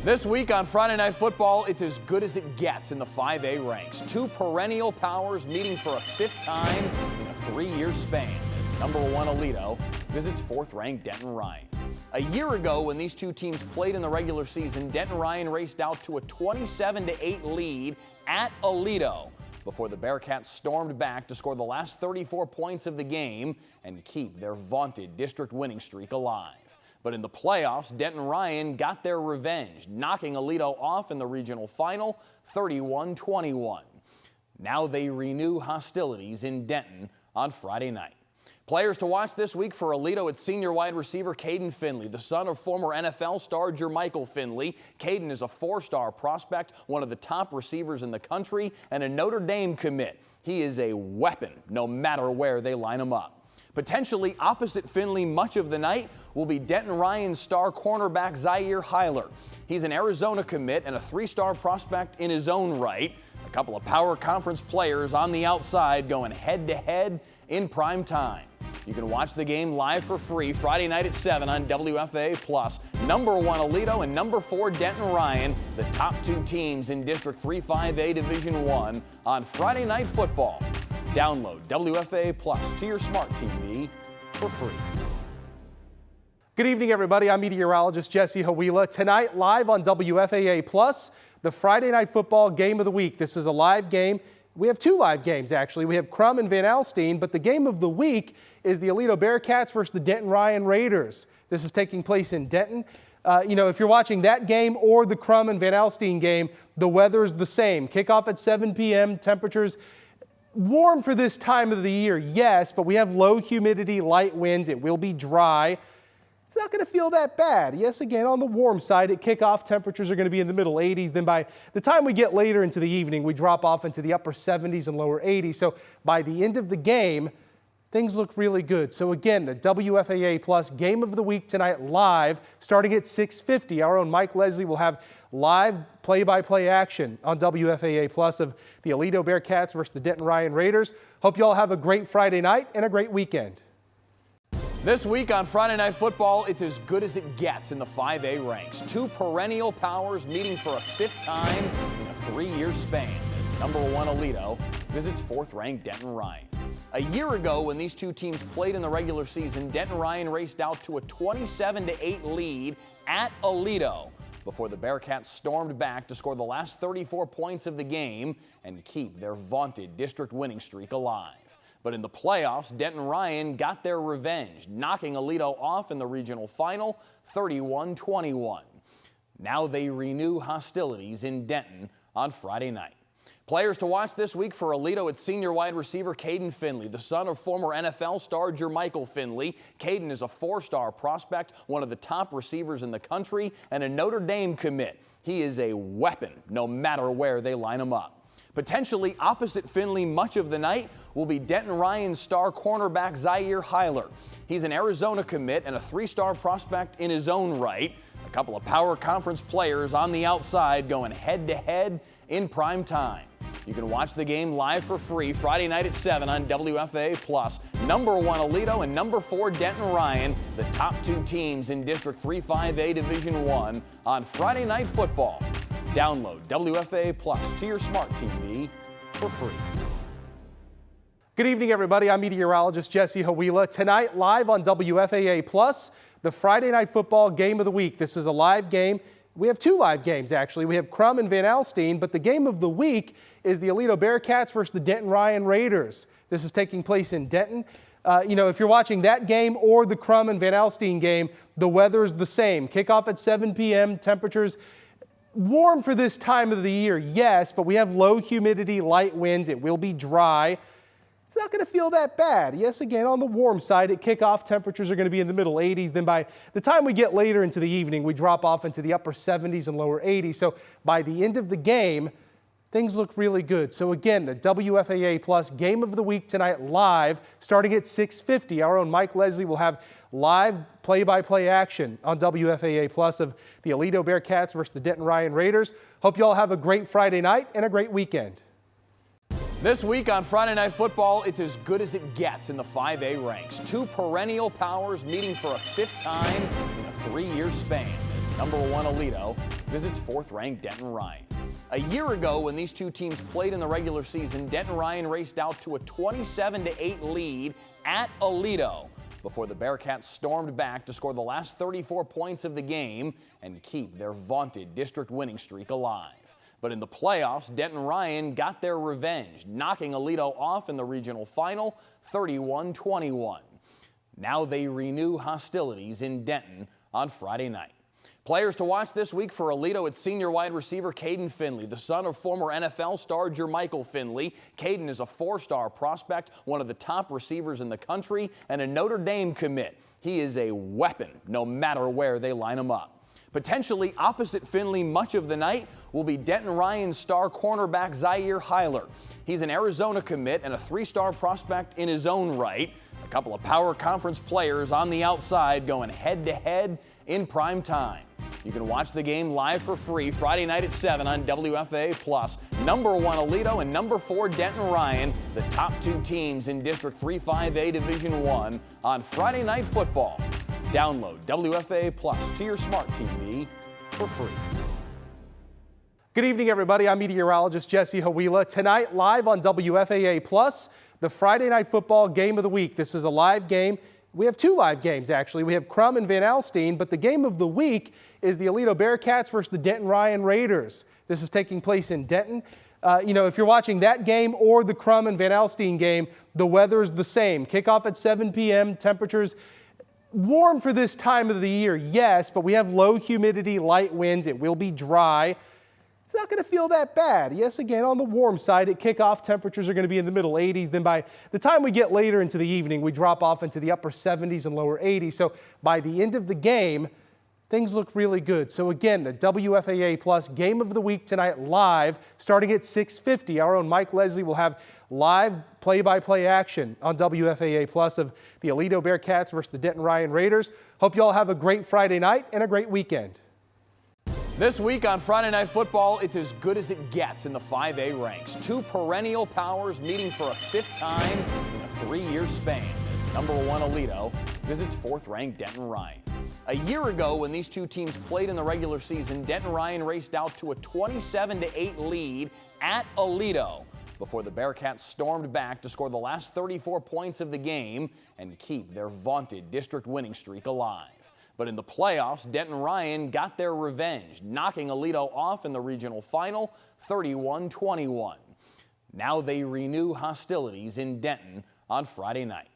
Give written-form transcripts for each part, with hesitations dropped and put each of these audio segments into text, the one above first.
This week on Friday Night Football, it's as good as it gets in the 5A ranks. Two perennial powers meeting for a fifth time in a three-year span as number one Aledo visits fourth-ranked Denton Ryan. A year ago, when these two teams played in the regular season, Denton Ryan raced out to a 27-8 lead at Aledo before the Bearcats stormed back to score the last 34 points of the game and keep their vaunted district winning streak alive. But in the playoffs, Denton Ryan got their revenge, knocking Aledo off in the regional final 31-21. Now they renew hostilities in Denton on Friday night. Players to watch this week for Aledo, it's senior wide receiver Michael Finley, the son of former NFL star Michael Finley. Caden is a four-star prospect, one of the top receivers in the country, and a Notre Dame commit. He is a weapon no matter where they line him up. Potentially opposite Finley much of the night will be Denton Ryan's star cornerback Zaire Hyler. He's an Arizona commit and a three-star prospect in his own right. A couple of power conference players on the outside going head-to-head in prime time. You can watch the game live for free Friday night at 7 on WFAA+. Number one Aledo and number 4 Denton Ryan, the top two teams in District 3-5A Division 1 on Friday Night Football. Download WFAA+ to your smart TV for free. Good evening, everybody. I'm meteorologist Jesse Hawila. Tonight, live on WFAA+, the Friday Night Football Game of the Week. This is a live game. We have two live games, actually. We have Crum and Van Alstyne, but the game of the week is the Aledo Bearcats versus the Denton Ryan Raiders. This is taking place in Denton. If you're watching that game or the Crum and Van Alstyne game, the weather is the same. Kickoff at 7 p.m., temperatures warm for this time of the year, yes, but we have low humidity, light winds. It will be dry. It's not going to feel that bad. Yes, again, on the warm side, at kickoff, temperatures are going to be in the middle 80s. Then by the time we get later into the evening, we drop off into the upper 70s and lower 80s. So by the end of the game, things look really good. So again, the WFAA+ Game of the Week tonight live, starting at 6:50. Our own Mike Leslie will have live play-by-play action on WFAA+ of the Aledo Bearcats versus the Denton Ryan Raiders. Hope you all have a great Friday night and a great weekend. This week on Friday Night Football, it's as good as it gets in the 5A ranks. Two perennial powers meeting for a fifth time in a three-year span as number one Aledo visits fourth-ranked Denton Ryan. A year ago, when these two teams played in the regular season, Denton Ryan raced out to a 27-8 lead at Aledo before the Bearcats stormed back to score the last 34 points of the game and keep their vaunted district winning streak alive. But in the playoffs, Denton Ryan got their revenge, knocking Aledo off in the regional final 31-21. Now they renew hostilities in Denton on Friday night. Players to watch this week for Aledo, it's senior wide receiver Michael Finley, the son of former NFL star Michael Finley. Caden is a four-star prospect, one of the top receivers in the country, and a Notre Dame commit. He is a weapon no matter where they line him up. Potentially opposite Finley much of the night will be Denton Ryan's star cornerback Zaire Hyler. He's an Arizona commit and a three-star prospect in his own right. A couple of power conference players on the outside going head-to-head in prime time. You can watch the game live for free Friday night at 7 on WFAA+. Number one Aledo and number 4 Denton Ryan, the top two teams in District 3-5A Division 1 on Friday Night Football. Download WFAA+ to your smart TV for free. Good evening, everybody. I'm meteorologist Jesse Hawila. Tonight, live on WFAA+, the Friday Night Football Game of the Week. This is a live game. We have two live games, actually. We have Crum and Van Alstyne, but the game of the week is the Aledo Bearcats versus the Denton Ryan Raiders. This is taking place in Denton. If you're watching that game or the Crum and Van Alstyne game, the weather is the same. Kickoff at 7 p.m., temperatures warm for this time of the year, yes, but we have low humidity, light winds. It will be dry. It's not going to feel that bad. Yes, again, on the warm side, at kickoff, temperatures are going to be in the middle 80s. Then by the time we get later into the evening, we drop off into the upper 70s and lower 80s. So by the end of the game, things look really good. So again, the WFAA+ Game of the Week tonight live, starting at 6:50. Our own Mike Leslie will have live play-by-play action on WFAA+ of the Aledo Bearcats versus the Denton Ryan Raiders. Hope you all have a great Friday night and a great weekend. This week on Friday Night Football, it's as good as it gets in the 5A ranks. Two perennial powers meeting for a fifth time in a three-year span as number 1 Aledo visits 4th-ranked Denton Ryan. A year ago, when these two teams played in the regular season, Denton Ryan raced out to a 27-8 lead at Aledo before the Bearcats stormed back to score the last 34 points of the game and keep their vaunted district winning streak alive. But in the playoffs, Denton Ryan got their revenge, knocking Aledo off in the regional final 31-21. Now they renew hostilities in Denton on Friday night. Players to watch this week for Aledo at senior wide receiver Caden Finley, the son of former NFL star Michael Finley. Caden is a 4-star prospect, one of the top receivers in the country, and a Notre Dame commit. He is a weapon no matter where they line him up. Potentially opposite Finley much of the night will be Denton Ryan's star cornerback Zaire Hyler. He's an Arizona commit and a 3-star prospect in his own right. A couple of power conference players on the outside going head-to-head in prime time. You can watch the game live for free Friday night at 7 on WFAA+. Number 1 Aledo and number 4 Denton Ryan, the top 2 teams in District 3-5A Division 1 on Friday Night Football. Download WFAA+ to your smart TV for free. Good evening, everybody. I'm meteorologist Jesse Hawila. Tonight, live on WFAA+, the Friday Night Football Game of the Week. This is a live game. We have 2 live games, actually. We have Crum and Van Alstyne, but the game of the week is the Aledo Bearcats versus the Denton Ryan Raiders. This is taking place in Denton. If you're watching that game or the Crum and Van Alstyne game, the weather is the same. Kickoff at 7 p.m., temperatures warm for this time of the year, yes, but we have low humidity, light winds. It will be dry. It's not going to feel that bad. Yes, again, on the warm side, at kickoff, temperatures are going to be in the middle 80s. Then by the time we get later into the evening, we drop off into the upper 70s and lower 80s. So by the end of the game, things look really good. So again, the WFAA+ Game of the Week tonight live, starting at 6:50. Our own Mike Leslie will have live play-by-play action on WFAA+ of the Aledo Bearcats versus the Denton Ryan Raiders. Hope you all have a great Friday night and a great weekend. This week on Friday Night Football, it's as good as it gets in the 5A ranks. 2 perennial powers meeting for a 5th time in a 3-year span as number 1 Aledo visits 4th-ranked Denton Ryan. A year ago, when these two teams played in the regular season, Denton Ryan raced out to a 27-8 lead at Aledo before the Bearcats stormed back to score the last 34 points of the game and keep their vaunted district winning streak alive. But in the playoffs, Denton Ryan got their revenge, knocking Aledo off in the regional final 31-21. Now they renew hostilities in Denton on Friday night.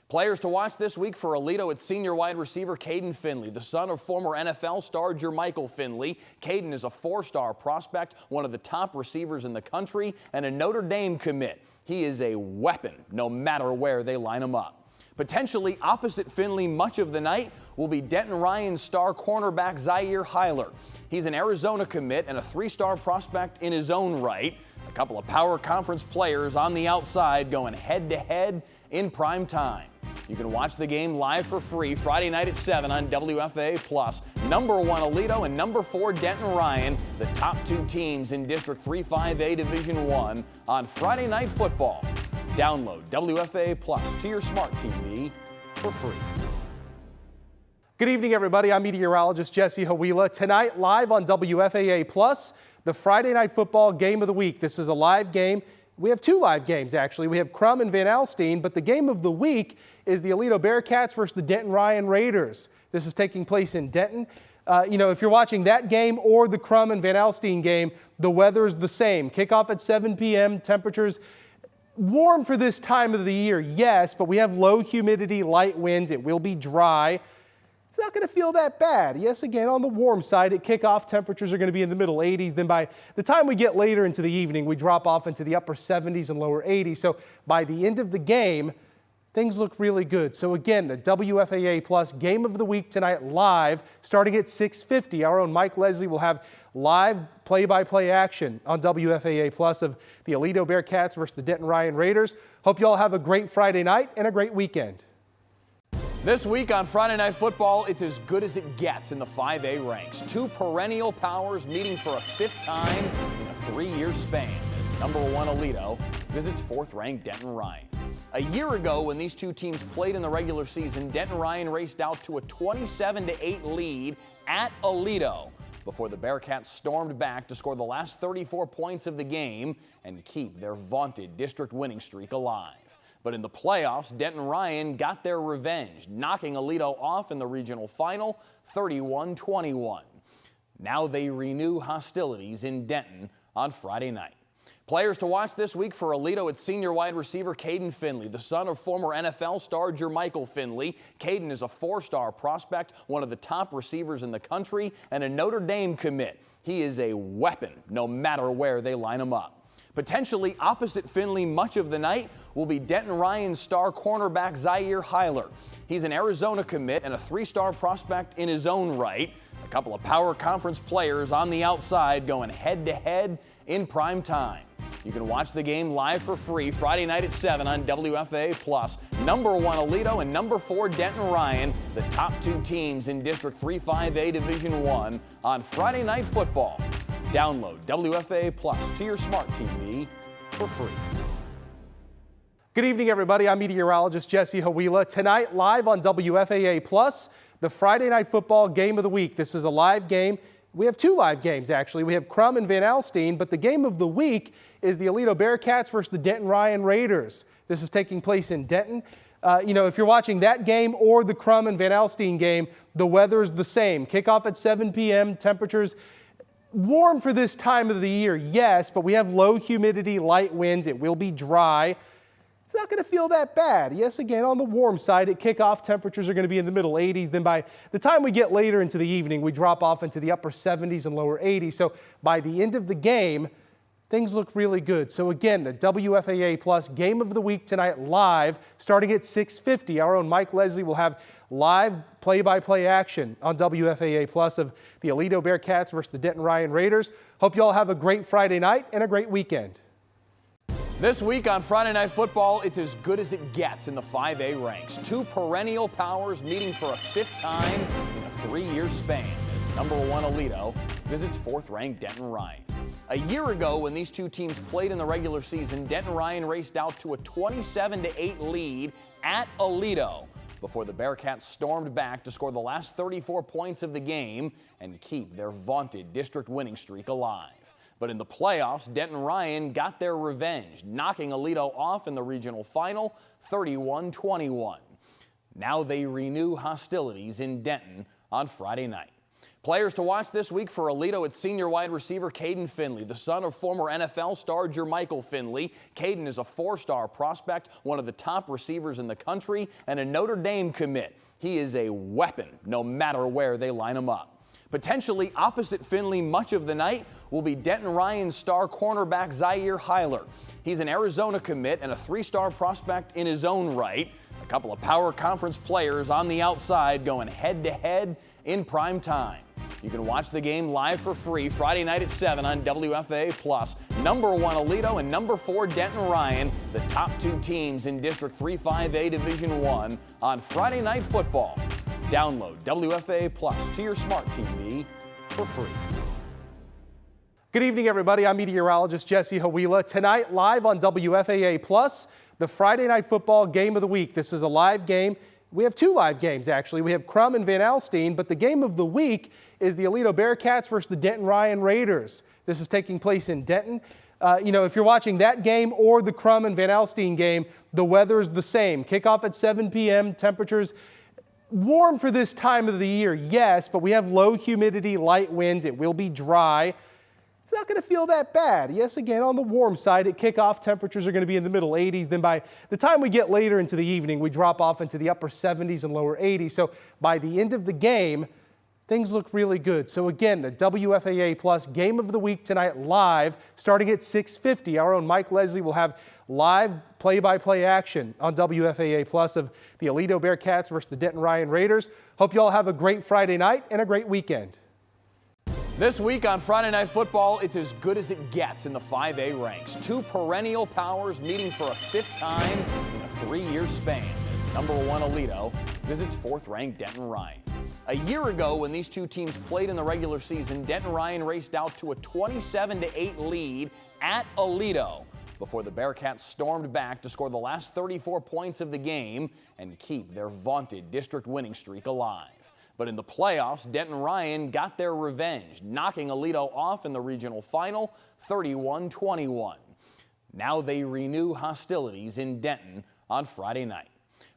Players to watch this week for Aledo at senior wide receiver Caden Finley, the son of former NFL star Michael Finley. Caden is a 4-star prospect, one of the top receivers in the country, and a Notre Dame commit. He is a weapon no matter where they line him up. Potentially opposite Finley much of the night will be Denton Ryan's star cornerback Zaire Hyler. He's an Arizona commit and a 3-star prospect in his own right. A couple of power conference players on the outside going head-to-head in prime time. You can watch the game live for free Friday night at 7 on WFAA+. Number 1 Aledo and number 4 Denton Ryan, the top 2 teams in District 3-5A Division 1 on Friday Night Football. Download WFAA+ to your smart TV for free. Good evening, everybody. I'm meteorologist Jesse Hawila. Tonight, live on WFAA+, the Friday Night Football Game of the Week. This is a live game. We have 2 live games, actually. We have Crum and Van Alstyne, but the game of the week is the Aledo Bearcats versus the Denton Ryan Raiders. This is taking place in Denton. If you're watching that game or the Crum and Van Alstyne game, the weather is the same. Kickoff at 7 p.m., temperatures warm for this time of the year, yes, but we have low humidity, light winds. It will be dry. It's not going to feel that bad. Yes, again, on the warm side, at kickoff, temperatures are going to be in the middle 80s. Then by the time we get later into the evening, we drop off into the upper 70s and lower 80s. So by the end of the game, things look really good. So again, the WFAA+ Game of the Week tonight live, starting at 6:50. Our own Mike Leslie will have live play-by-play action on WFAA+ of the Aledo Bearcats versus the Denton Ryan Raiders. Hope you all have a great Friday night and a great weekend. This week on Friday Night Football, it's as good as it gets in the 5A ranks. 2 perennial powers meeting for a 5th time in a 3-year span as number 1 Aledo visits 4th-ranked Denton Ryan. A year ago, when these two teams played in the regular season, Denton Ryan raced out to a 27-8 lead at Aledo before the Bearcats stormed back to score the last 34 points of the game and keep their vaunted district winning streak alive. But in the playoffs, Denton Ryan got their revenge, knocking Aledo off in the regional final 31-21. Now they renew hostilities in Denton on Friday night. Players to watch this week for Aledo at senior wide receiver Caden Finley, the son of former NFL star Michael Finley. Caden is a four-star prospect, one of the top receivers in the country, and a Notre Dame commit. He is a weapon no matter where they line him up. Potentially opposite Finley much of the night will be Denton Ryan's star cornerback Zaire Hyler. He's an Arizona commit and a three-star prospect in his own right. A couple of power conference players on the outside going head-to-head in prime time. You can watch the game live for free Friday night at 7 on WFAA+. Number 1 Aledo and number 4 Denton Ryan, the top two teams in District 3-5A Division 1 on Friday Night Football. Download WFAA+ to your smart TV for free. Good evening, everybody. I'm meteorologist Jesse Hawila. Tonight, live on WFAA+, the Friday Night Football Game of the Week. This is a live game. We have two live games, actually. We have Crum and Van Alstyne, but the game of the week is the Aledo Bearcats versus the Denton Ryan Raiders. This is taking place in Denton. If you're watching that game or the Crum and Van Alstyne game, the weather is the same. Kickoff at 7 p.m., temperatures warm for this time of the year, yes, but we have low humidity, light winds. It will be dry. It's not going to feel that bad. Yes, again, on the warm side, at kickoff, temperatures are going to be in the middle 80s. Then by the time we get later into the evening, we drop off into the upper 70s and lower 80s. So by the end of the game, things look really good. So again, the WFAA+ Game of the Week tonight live, starting at 6:50. Our own Mike Leslie will have live play-by-play action on WFAA+ of the Aledo Bearcats versus the Denton Ryan Raiders. Hope you all have a great Friday night and a great weekend. This week on Friday Night Football, it's as good as it gets in the 5A ranks. Two perennial powers meeting for a fifth time in a 3-year span as number 1 Aledo visits 4th-ranked Denton Ryan. A year ago, when these two teams played in the regular season, Denton Ryan raced out to a 27-8 lead at Aledo before the Bearcats stormed back to score the last 34 points of the game and keep their vaunted district winning streak alive. But in the playoffs, Denton Ryan got their revenge, knocking Aledo off in the regional final 31-21. Now they renew hostilities in Denton on Friday night. Players to watch this week for Aledo at senior wide receiver Caden Finley, the son of former NFL star Michael Finley. Caden is a four-star prospect, one of the top receivers in the country, and a Notre Dame commit. He is a weapon no matter where they line him up. Potentially opposite Finley much of the night will be Denton Ryan's star cornerback Zaire Hyler. He's an Arizona commit and a three-star prospect in his own right. A couple of power conference players on the outside going head-to-head in prime time. You can watch the game live for free Friday night at 7 on WFAA+. Number 1 Aledo and number 4 Denton Ryan, the top two teams in District 3-5A Division 1 on Friday Night Football. Download WFAA+ to your smart TV for free. Good evening, everybody. I'm meteorologist Jesse Hawila. Tonight, live on WFAA+, the Friday Night Football Game of the Week. This is a live game. We have two live games, actually. We have Crum and Van Alstyne, but the game of the week is the Aledo Bearcats versus the Denton Ryan Raiders. This is taking place in Denton. If you're watching that game or the Crum and Van Alstyne game, the weather is the same. Kickoff at 7 p.m., temperatures warm for this time of the year, yes, but we have low humidity, light winds. It will be dry. It's not going to feel that bad. Yes, again, on the warm side, at kickoff, temperatures are going to be in the middle 80s. Then by the time we get later into the evening, we drop off into the upper 70s and lower 80s. So by the end of the game, things look really good. So again, the WFAA+ Game of the Week tonight live, starting at 6:50. Our own Mike Leslie will have live play-by-play action on WFAA+ of the Aledo Bearcats versus the Denton Ryan Raiders. Hope you all have a great Friday night and a great weekend. This week on Friday Night Football, it's as good as it gets in the 5A ranks. Two perennial powers meeting for a fifth time in a 3-year span as number 1 Aledo visits 4th-ranked Denton Ryan. A year ago, when these two teams played in the regular season, Denton Ryan raced out to a 27-8 lead at Aledo before the Bearcats stormed back to score the last 34 points of the game and keep their vaunted district winning streak alive. But in the playoffs, Denton Ryan got their revenge, knocking Aledo off in the regional final 31-21. Now they renew hostilities in Denton on Friday night.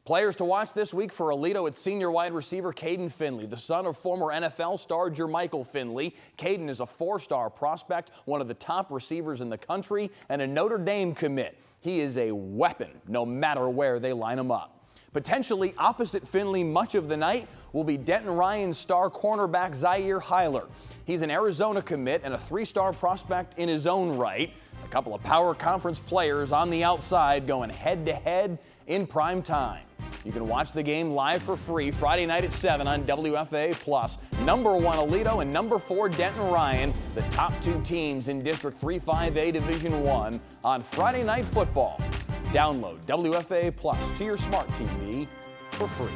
Players to watch this week for Aledo, it's senior wide receiver Caden Finley, the son of former NFL star Michael Finley. Caden is a four-star prospect, one of the top receivers in the country, and a Notre Dame commit. He is a weapon no matter where they line him up. Potentially opposite Finley much of the night will be Denton Ryan's star cornerback Zaire Hyler. He's an Arizona commit and a three-star prospect in his own right. A couple of power conference players on the outside going head-to-head in prime time. You can watch the game live for free Friday night at 7 on WFAA+. Number 1 Aledo and number 4 Denton Ryan, the top two teams in District 3-5A Division I on Friday Night Football. Download WFAA+ to your smart TV for free.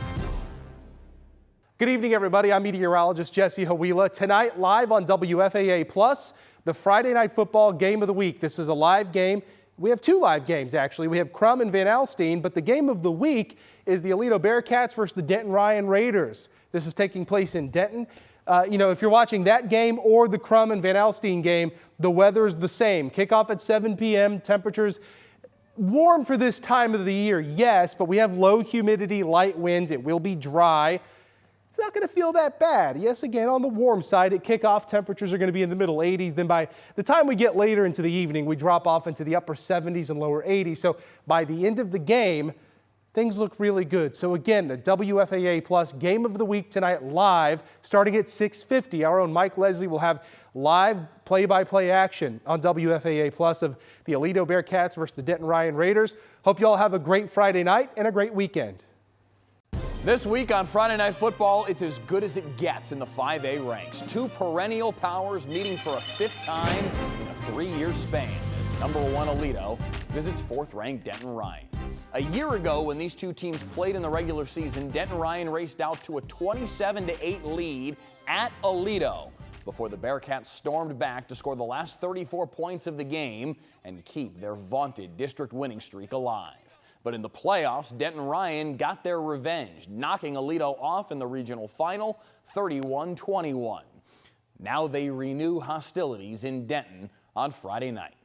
Good evening, everybody. I'm meteorologist Jesse Hawila. Tonight, live on WFAA+, the Friday Night Football Game of the Week. This is a live game. We have two live games, actually. We have Crum and Van Alstyne, but the game of the week is the Aledo Bearcats versus the Denton Ryan Raiders. This is taking place in Denton. If you're watching that game or the Crum and Van Alstyne game, the weather's the same. Kickoff at 7 p.m., temperatures warm for this time of the year, yes, but we have low humidity, light winds. It will be dry. It's not going to feel that bad. Yes, again, on the warm side, at kickoff, temperatures are going to be in the middle 80s. Then by the time we get later into the evening, we drop off into the upper 70s and lower 80s. So by the end of the game, things look really good. So again, the WFAA+ Game of the Week tonight live, starting at 6:50. Our own Mike Leslie will have live play-by-play action on WFAA+ of the Aledo Bearcats versus the Denton Ryan Raiders. Hope you all have a great Friday night and a great weekend. This week on Friday Night Football, it's as good as it gets in the 5A ranks. Two perennial powers meeting for a fifth time in a three-year span as number 1 Aledo visits fourth-ranked Denton Ryan. A year ago, when these two teams played in the regular season, Denton Ryan raced out to a 27-8 lead at Aledo before the Bearcats stormed back to score the last 34 points of the game and keep their vaunted district winning streak alive. But in the playoffs, Denton Ryan got their revenge, knocking Aledo off in the regional final 31-21. Now they renew hostilities in Denton on Friday night.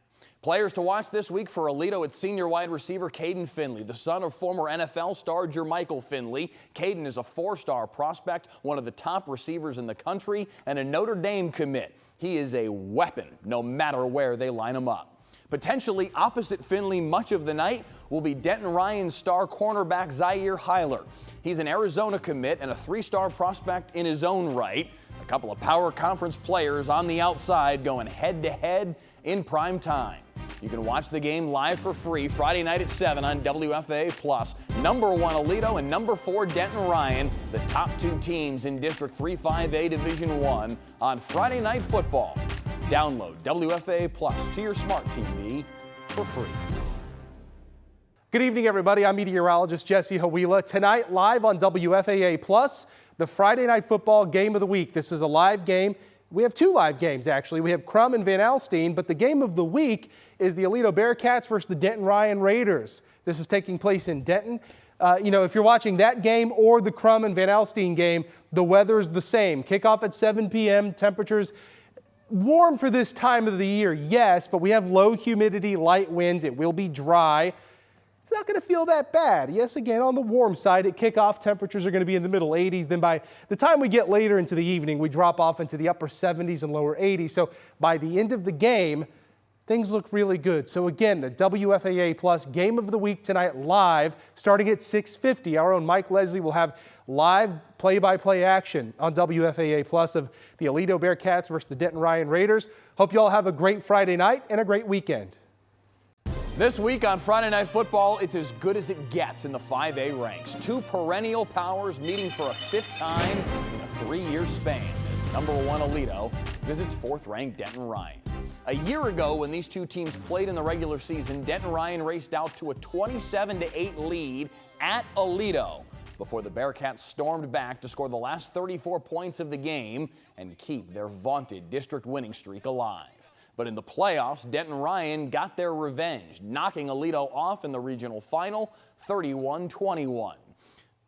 Players to watch this week for Aledo, it's senior wide receiver Caden Finley, the son of former NFL star Michael Finley. Caden is a four-star prospect, one of the top receivers in the country, and a Notre Dame commit. He is a weapon no matter where they line him up. Potentially opposite Finley much of the night will be Denton Ryan's star cornerback Zaire Hyler. He's an Arizona commit and a three-star prospect in his own right. A couple of power conference players on the outside going head-to-head in prime time. You can watch the game live for free Friday night at 7 on WFAA+. Number 1 Aledo and number 4 Denton Ryan, the top two teams in District 3-5A Division I on Friday Night Football. Download WFAA+ to your smart TV for free. Good evening, everybody. I'm meteorologist Jesse Hawila. Tonight, live on WFAA+, the Friday Night Football Game of the Week. This is a live game. We have two live games, actually. We have Crum and Van Alstyne, but the game of the week is the Aledo Bearcats versus the Denton Ryan Raiders. This is taking place in Denton. If you're watching that game or the Crum and Van Alstyne game, the weather's the same. Kickoff at 7 p.m., temperatures warm for this time of the year, yes, but we have low humidity, light winds. It will be dry. It's not going to feel that bad. Yes, again, on the warm side, at kickoff, temperatures are going to be in the middle 80s. Then by the time we get later into the evening, we drop off into the upper 70s and lower 80s. So by the end of the game, things look really good. So again, the WFAA+ Game of the Week tonight live, starting at 6:50. Our own Mike Leslie will have live play-by-play action on WFAA+ of the Aledo Bearcats versus the Denton Ryan Raiders. Hope you all have a great Friday night and a great weekend. This week on Friday Night Football, it's as good as it gets in the 5A ranks. Two perennial powers meeting for a fifth time in a three-year span as number 1 Aledo visits fourth-ranked Denton Ryan. A year ago, when these two teams played in the regular season, Denton Ryan raced out to a 27-8 lead at Aledo before the Bearcats stormed back to score the last 34 points of the game and keep their vaunted district winning streak alive. But in the playoffs, Denton Ryan got their revenge, knocking Aledo off in the regional final 31-21.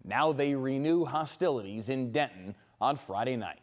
Now they renew hostilities in Denton on Friday night.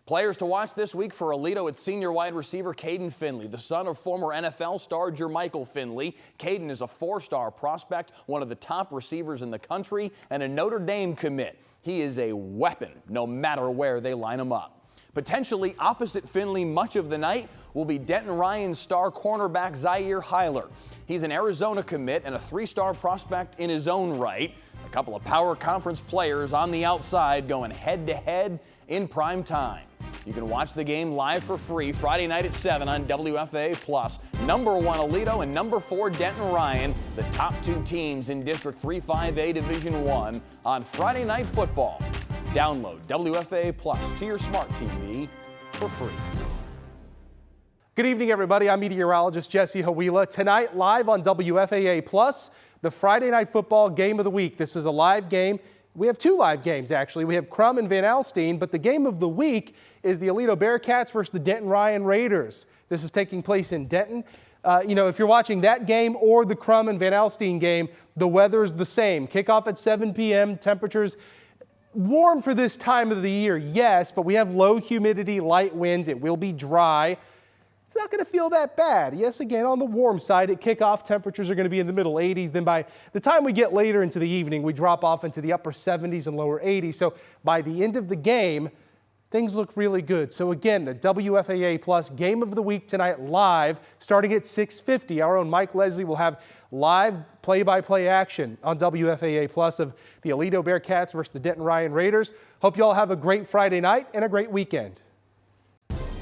Players to watch this week for Aledo at senior wide receiver Caden Finley, the son of former NFL star Michael Finley. Caden is a four-star prospect, one of the top receivers in the country, and a Notre Dame commit. He is a weapon no matter where they line him up. Potentially opposite Finley much of the night will be Denton Ryan's star cornerback Zaire Hyler. He's an Arizona commit and a three-star prospect in his own right. A couple of power conference players on the outside going head-to-head in prime time. You can watch the game live for free Friday night at 7 on WFAA+. Number 1 Aledo and number 4 Denton Ryan, the top two teams in District 3-5A Division 1 on Friday Night Football. Download WFAA+ to your smart TV for free. Good evening, everybody. I'm meteorologist Jesse Hawila. Tonight, live on WFAA+, the Friday Night Football Game of the Week. This is a live game. We have two live games, actually. We have Crum and Van Alstyne, but the game of the week is the Aledo Bearcats versus the Denton Ryan Raiders. This is taking place in Denton. If you're watching that game or the Crum and Van Alstyne game, the weather's the same. Kickoff at 7 p.m., temperatures warm for this time of the year, yes, but we have low humidity, light winds. It will be dry. It's not going to feel that bad. Yes, again, on the warm side, at kickoff, temperatures are going to be in the middle 80s. Then by the time we get later into the evening, we drop off into the upper 70s and lower 80s. So by the end of the game, things look really good. So again, the WFAA+ Game of the Week tonight live, starting at 6:50. Our own Mike Leslie will have live play-by-play action on WFAA+ of the Aledo Bearcats versus the Denton Ryan Raiders. Hope you all have a great Friday night and a great weekend.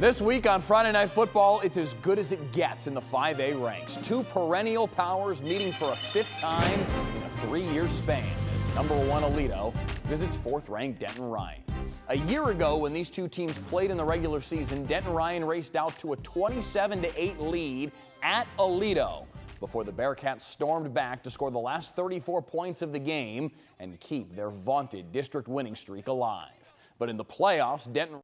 This week on Friday Night Football, it's as good as it gets in the 5A ranks. Two perennial powers meeting for a fifth time in a 3-year span as number 1 Aledo visits 4th-ranked Denton Ryan. A year ago, when these two teams played in the regular season, Denton Ryan raced out to a 27-8 lead at Aledo before the Bearcats stormed back to score the last 34 points of the game and keep their vaunted district winning streak alive. But in the playoffs, Denton...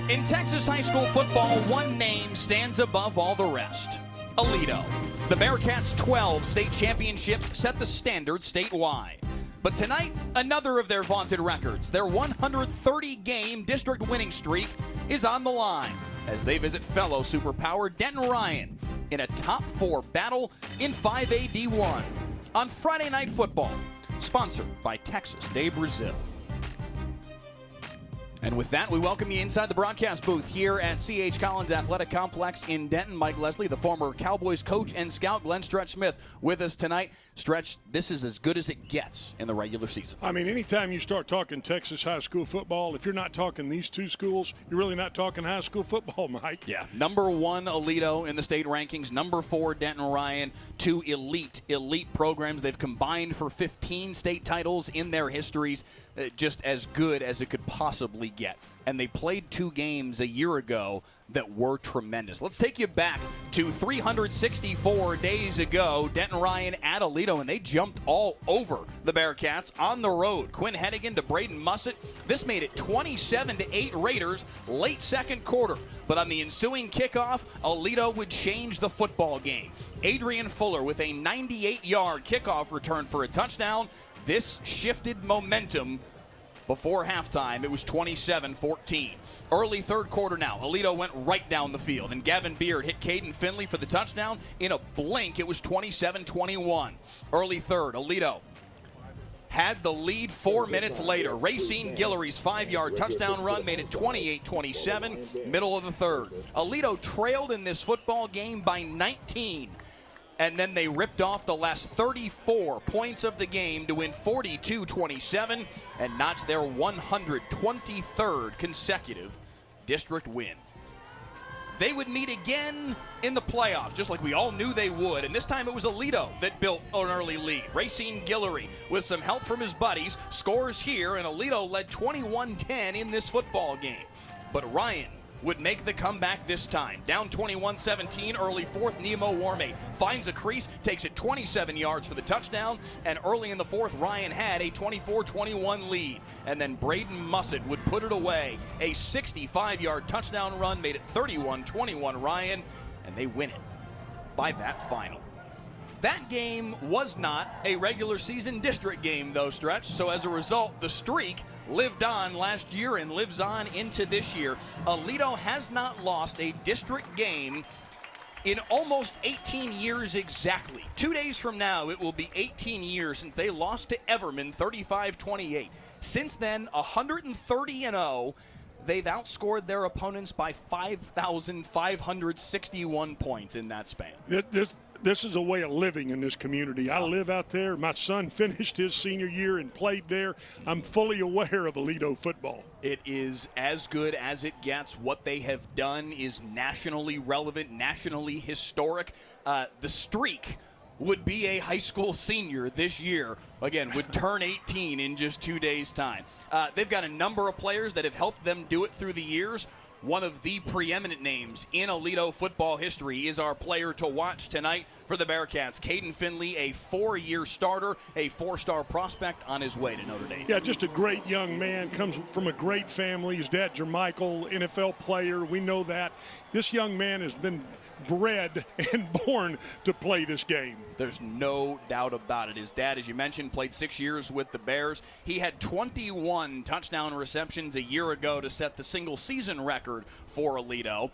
In Texas high school football, one name stands above all the rest: Aledo. The Bearcats' 12 state championships set the standard statewide. But tonight, another of their vaunted records, their 130-game district winning streak, is on the line as they visit fellow superpower Denton Ryan in a top 4 battle in 5A D1 on Friday Night Football, sponsored by Texas de Brazil. And with that, we welcome you inside the broadcast booth here at C.H. Collins Athletic Complex in Denton. Mike Leslie, the former Cowboys coach and scout, Glenn Stretch Smith, with us tonight. Stretch, this is as good as it gets in the regular season. I mean, anytime you start talking Texas high school football, if you're not talking these two schools, you're really not talking high school football, Mike. Yeah, number 1 Aledo in the state rankings, number 4 Denton Ryan, two elite programs. They've combined for 15 state titles in their histories. Just as good as it could possibly get. And they played 2 games a year ago that were tremendous. Let's take you back to 364 days ago. Denton Ryan at Aledo, and they jumped all over the Bearcats on the road. Quinn Hennigan to Braden Mussett. This made it 27-8 Raiders late second quarter. But on the ensuing kickoff, Aledo would change the football game. Adrian Fuller with a 98-yard kickoff return for a touchdown. This shifted momentum before halftime. It was 27-14. Early third quarter now. Aledo went right down the field, and Gavin Beard hit Caden Finley for the touchdown. In a blink, it was 27-21. Early third, Aledo had the lead 4 minutes later. Racine Guillory's 5-yard touchdown run made it 28-27, middle of the third. Aledo trailed in this football game by 19. And then they ripped off the last 34 points of the game to win 42-27 and notch their 123rd consecutive district win. They would meet again in the playoffs, just like we all knew they would. And this time it was Aledo that built an early lead. Racine Guillory, with some help from his buddies, scores here, and Aledo led 21-10 in this football game. But Ryan would make the comeback this time. Down 21-17, early fourth, Nemo Warmate finds a crease, takes it 27 yards for the touchdown, and early in the fourth, Ryan had a 24-21 lead. And then Braden Mussett would put it away. A 65-yard touchdown run made it 31-21 Ryan, and they win it by that final. That game was not a regular season district game, though, Stretch. So as a result, the streak lived on last year and lives on into this year. Aledo has not lost a district game in almost 18 years exactly. 2 days from now, it will be 18 years since they lost to Everman 35-28. Since then, 130-0. They've outscored their opponents by 5,561 points in that span. This is a way of living in this community. I live out there. My son finished his senior year and played there. I'm fully aware of Aledo football. It is as good as it gets. What they have done is nationally relevant, nationally historic. The streak would be a high school senior this year. Again, would turn 18 in just 2 days' time. They've got a number of players that have helped them do it through the years. One of the preeminent names in Aledo football history is our player to watch tonight for the Bearcats. Caden Finley, a 4-year starter, a 4-star prospect on his way to Notre Dame. Yeah, just a great young man, comes from a great family. His dad, Michael, NFL player. We know that. This young man has been bred and born to play this game. There's no doubt about it. His dad, as you mentioned, played 6 years with the Bears. He had 21 touchdown receptions a year ago to set the single season record for Aledo.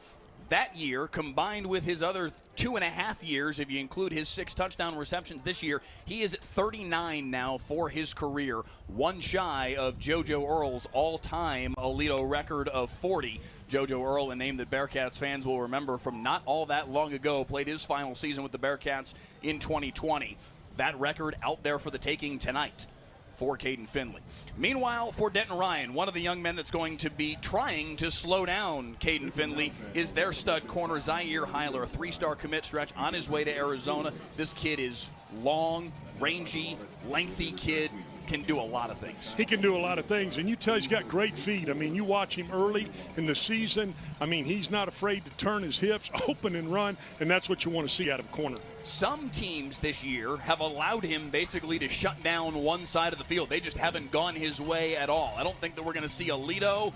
That year, combined with his other 2.5 years, if you include his 6 touchdown receptions this year, he is at 39 now for his career, one shy of JoJo Earle's all-time Aledo record of 40. JoJo Earle, a name that Bearcats fans will remember from not all that long ago, played his final season with the Bearcats in 2020. That record out there for the taking tonight for Caden Finley. Meanwhile, for Denton Ryan, one of the young men that's going to be trying to slow down Caden Finley is their stud corner, Zaire Heiler, a 3-star commit, Stretch, on his way to Arizona. This kid is long, rangy, lengthy kid, can do a lot of things. He can do a lot of things, and you tell he's got great feet. I mean, you watch him early in the season. I mean, he's not afraid to turn his hips, open and run, and that's what you want to see out of a corner. Some teams this year have allowed him basically to shut down one side of the field. They just haven't gone his way at all. I don't think that we're going to see Aledo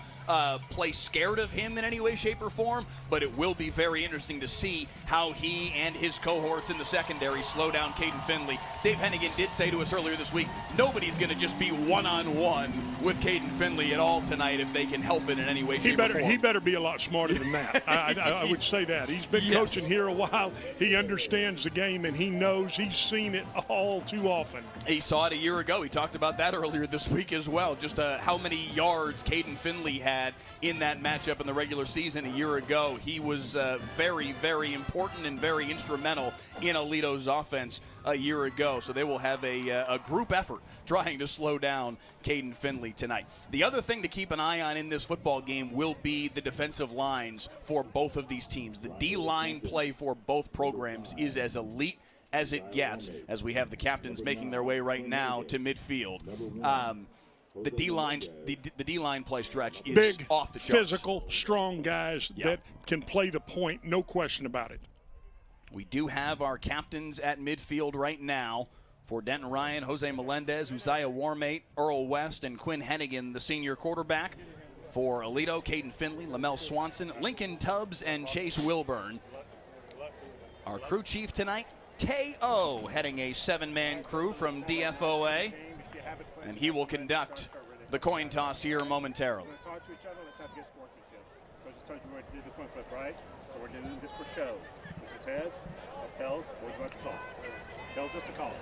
play scared of him in any way, shape, or form, but it will be very interesting to see how he and his cohorts in the secondary slow down Caden Finley. Dave Hennigan did say to us earlier this week, nobody's going to just be one-on-one with Caden Finley at all tonight if they can help it in any way, shape, or form. He better be a lot smarter than that. I would say that. He's been coaching here a while. He understands the game, and he knows. He's seen it all too often. He saw it a year ago. He talked about that earlier this week as well, just how many yards Caden Finley had in that matchup in the regular season a year ago. He was very, very important and very instrumental in Aledo's offense a year ago. So they will have a group effort trying to slow down Caden Finley tonight. The other thing to keep an eye on in this football game will be the defensive lines for both of these teams. The D-line play for both programs is as elite as it gets, as we have the captains making their way right now to midfield. The D-line play, Stretch, is big, off the charts. Physical, strong guys that can play the point, no question about it. We do have our captains at midfield right now. For Denton Ryan, Jose Melendez, Uzziah Warmate, Earl West, and Quinn Hennigan, the senior quarterback. For Aledo, Caden Finley, Lamel Swanson, Lincoln Tubbs, and Chase Wilburn. Our crew chief tonight, Tay-O, heading a 7-man crew from DFOA. And he will conduct the coin toss here momentarily. Talk to each other. Let's have good sportsmanship. Coach just told you we're going to do the coin flip, right? So we're doing this for show. This is heads. That's tails. Boys about to call. Tails us to call.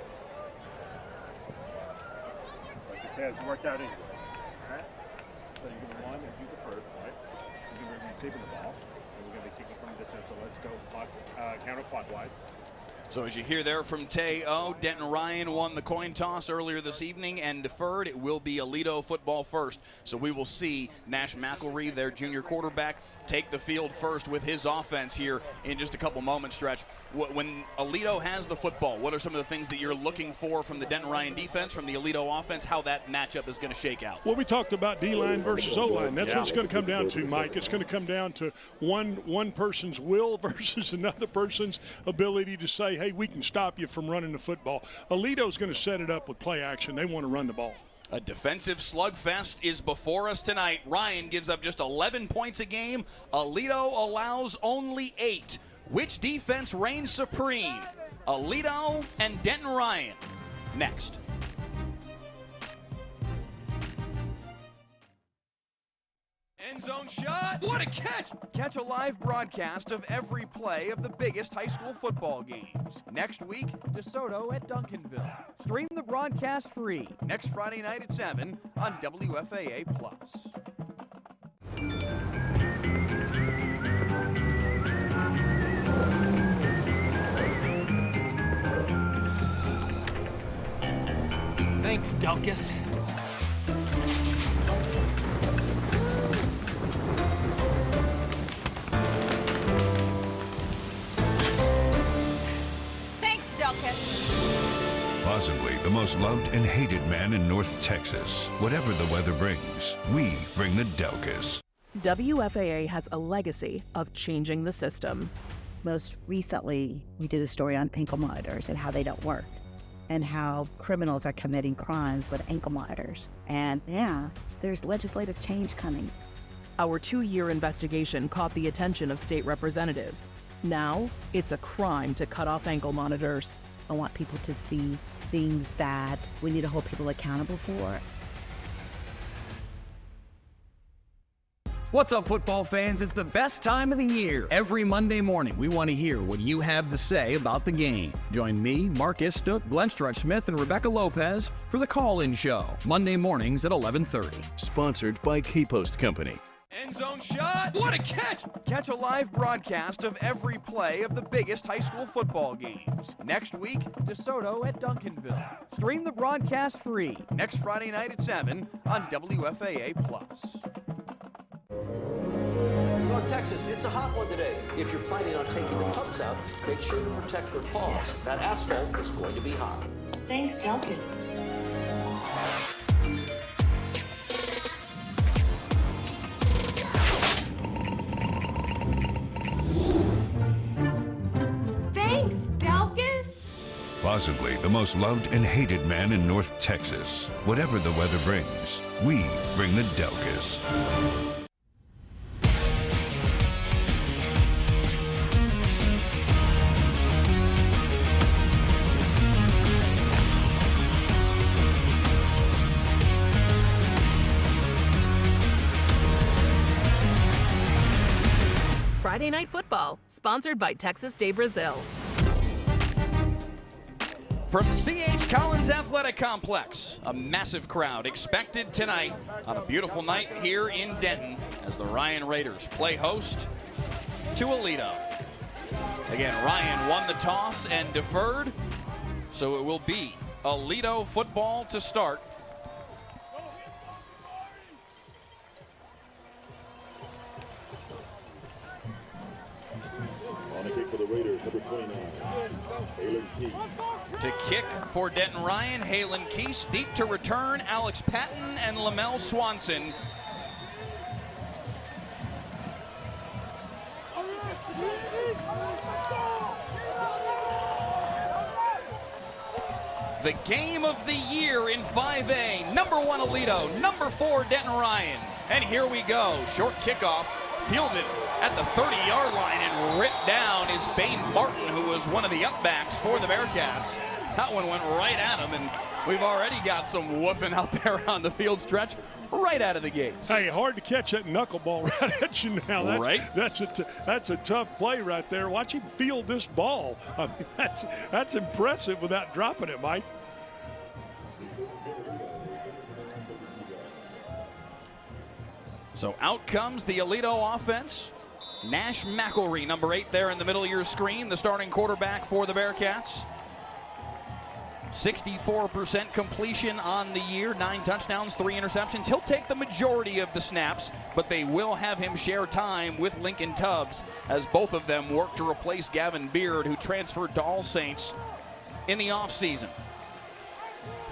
Like this heads worked out anyway. All right. So you're going to one and do the first, right? You're going to be receiving the ball, and we're going to be kicking from a distance. So let's go counterclockwise. So as you hear there from Teo, Denton Ryan won the coin toss earlier this evening and deferred. It will be Aledo football first. So we will see Nash McElree, their junior quarterback, take the field first with his offense here in just a couple moments, Stretch. When Aledo has the football, what are some of the things that you're looking for from the Denton Ryan defense, from the Aledo offense, how that matchup is going to shake out? Well, we talked about D-line versus O-line. That's what it's going to come down to, Mike. It's going to come down to one person's will versus another person's ability to say, hey, we can stop you from running the football. Aledo's going to set it up with play action. They want to run the ball. A defensive slugfest is before us tonight. Ryan gives up just 11 points a game. Aledo allows only 8. Which defense reigns supreme? Aledo and Denton Ryan. Next. End zone shot. What a catch! Catch a live broadcast of every play of the biggest high school football games. Next week, DeSoto at Duncanville. Stream the broadcast free next Friday night at 7 on WFAA+. Thanks, Delkus. Possibly the most loved and hated man in North Texas. Whatever the weather brings, we bring the Delkus. WFAA has a legacy of changing the system. Most recently, we did a story on ankle monitors and how they don't work, and how criminals are committing crimes with ankle monitors. And yeah, there's legislative change coming. Our 2-year investigation caught the attention of state representatives. Now, it's a crime to cut off ankle monitors. I want people to see things that we need to hold people accountable for. What's up, football fans? It's the best time of the year. Every Monday morning, we want to hear what you have to say about the game. Join me, Mark Istook, Glenn Strutch-Smith, and Rebecca Lopez for the Call-In Show, Monday mornings at 11:30. Sponsored by Keypost Company. End zone shot. What a catch! Catch a live broadcast of every play of the biggest high school football games. Next week, DeSoto at Duncanville. Stream the broadcast free next Friday night at 7 on WFAA+. North Texas, it's a hot one today. If you're planning on taking the pups out, make sure to protect their paws. That asphalt is going to be hot. Thanks, Delkin. Possibly the most loved and hated man in North Texas. Whatever the weather brings, we bring the Delkus. Friday Night Football, sponsored by Texas de Brazil. From C.H. Collins Athletic Complex, a massive crowd expected tonight on a beautiful night here in Denton as the Ryan Raiders play host to Aledo. Again, Ryan won the toss and deferred, so it will be Aledo football to start. For the Raiders, number 29, Halen Keese. To kick for Denton Ryan, Halen Keese. Deep to return, Alex Patton and Lamel Swanson. The game of the year in 5A. Number 1 Aledo, number 4 Denton Ryan. And here we go. Short kickoff, fielded at the 30-yard line and ripped down is Bane Martin, who was one of the upbacks for the Bearcats. That one went right at him, and we've already got some woofing out there on the field stretch right out of the gates. Hey, hard to catch that knuckleball right at you now. That's, right? That's a tough play right there. Watch him field this ball. I mean, that's impressive without dropping it, Mike. So out comes the Aledo offense. Nash McElry, number 8 there in the middle of your screen, the starting quarterback for the Bearcats. 64% completion on the year, 9 touchdowns, 3 interceptions. He'll take the majority of the snaps, but they will have him share time with Lincoln Tubbs as both of them work to replace Gavin Beard, who transferred to All Saints in the offseason.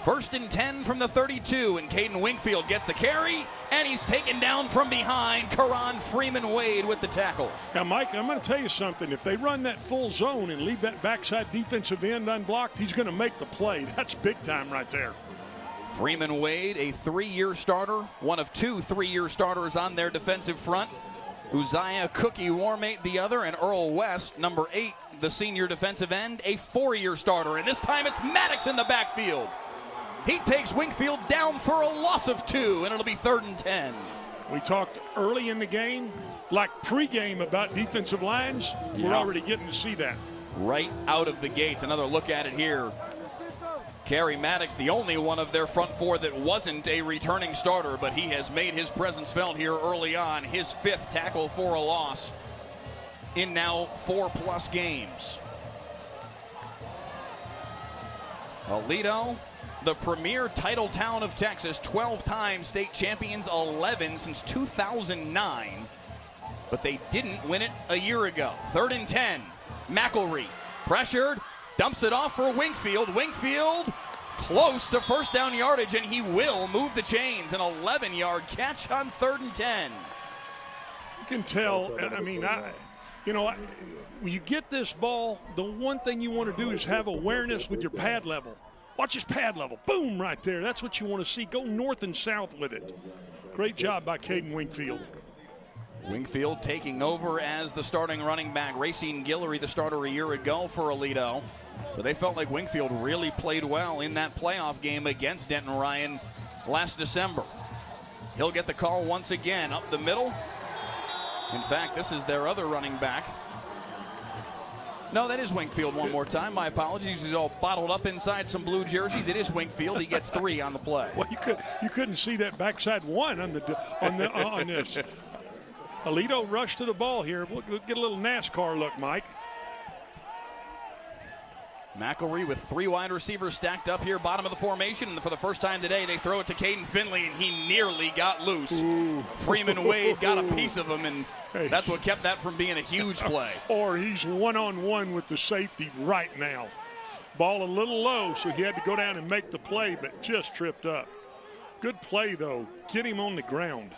1st and 10 from the 32, and Caden Wingfield gets the carry, and he's taken down from behind. Karan Freeman-Wade with the tackle. Now, Mike, I'm going to tell you something. If they run that full zone and leave that backside defensive end unblocked, he's going to make the play. That's big time right there. Freeman-Wade, a 3-year starter, one of 2 3-year starters on their defensive front. Uzziah Cookie Warmate the other, and Earl West, number 8, the senior defensive end, a 4-year starter. And this time it's Maddox in the backfield. He takes Wingfield down for a loss of 2, and it'll be 3rd and 10. We talked early in the game, like pregame, about defensive lines. Yeah. We're already getting to see that. Right out of the gates. Another look at it here. Kerry Maddox, the only one of their front 4 that wasn't a returning starter, but he has made his presence felt here early on. His 5th tackle for a loss in now 4+ games. Aledo, the premier title town of Texas, 12-time state champions, 11 since 2009. But they didn't win it a year ago. 3rd and 10. McElry pressured, dumps it off for Wingfield. Wingfield close to 1st down yardage, and he will move the chains. An 11-yard catch on 3rd and 10. You can tell, I mean, when you get this ball, the one thing you want to do is have awareness with your pad level. Watch his pad level. Boom, right there. That's what you want to see. Go north and south with it. Great job by Caden Wingfield. Wingfield taking over as the starting running back. Racine Guillory, the starter a year ago for Aledo. But they felt like Wingfield really played well in that playoff game against Denton Ryan last December. He'll get the call once again up the middle. In fact, this is their other running back. No, that is Wingfield one more time. My apologies. He's all bottled up inside some blue jerseys. It is Wingfield. He gets 3 on the play. Well, you couldn't see that backside 1 on this. Aledo rushed to the ball here. We'll get a little NASCAR look, Mike. McElry with 3 wide receivers stacked up here, bottom of the formation. And for the first time today, they throw it to Caden Finley, and he nearly got loose. Freeman-Wade got a piece of him, and that's what kept that from being a huge play. Or he's one-on-one with the safety right now. Ball a little low, so he had to go down and make the play, but just tripped up. Good play, though. Get him on the ground.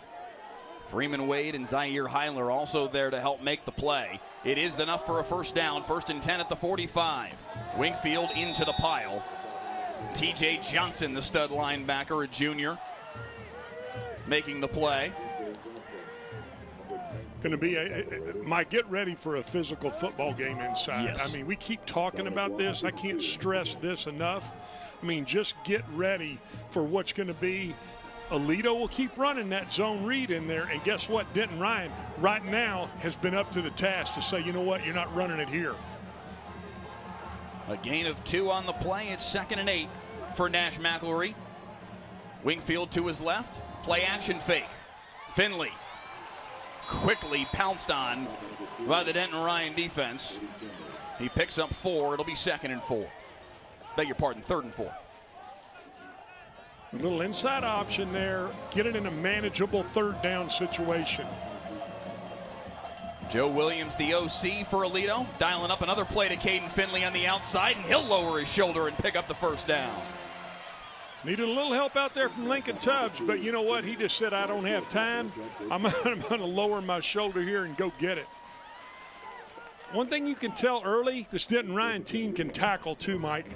Freeman-Wade and Zaire Heiler also there to help make the play. It is enough for a 1st down. 1st and 10 at the 45. Wingfield into the pile. TJ Johnson, the stud linebacker, a junior, making the play. Going to be Mike, get ready for a physical football game inside. Yes. I mean, we keep talking about this. I can't stress this enough. I mean, just get ready for what's going to be. Aledo will keep running that zone read in there, and guess what? Denton Ryan right now has been up to the task to say, you know what, you're not running it here. A gain of 2 on the play. It's 2nd and 8 for Nash McElry. Wingfield to his left. Play action fake. Finley quickly pounced on by the Denton Ryan defense. He picks up 4. It'll be 2nd and 4. Beg your pardon, 3rd and 4. A little inside option there. Get it in a manageable 3rd down situation. Joe Williams, the OC for Aledo, dialing up another play to Caden Finley on the outside, and he'll lower his shoulder and pick up the 1st down. Needed a little help out there from Lincoln Tubbs, but you know what? He just said, I don't have time. I'm going to lower my shoulder here and go get it. One thing you can tell early, this Denton Ryan team can tackle too, Mike.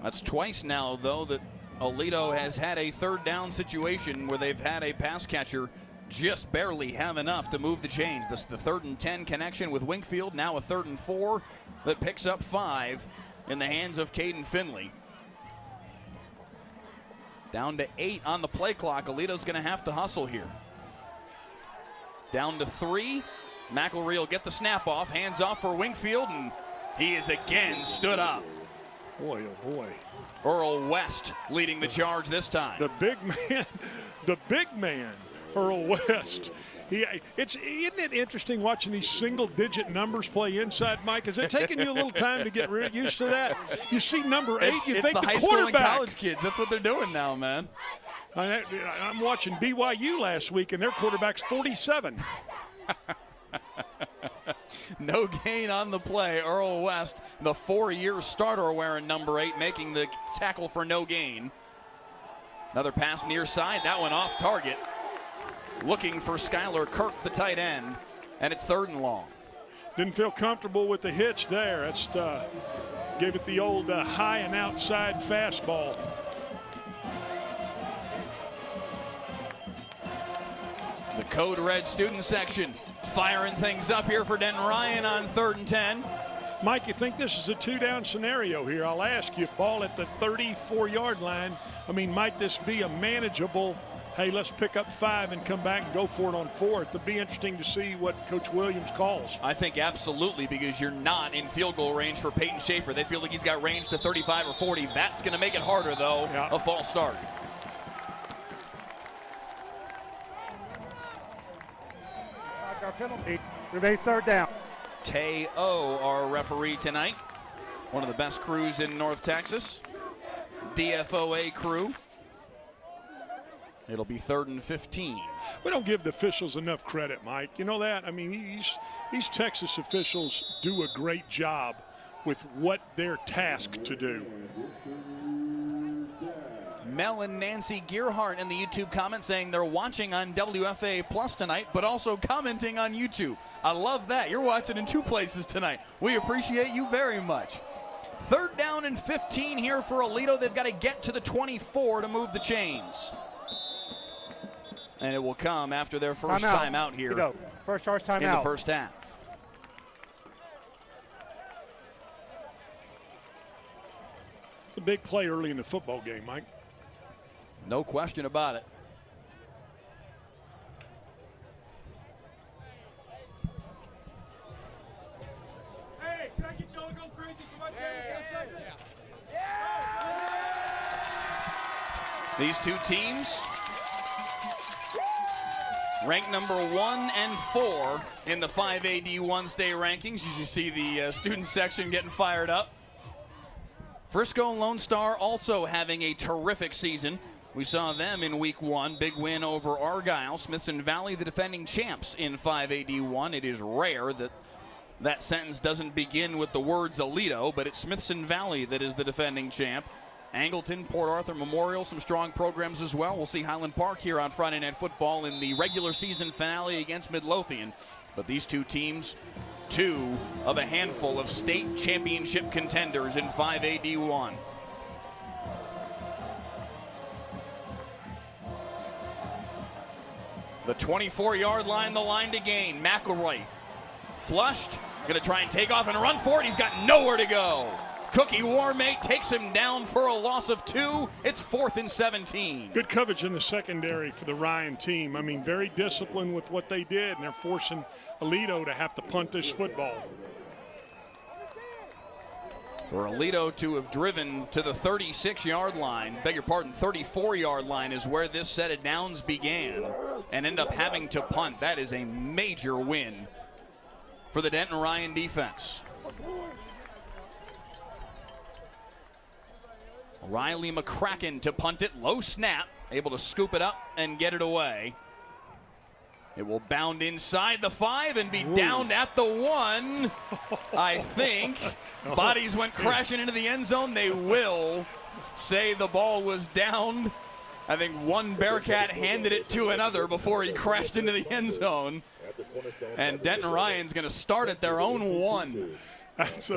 That's twice now, though, that Aledo has had a 3rd down situation where they've had a pass catcher just barely have enough to move the chains. This is the 3rd and 10 connection with Wingfield, now a 3rd and 4 that picks up 5 in the hands of Caden Finley. Down to 8 on the play clock. Aledo's going to have to hustle here. Down to 3. McElry will get the snap off, hands off for Wingfield, and he is again stood up. Boy, oh boy. Earl West leading the charge this time. The big man, Earl West. Isn't it interesting watching these single-digit numbers play inside, Mike? Is it taking you a little time to get used to that? You see number 8, you think the the high quarterback. school and college kids. That's what they're doing now, man. I'm watching BYU last week, and their quarterback's 47. No gain on the play. Earl West, the 4-year starter, wearing number 8, making the tackle for no gain. Another pass near side. That one off target. Looking for Skylar Kirk, the tight end, and it's 3rd and long. Didn't feel comfortable with the hitch there. That's gave it the old high and outside fastball. The Code Red student section firing things up here for Denton Ryan on 3rd and 10. Mike, you think this is a 2-down scenario here? I'll ask you, ball at the 34-yard line. I mean, might this be a manageable, hey, let's pick up 5 and come back and go for it on 4th? It'll be interesting to see what Coach Williams calls. I think absolutely, because you're not in field goal range for Peyton Schaefer. They feel like he's got range to 35 or 40. That's going to make it harder, though, a false start. Penalty. Remains 3rd down. Tay-O, our referee tonight. One of the best crews in North Texas. DFOA crew. It'll be 3rd and 15. We don't give the officials enough credit, Mike. You know that? I mean, these Texas officials do a great job with what they're tasked to do. Mel and Nancy Gearhart in the YouTube comment saying they're watching on WFAA Plus tonight, but also commenting on YouTube. I love that. You're watching in 2 places tonight. We appreciate you very much. 3rd down and 15 here for Aledo. They've got to get to the 24 to move the chains. And it will come after their first timeout here. First charge timeout. In the first half. It's a big play early in the football game, Mike. No question about it. Hey, can I get y'all to go crazy for my camera for a second? These 2 teams ranked number 1 and 4 in the 5A D1 state rankings. As you see the student section getting fired up. Frisco Lone Star also having a terrific season. We saw them in week 1, big win over Argyle. Smithson Valley, the defending champs in 5A D1. It is rare that that sentence doesn't begin with the words Aledo, but it's Smithson Valley that is the defending champ. Angleton, Port Arthur Memorial, some strong programs as well. We'll see Highland Park here on Friday Night Football in the regular season finale against Midlothian. But these 2 teams, 2 of a handful of state championship contenders in 5A D1. The 24-yard line, the line to gain. McElroy flushed, going to try and take off and run for it. He's got nowhere to go. Cookie Warmate takes him down for a loss of 2. It's 4th and 17. Good coverage in the secondary for the Ryan team. I mean, very disciplined with what they did, and they're forcing Aledo to have to punt this football. For Aledo to have driven to the 36-yard line, 34-yard line is where this set of downs began, and end up having to punt. That is a major win for the Denton Ryan defense. Riley McCracken to punt it. Low snap, able to scoop it up and get it away. It will bound inside the 5 and be downed at the 1, I think. Bodies went crashing into the end zone. They will say the ball was downed. I think one Bearcat handed it to another before he crashed into the end zone. And Denton Ryan's going to start at their own 1. That's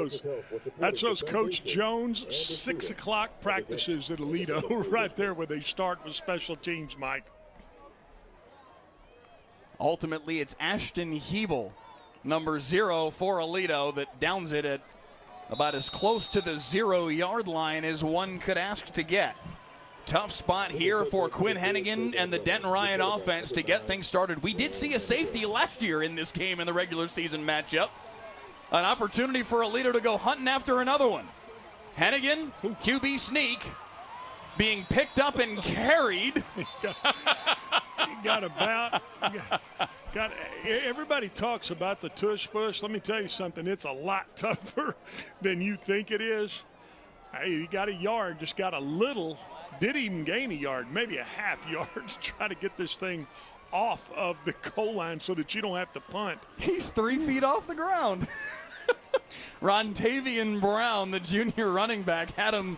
those Coach Jones 6 o'clock practices at Aledo right there where they start with special teams, Mike. Ultimately, it's Ashton Hebel, number 0 for Aledo, that downs it at about as close to the 0-yard line as one could ask to get. Tough spot here for Quinn Hennigan and the Denton Ryan offense to get things started. We did see a safety last year in this game in the regular season matchup. An opportunity for Aledo to go hunting after another one. Hennigan, QB sneak, being picked up and carried. Everybody talks about the tush push. Let me tell you something. It's a lot tougher than you think it is. Hey, he got a yard, just got a little. Did even gain a yard, maybe a half yard to try to get this thing off of the goal line so that you don't have to punt. He's 3 feet off the ground. Rontavian Brown, the junior running back, had him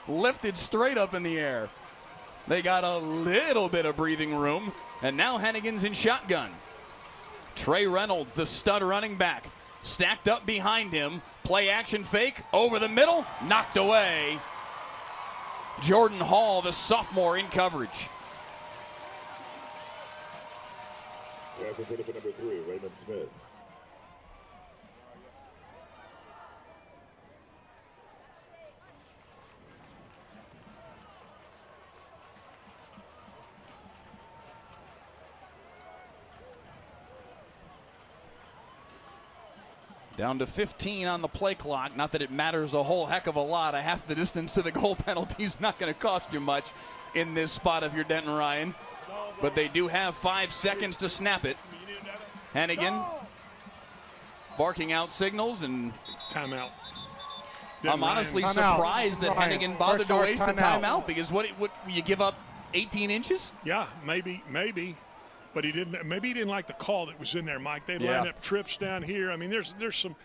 lifted straight up in the air. They got a little bit of breathing room, and now Hennigan's in shotgun. Trey Reynolds, the stud running back, stacked up behind him. Play action fake over the middle, knocked away. Jordan Hall, the sophomore, in coverage. Number 3, Raymond Smith. Down to 15 on the play clock. Not that it matters a whole heck of a lot. A half the distance to the goal penalty is not going to cost you much in this spot if you're Denton Ryan. But they do have 5 seconds to snap it. Hennigan barking out signals and timeout. I'm honestly surprised that Hennigan bothered to waste the timeout because what you give up 18 inches? Yeah, maybe. But he didn't. Maybe he didn't like the call that was in there, Mike. They line up trips down here. I mean, there's some,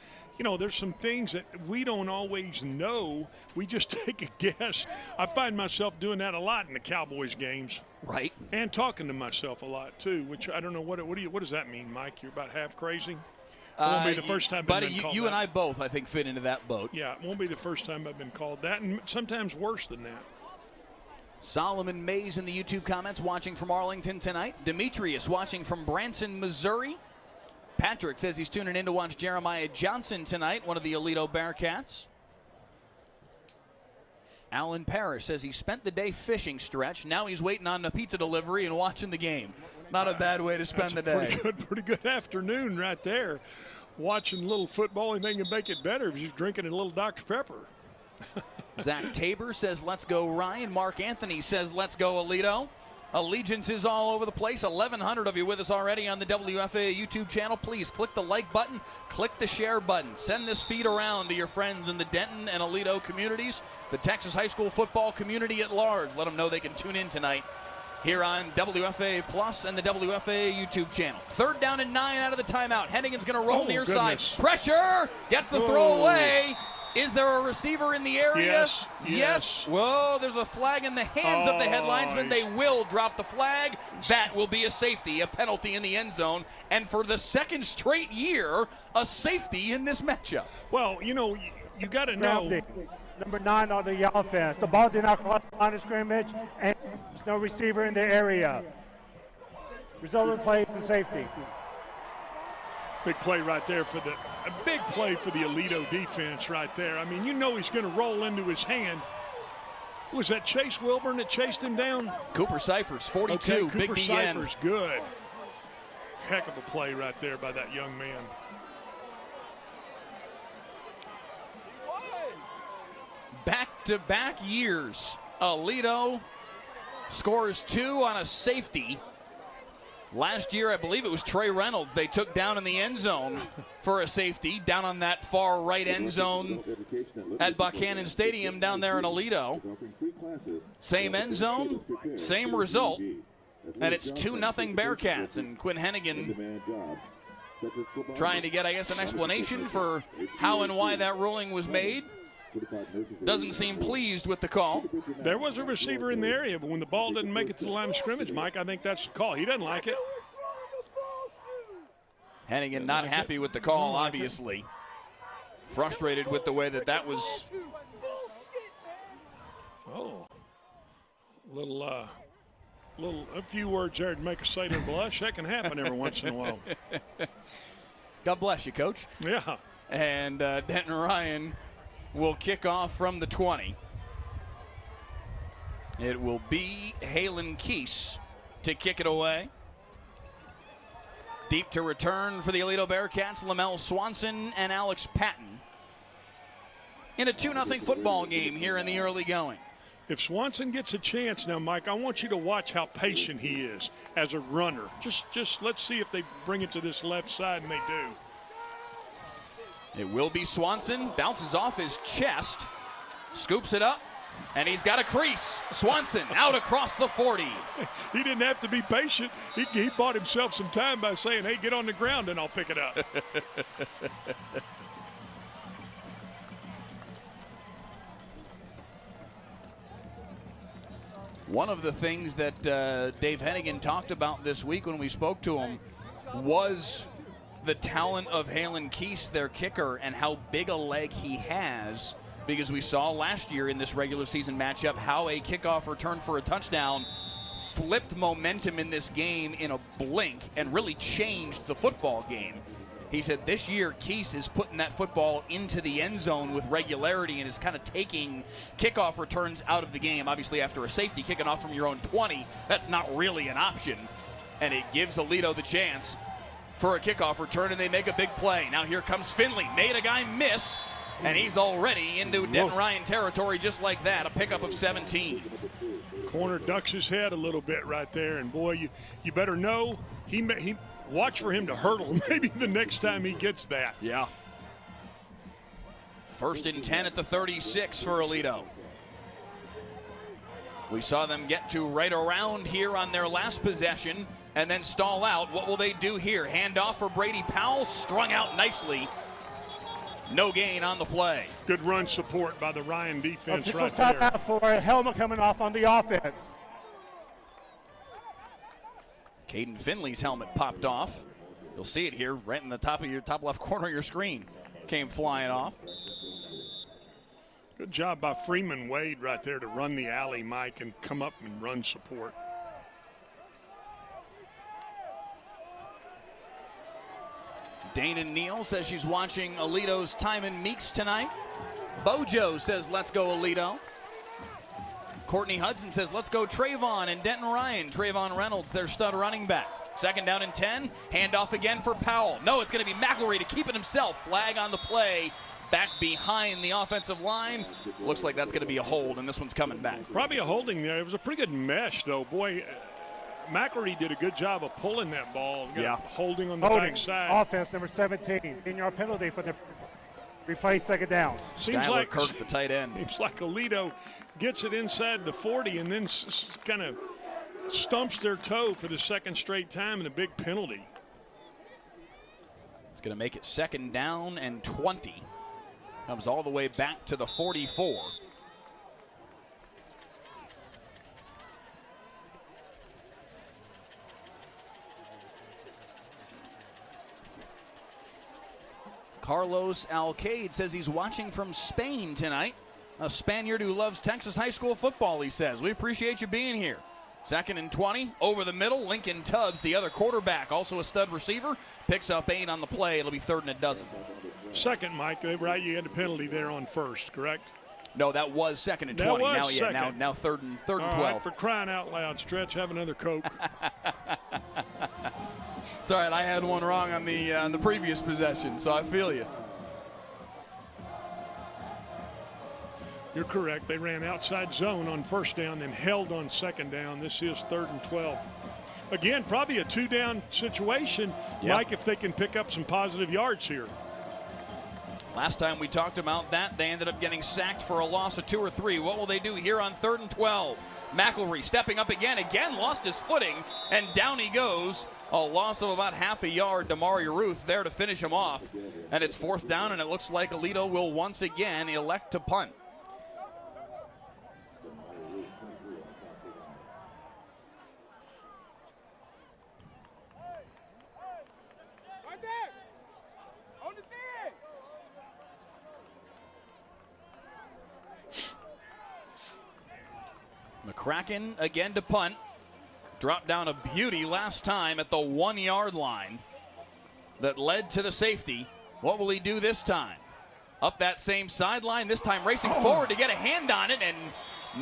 there's some things that we don't always know. We just take a guess. I find myself doing that a lot in the Cowboys games. Right. And talking to myself a lot too, which I don't know what does that mean, Mike? You're about half crazy. It won't be the first time. Buddy, you and I both, I think, fit into that boat. Yeah, it won't be the first time I've been called that, and sometimes worse than that. Solomon Mays in the YouTube comments watching from Arlington tonight. Demetrius watching from Branson, Missouri. Patrick says he's tuning in to watch Jeremiah Johnson tonight, one of the Aledo Bearcats. Alan Parrish says he spent the day fishing stretch. Now he's waiting on the pizza delivery and watching the game. Not a bad way to spend the day. Pretty good afternoon right there. Watching a little football, and they can make it better if you're drinking a little Dr. Pepper. Zach Tabor says, let's go Ryan. Mark Anthony says, let's go Aledo. Allegiance is all over the place. 1,100 of you with us already on the WFAA YouTube channel. Please click the like button, click the share button. Send this feed around to your friends in the Denton and Aledo communities, the Texas high school football community at large. Let them know they can tune in tonight here on WFAA Plus and the WFAA YouTube channel. 3rd down and 9 out of the timeout. Hennigan's going to roll near side. Pressure! Gets the throw away. Is there a receiver in the area? Yes. Whoa, there's a flag in the hands of the head linesman. They will drop the flag. That will be a safety, a penalty in the end zone. And for the 2nd straight year, a safety in this matchup. Well, you got to know. Number 9 on the offense. The ball did not cross the line of scrimmage, and there's no receiver in the area. Result of the play is safety. Big play right there a big play for the Aledo defense right there. I mean, he's going to roll into his hand. Was that Chase Wilburn that chased him down? Cooper Cyphers, 42, okay, big Cooper BN. Cyphers, good. Heck of a play right there by that young man. Back-to-back years, Aledo scores 2 on a safety. Last year, I believe it was Trey Reynolds they took down in the end zone for a safety, down on that far right end zone at Buchanan Stadium down there in Aledo. Same end zone, same result, and it's 2-0 Bearcats. And Quinn Hennigan trying to get, I guess, an explanation for how and why that ruling was made. Doesn't seem pleased with the call. There was a receiver in the area, but when the ball didn't make it to the line of scrimmage, Mike, I think that's the call. He doesn't like it. Hennigan not happy with the call, obviously. Frustrated with the way that was. Oh, a few words there to make a sailor blush. That can happen every once in a while. God bless you, Coach. Yeah. And Denton Ryan will kick off from the 20. It will be Halen Keese to kick it away. Deep to return for the Aledo Bearcats, Lamel Swanson and Alex Patton. In a 2-0 football game here in the early going. If Swanson gets a chance now, Mike, I want you to watch how patient he is as a runner. Just let's see if they bring it to this left side, and they do. It will be Swanson. Bounces off his chest. Scoops it up. And he's got a crease. Swanson out across the 40. He didn't have to be patient. He bought himself some time by saying, hey, get on the ground and I'll pick it up. One of the things that Dave Hennigan talked about this week when we spoke to him was the talent of Halen Keese, their kicker, and how big a leg he has, because we saw last year in this regular season matchup how a kickoff return for a touchdown flipped momentum in this game in a blink and really changed the football game. He said this year Keese is putting that football into the end zone with regularity and is kind of taking kickoff returns out of the game. Obviously, after a safety kicking off from your own 20, that's not really an option. And it gives Aledo the chance for a kickoff return, and they make a big play. Now here comes Finley. Made a guy miss, and he's already into Denton Ryan territory just like that. A pickup of 17. Corner ducks his head a little bit right there, and boy, you better know he watch for him to hurdle maybe the next time he gets that. Yeah. 1st and 10 at the 36 for Aledo. We saw them get to right around here on their last possession and then stall out. What will they do here? Handoff for Brady Powell, strung out nicely. No gain on the play. Good run support by the Ryan defense this right was there. Out for a helmet coming off on the offense. Caden Finley's helmet popped off. You'll see it here right in the top left corner of your screen. Came flying off. Good job by Freeman Wade right there to run the alley, Mike, and come up and run support. Dana Neal says she's watching Aledo's time in Meeks tonight. Bojo says, let's go Aledo. Courtney Hudson says, let's go Trayvon and Denton Ryan. Trayvon Reynolds, their stud running back. 2nd down and 10. Handoff again for Powell. No, it's going to be McElroy to keep it himself. Flag on the play. Back behind the offensive line. Looks like that's going to be a hold, and this one's coming back. Probably a holding there. It was a pretty good mesh, though. Boy, McElroy did a good job of pulling that ball. Yeah. Holding on the backside. Offense number 17. 10-yard penalty for the replay 2nd down. Seems Skylar like Kirk, the tight end. Seems like Aledo gets it inside the 40 and then kind of stumps their toe for the 2nd straight time and a big penalty. It's going to make it 2nd down and 20. Comes all the way back to the 44. Carlos Alcade says he's watching from Spain tonight. A Spaniard who loves Texas high school football, he says. We appreciate you being here. 2nd and 20, over the middle. Lincoln Tubbs, the other quarterback, also a stud receiver, picks up 8 on the play. It'll be 3rd and a dozen. 2nd, Mike, right? You had a penalty there on 1st, correct? No, that was 2nd and 20. That now, was yeah, second. now 3rd and 12. Right, for crying out loud, Stretch, have another Coke. It's all right. I had one wrong on the previous possession, so I feel you. You're correct. They ran outside zone on 1st down and held on 2nd down. This is 3rd and 12. Again, probably a 2-down situation, Mike, if they can pick up some positive yards here. Last time we talked about that, they ended up getting sacked for a loss of 2 or 3. What will they do here on 3rd and 12? McElroy stepping up again lost his footing, and down he goes. A loss of about half a yard. Damari Ruth there to finish him off. And it's 4th down, and it looks like Aledo will once again elect to punt. McCracken again to punt. Dropped down a beauty last time at the 1-yard line that led to the safety. What will he do this time? Up that same sideline, this time racing forward to get a hand on it and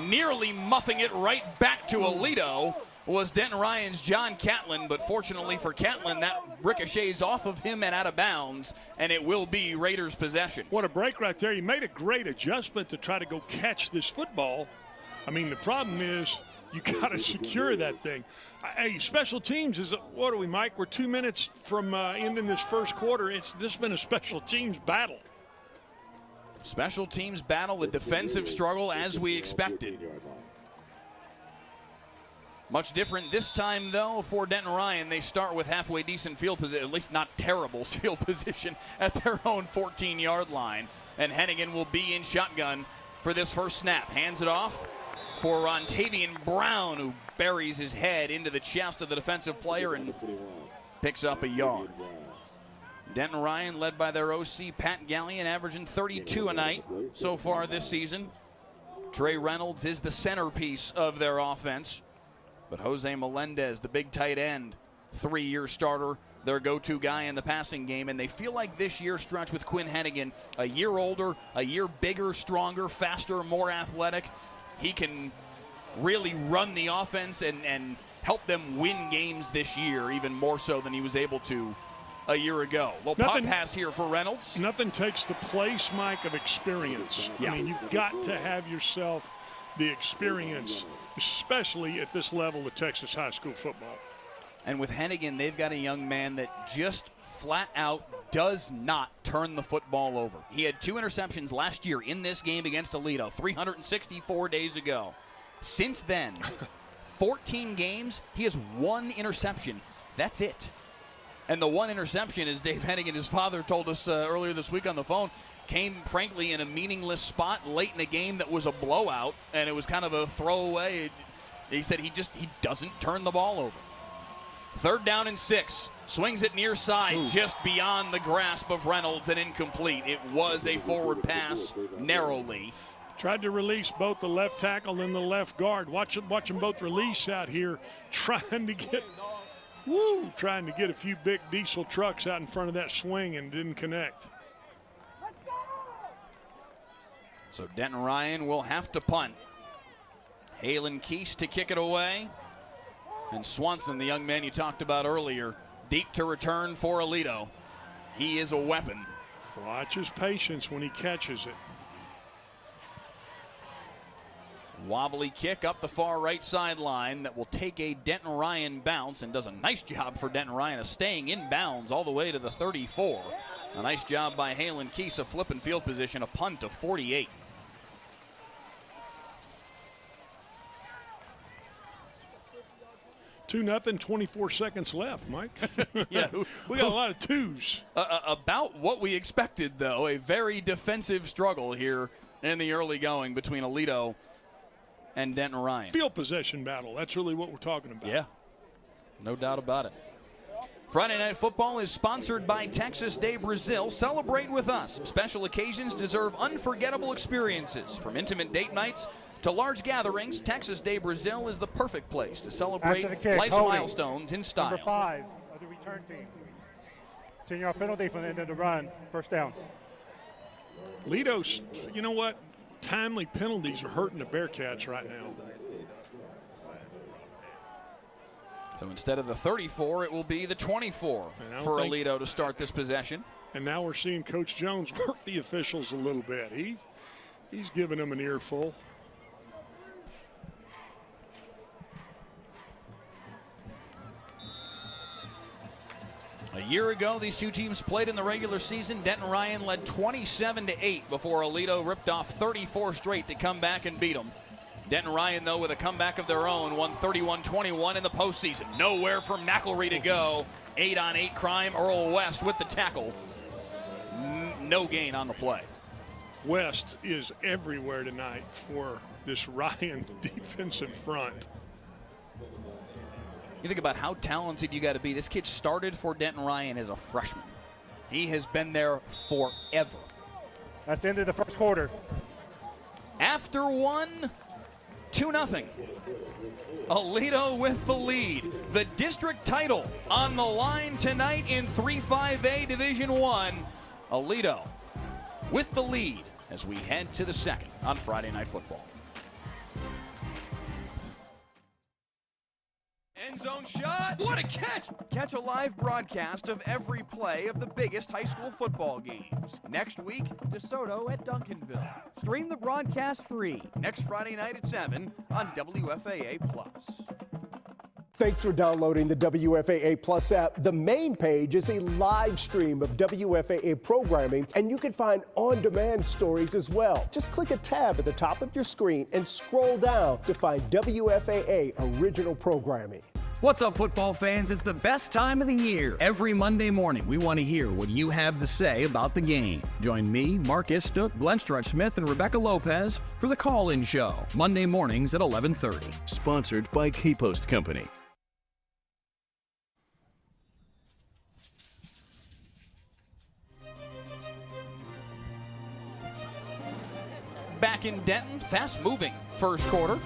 nearly muffing it right back to Aledo was Denton Ryan's John Catlin, but fortunately for Catlin, that ricochets off of him and out of bounds, and it will be Raiders possession. What a break right there. He made a great adjustment to try to go catch this football. I mean, the problem is you got to secure that thing. Hey, special teams is, what are we, Mike? We're 2 minutes from ending this first quarter. This has been a special teams battle. Special teams battle, a defensive struggle as we expected. Much different this time, though, for Denton Ryan. They start with halfway decent field position, at least not terrible field position, at their own 14-yard line. And Hennigan will be in shotgun for this first snap. Hands it off for Rontavian Brown, who buries his head into the chest of the defensive player and picks up a yard. Denton Ryan, led by their OC Pat Gallion, averaging 32 a night so far this season. Trey Reynolds is the centerpiece of their offense. But Jose Melendez, the big tight end, 3-year starter, their go-to guy in the passing game. And they feel like this year stretch with Quinn Hennigan, a year older, a year bigger, stronger, faster, more athletic. He can really run the offense and help them win games this year, even more so than he was able to a year ago. Little pop pass here for Reynolds. Nothing takes the place, Mike, of experience. Yeah. I mean, you've got to have yourself the experience, especially at this level of Texas high school football. And with Hennigan, they've got a young man that just flat out does not turn the football over. He had 2 interceptions last year in this game against Aledo, 364 days ago. Since then, 14 games, he has 1 interception. That's it. And the 1 interception, as Dave Hennigan, his father, told us earlier this week on the phone, came, frankly, in a meaningless spot late in a game that was a blowout, and it was kind of a throwaway. He said he doesn't turn the ball over. 3rd down and 6. Swings it near side, just beyond the grasp of Reynolds and incomplete. It was a forward pass, narrowly. Tried to release both the left tackle and the left guard. Watch them both release out here, trying to get a few big diesel trucks out in front of that swing and didn't connect. So Denton Ryan will have to punt. Halen Keese to kick it away. And Swanson, the young man you talked about earlier, deep to return for Aledo. He is a weapon. Watch his patience when he catches it. Wobbly kick up the far right sideline that will take a Denton Ryan bounce, and does a nice job for Denton Ryan of staying in bounds all the way to the 34. A nice job by Halen Keese of flipping field position, a punt of 48. Two nothing, 24 seconds left, Mike. Yeah, we got a lot of twos. About what we expected, though. A very defensive struggle here in the early going between Aledo and Denton Ryan. Field possession battle. That's really what we're talking about. Yeah, no doubt about it. Friday Night Football is sponsored by Texas Day Brazil. Celebrate with us. Special occasions deserve unforgettable experiences. From intimate date nights to large gatherings, Texas Day Brazil is the perfect place to celebrate life's milestones in style. Number 5 of the return team. 10-yard penalty from the end of the run. First down. Aledo's, you know what? Timely penalties are hurting the Bearcats right now. So instead of the 34, it will be the 24 for Aledo to start this possession. And now we're seeing Coach Jones work the officials a little bit. He's giving them an earful. A year ago, these two teams played in the regular season. Denton Ryan led 27-8 before Aledo ripped off 34 straight to come back and beat them. Denton Ryan, though, with a comeback of their own, won 31-21 in the postseason. Nowhere for McElry to go. 8-on-8 crime. Earl West with the tackle. No gain on the play. West is everywhere tonight for this Ryan defensive front. You think about how talented you got to be. This kid started for Denton Ryan as a freshman. He has been there forever. That's the end of the first quarter. After one, 2-0. Aledo with the lead. The district title on the line tonight in 3-5A Division I. Aledo with the lead as we head to the second on Friday Night Football. And end zone shot. What a catch! Catch a live broadcast of every play of the biggest high school football games. Next week, DeSoto at Duncanville. Stream the broadcast free next Friday night at 7 on WFAA+. Thanks for downloading the WFAA Plus app. The main page is a live stream of WFAA programming, and you can find on-demand stories as well. Just click a tab at the top of your screen and scroll down to find WFAA original programming. What's up, football fans? It's the best time of the year. Every Monday morning, we want to hear what you have to say about the game. Join me, Mark Istook, Glenn Strutch-Smith, and Rebecca Lopez for the Call-In Show, Monday mornings at 11:30. Sponsored by Keypost Company. Back in Denton, fast-moving first quarter.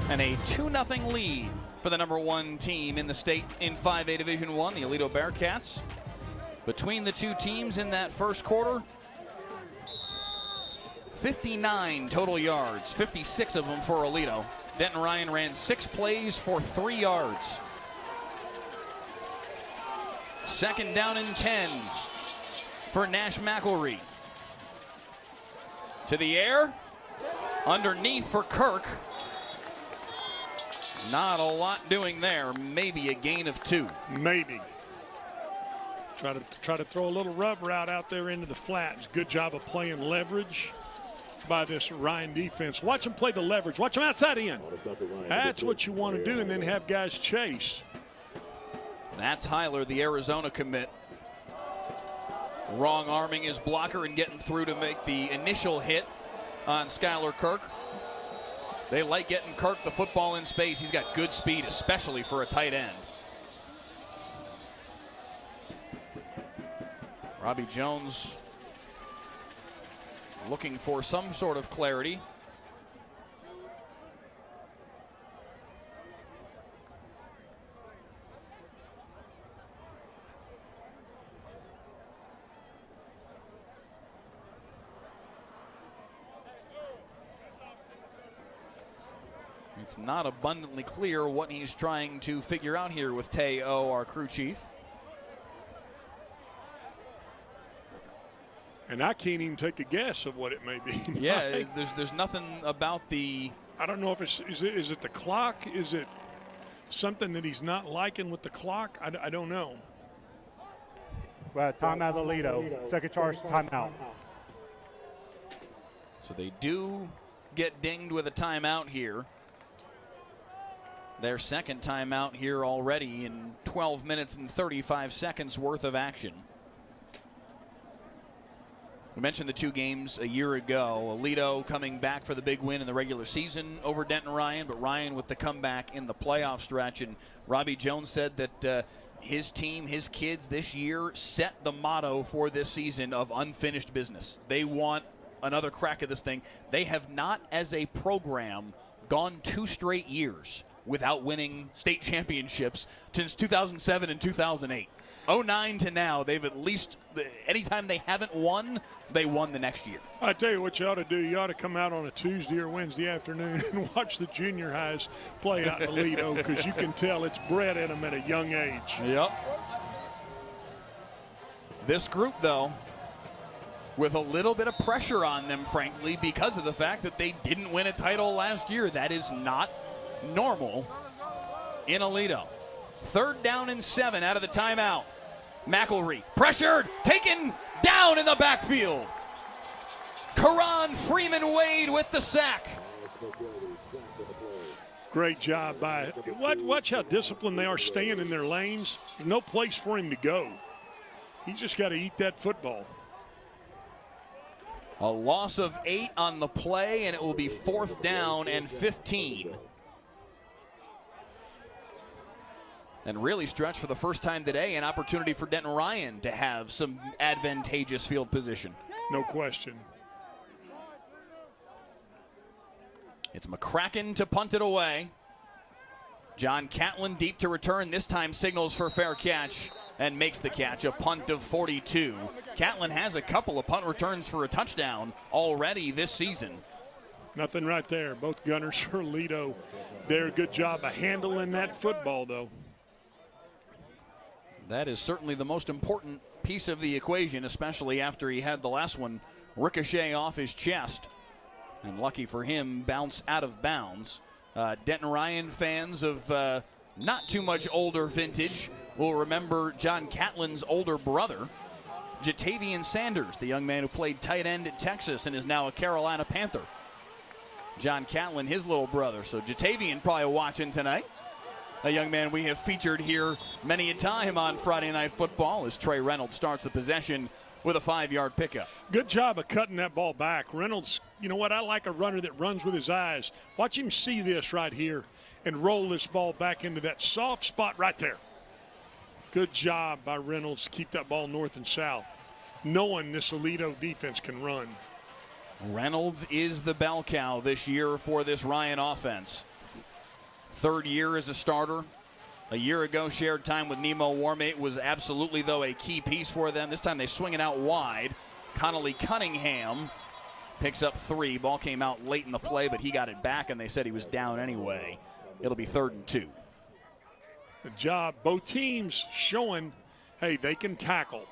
And a 2-0 lead for the number 1 team in the state in 5A Division I, the Aledo Bearcats. Between the two teams in that first quarter, 59 total yards, 56 of them for Aledo. Denton Ryan ran 6 plays for 3 yards. Second down and 10 for Nash McElree. To the air, underneath for Kirk. Not a lot doing there, maybe a gain of 2. Maybe. Try to throw a little rubber out there into the flats. Good job of playing leverage by this Ryan defense. Watch them play the leverage. Watch them outside in. That's what you want to do, and then have guys chase. That's Heiler, the Arizona commit. Wrong arming his blocker and getting through to make the initial hit on Skylar Kirk. They like getting Kirk the football in space. He's got good speed, especially for a tight end. Robbie Jones looking for some sort of clarity. It's not abundantly clear what he's trying to figure out here with Tay-O, our crew chief. And I can't even take a guess of what it may be. Yeah, there's nothing about the... I don't know if is it the clock? Is it something that he's not liking with the clock? I don't know. Well, timeout Aledo. Second charge, timeout. So they do get dinged with a timeout here. Their second timeout here already in 12 minutes and 35 seconds worth of action. We mentioned the 2 games a year ago. Aledo coming back for the big win in the regular season over Denton Ryan, but Ryan with the comeback in the playoff stretch. And Robbie Jones said that his team, his kids this year set the motto for this season of unfinished business. They want another crack at this thing. They have not, as a program, gone 2 straight years without winning state championships since 2007 and 2008. 09 to now, they've at least, anytime they haven't won, they won the next year. I tell you what you ought to do. You ought to come out on a Tuesday or Wednesday afternoon and watch the junior highs play out in Aledo, because you can tell it's bred in them at a young age. Yep. This group, though, with a little bit of pressure on them, frankly, because of the fact that they didn't win a title last year. That is not normal in Aledo. Third down and 7 out of the timeout. McElree pressured, taken down in the backfield. Karan Freeman Wade with the sack. Great job by, watch how disciplined they are staying in their lanes. There's no place for him to go. He's just got to eat that football. A loss of 8 on the play, and it will be 4th down and 15. And really stretched for the first time today, an opportunity for Denton Ryan to have some advantageous field position. No question. It's McCracken to punt it away. John Catlin deep to return, this time signals for fair catch and makes the catch, a punt of 42. Catlin has a couple of punt returns for a touchdown already this season. Nothing right there. Both gunners for Aledo. They're a good job of handling that football, though. That is certainly the most important piece of the equation, especially after he had the last one ricochet off his chest. And lucky for him, bounce out of bounds. Denton Ryan fans of not too much older vintage will remember John Catlin's older brother, Jatavian Sanders, the young man who played tight end at Texas and is now a Carolina Panther. John Catlin, his little brother. So Jatavian probably watching tonight. A young man we have featured here many a time on Friday Night Football as Trey Reynolds starts the possession with a 5-yard pickup. Good job of cutting that ball back. Reynolds, you know what? I like a runner that runs with his eyes. Watch him see this right here and roll this ball back into that soft spot right there. Good job by Reynolds to keep that ball north and south, knowing this Aledo defense can run. Reynolds is the bell cow this year for this Ryan offense. 3rd year as a starter. A year ago, shared time with Nemo Warmate was absolutely, though, a key piece for them. This time they swing it out wide. Connolly Cunningham picks up 3. Ball came out late in the play, but he got it back, and they said he was down anyway. It'll be 3rd and 2. Good job. Both teams showing, hey, they can tackle.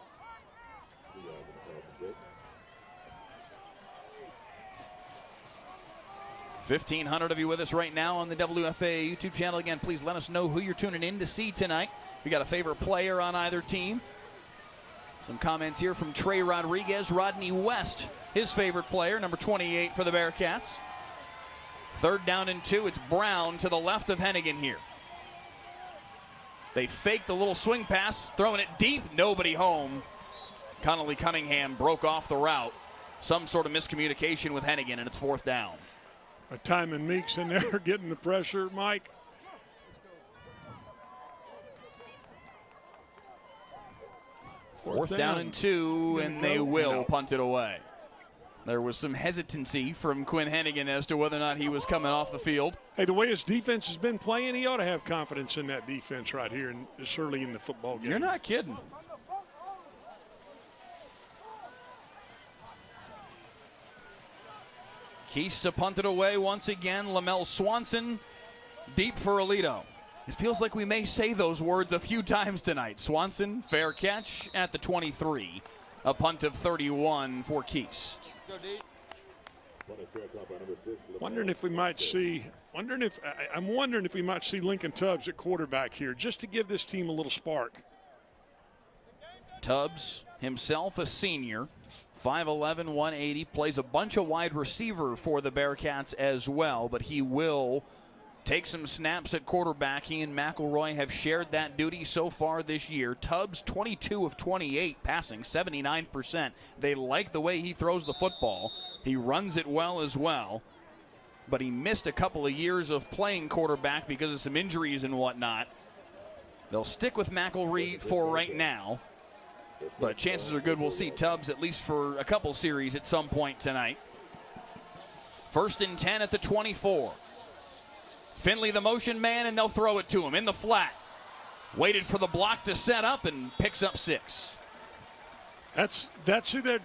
$1,500 of you with us right now on the WFAA YouTube channel. Again, please let us know who you're tuning in to see tonight. We got a favorite player on either team. Some comments here from Trey Rodriguez. Rodney West, his favorite player, number 28 for the Bearcats. 3rd down and 2. It's Brown to the left of Hennigan here. They fake the little swing pass, throwing it deep. Nobody home. Connolly Cunningham broke off the route. Some sort of miscommunication with Hennigan, and it's 4th down. Timon Meeks in there getting the pressure, Mike. Fourth down and 2, and they will punt it away. There was some hesitancy from Quinn Hennigan as to whether or not he was coming off the field. Hey, the way his defense has been playing, he ought to have confidence in that defense right here this early in the football game. You're not kidding. Keys to punt it away once again. Lamel Swanson deep for Aledo. It feels like we may say those words a few times tonight. Swanson, fair catch at the 23. A punt of 31 for Keys. I'm wondering if we might see Lincoln Tubbs at quarterback here just to give this team a little spark. Tubbs himself a senior. 5'11", 180, plays a bunch of wide receiver for the Bearcats as well, but he will take some snaps at quarterback. He and McElroy have shared that duty so far this year. Tubbs, 22 of 28 passing, 79%. They like the way he throws the football. He runs it well as well, but he missed a couple of years of playing quarterback because of some injuries and whatnot. They'll stick with McElroy for right now. But chances are good we'll see Tubbs at least for a couple series at some point tonight. 1st and 10 at the 24. Finley the motion man, and they'll throw it to him in the flat. Waited for the block to set up and picks up 6. That's who they've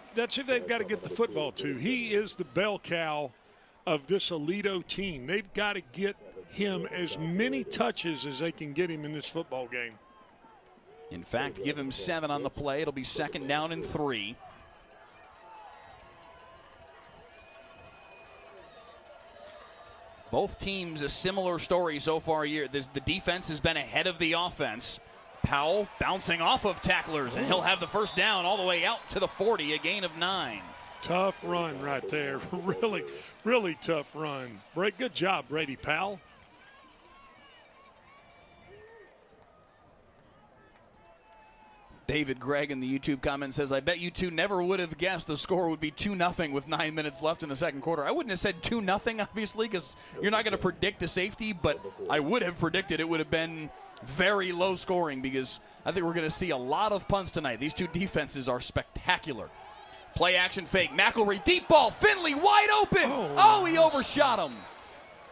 got to get the football to. He is the bell cow of this Aledo team. They've got to get him as many touches as they can get him in this football game. In fact, give him 7 on the play. It'll be 2nd down and 3. Both teams a similar story so far here. The defense has been ahead of the offense. Powell bouncing off of tacklers, and he'll have the 1st down all the way out to the 40, a gain of 9. Tough run right there. Really, really tough run. Good job, Brady Powell. David Gregg in the YouTube comment says, I bet you two never would have guessed the score would be 2-0 with 9 minutes left in the 2nd quarter. I wouldn't have said 2-0, obviously, because you're not going to predict a safety, but I would have predicted it would have been very low scoring because I think we're going to see a lot of punts tonight. These two defenses are spectacular. Play action fake. McElroy, deep ball. Finley wide open. Oh, he overshot him.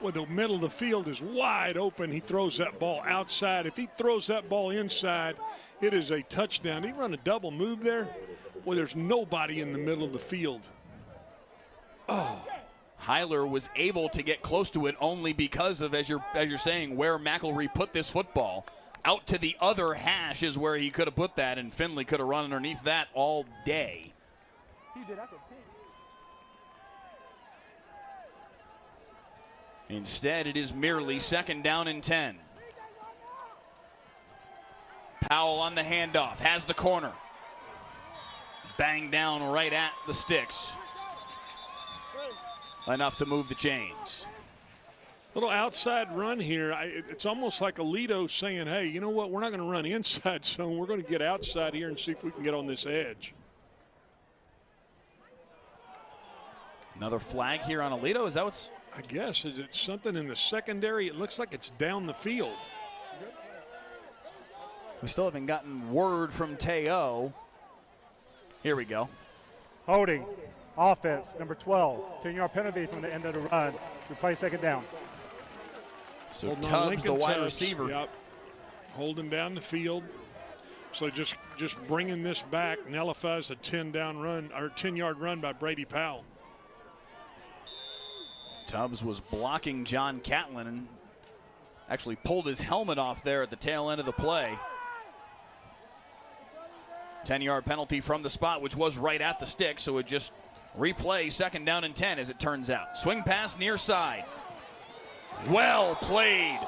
Well, the middle of the field is wide open. He throws that ball outside. If he throws that ball inside, it is a touchdown. He run a double move there. Well, there's nobody in the middle of the field. Oh. Heiler was able to get close to it only because of, as you're saying, where McElree put this football. Out to the other hash is where he could have put that, and Finley could have run underneath that all day. Instead, it is merely 2nd down and 10. Powell on the handoff, has the corner. Bang down right at the sticks. Enough to move the chains. Little outside run here. It's almost like Aledo saying, hey, you know what? We're not going to run inside zone. We're going to get outside here and see if we can get on this edge. Another flag here on Aledo. Is that what's? I guess. Is it something in the secondary? It looks like it's down the field. We still haven't gotten word from Teo. Here we go. Holding. Offense, number 12. 10-yard penalty from the end of the run. We play 2nd down. So Tubbs, the wide receiver. Yep. Holding down the field. So just bringing this back nullifies a 10-yard run by Brady Powell. Tubbs was blocking John Catlin and actually pulled his helmet off there at the tail end of the play. 10-yard penalty from the spot, which was right at the stick, so it just replay 2nd down and 10 as it turns out. Swing pass near side. Well played.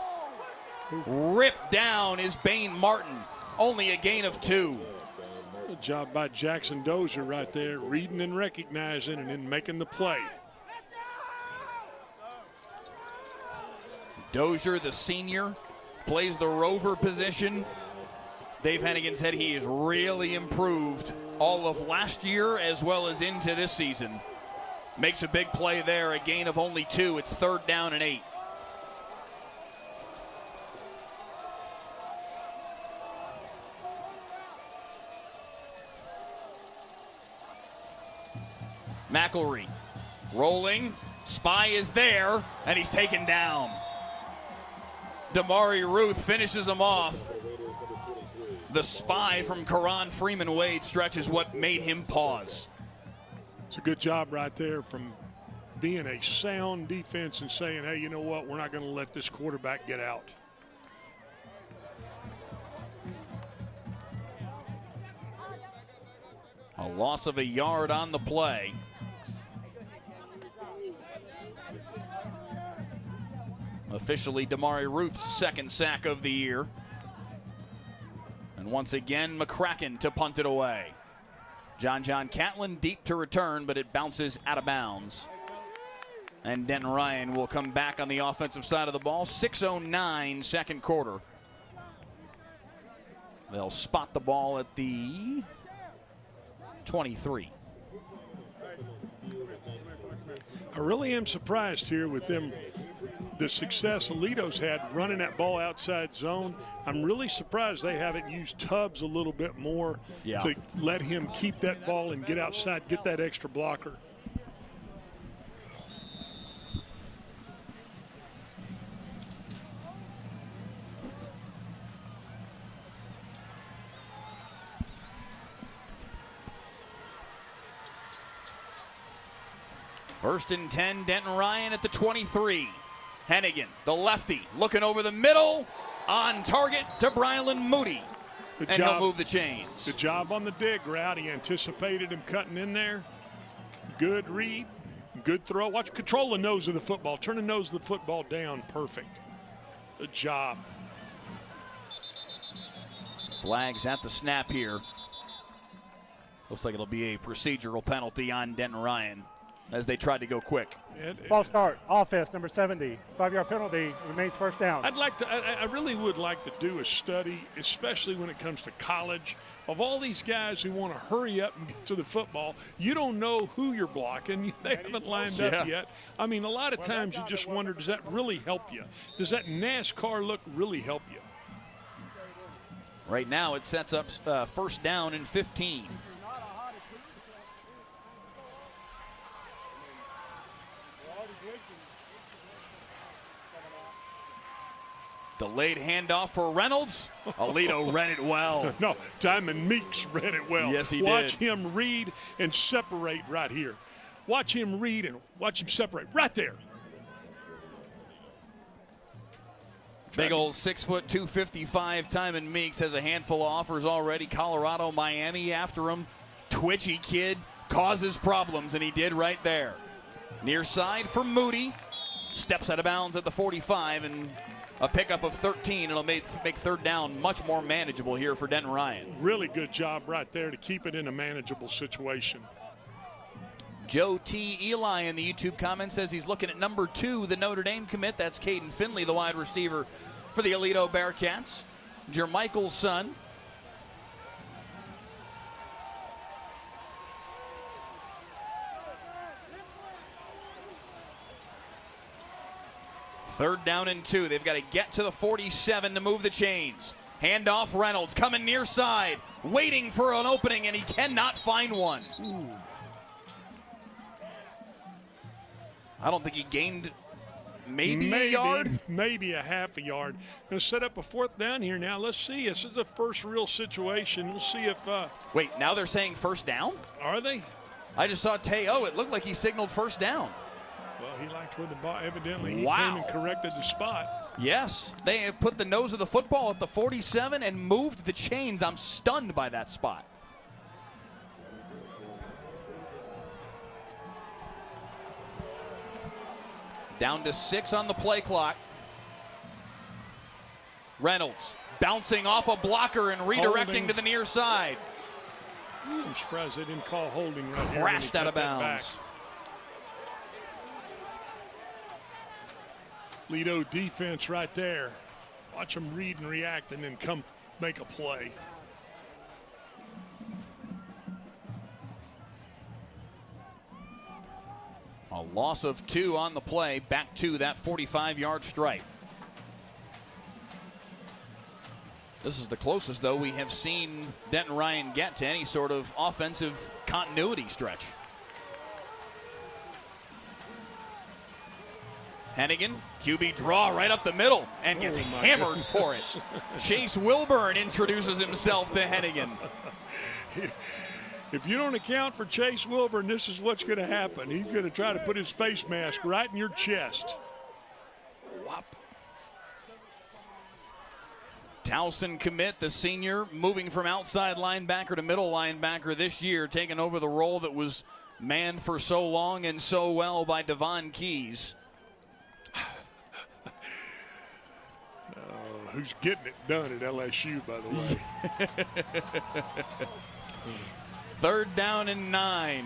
Ripped down is Bain Martin. Only a gain of 2. Good job by Jackson Dozier right there, reading and recognizing and then making the play. Dozier, the senior, plays the rover position. Dave Hennigan said he has really improved all of last year as well as into this season. Makes a big play there, a gain of only 2. It's 3rd down and 8. McElree rolling. Spy is there, and he's taken down. Damari Ruth finishes him off. The spy from Karan Freeman Wade stretches what made him pause. It's a good job right there from being a sound defense and saying, hey, you know what? We're not going to let this quarterback get out. A loss of a yard on the play. Officially Damari Ruth's 2nd sack of the year. And once again, McCracken to punt it away. John Catlin deep to return, but it bounces out of bounds. And Denton Ryan will come back on the offensive side of the ball. 6:09 2nd quarter. They'll spot the ball at the 23. I really am surprised here with them, the success Aledo's had running that ball outside zone. I'm really surprised they haven't used Tubbs a little bit more to let him keep that ball and get outside, get that extra blocker. First and 10, Denton Ryan at the 23. Hennigan, the lefty, looking over the middle, on target to Brylan Moody. He'll move the chains. Good job on the dig route. He anticipated him cutting in there. Good read, good throw. Watch, control the nose of the football. Turn the nose of the football down. Perfect. Good job. Flags at the snap here. Looks like it'll be a procedural penalty on Denton Ryan as they tried to go quick. False start. Offense, number 70. 5-yard penalty. Remains 1st down. I really would like to do a study, especially when it comes to college, of all these guys who want to hurry up and get to the football. You don't know who you're blocking. They haven't lined up yet. I mean, a lot of times you just wonder, does that really help you? Does that NASCAR look really help you? Right now it sets up 1st down and 15. Delayed handoff for Reynolds. Aledo read it well. No, Diamond Meeks read it well. Yes, he Watch did. him read and separate right here. Watch him read and watch him separate. Right there. Big old 6 foot 255 Timon Meeks has a handful of offers already. Colorado, Miami after him. Twitchy kid causes problems, and he did right there. Near side for Moody. Steps out of bounds at the 45, and a pickup of 13. It'll make third down much more manageable here for Denton Ryan. Really good job right there to keep it in a manageable situation. Joe T. Eli in the YouTube comments says he's looking at number 2, the Notre Dame commit. That's Caden Finley, the wide receiver for the Aledo Bearcats. Jermichael's son. Third down and 2. They've got to get to the 47 to move the chains. Handoff Reynolds coming near side, waiting for an opening, and he cannot find one. Ooh. I don't think he gained maybe a yard. Maybe a half a yard. Going to set up a fourth down here now. Let's see. This is the first real situation. We'll see if. Wait, now they're saying first down? Are they? I just saw Teo. It looked like he signaled first down. Well, he liked where the ball, evidently he wow. came and corrected the spot. Yes, they have put the nose of the football at the 47 and moved the chains. I'm stunned by that spot. Down to 6 on the play clock. Reynolds bouncing off a blocker and redirecting holding to the near side. I'm surprised they didn't call holding right here. Crashed out of bounds. Aledo defense right there. Watch them read and react and then come make a play. A loss of 2 on the play, back to that 45-yard stripe. This is the closest, though, we have seen Denton Ryan get to any sort of offensive continuity stretch. Hennigan, QB draw right up the middle and gets hammered for it. Chase Wilburn introduces himself to Hennigan. If you don't account for Chase Wilburn, this is what's going to happen. He's going to try to put his face mask right in your chest. Whop. Towson commit, the senior, moving from outside linebacker to middle linebacker this year, taking over the role that was manned for so long and so well by Devon Keys. Who's getting it done at LSU, by the way. Third down and 9.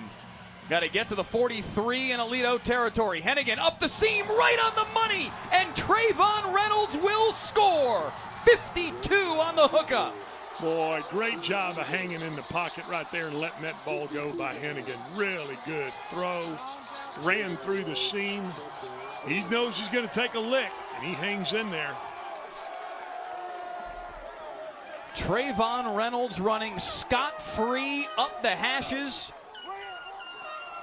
Got to get to the 43 in Aledo territory. Hennigan up the seam, right on the money, and Trayvon Reynolds will score. 52 on the hookup. Boy, great job of hanging in the pocket right there and letting that ball go by Hennigan. Really good throw. Ran through the seam. He knows he's going to take a lick, and he hangs in there. Trayvon Reynolds running scot-free up the hashes.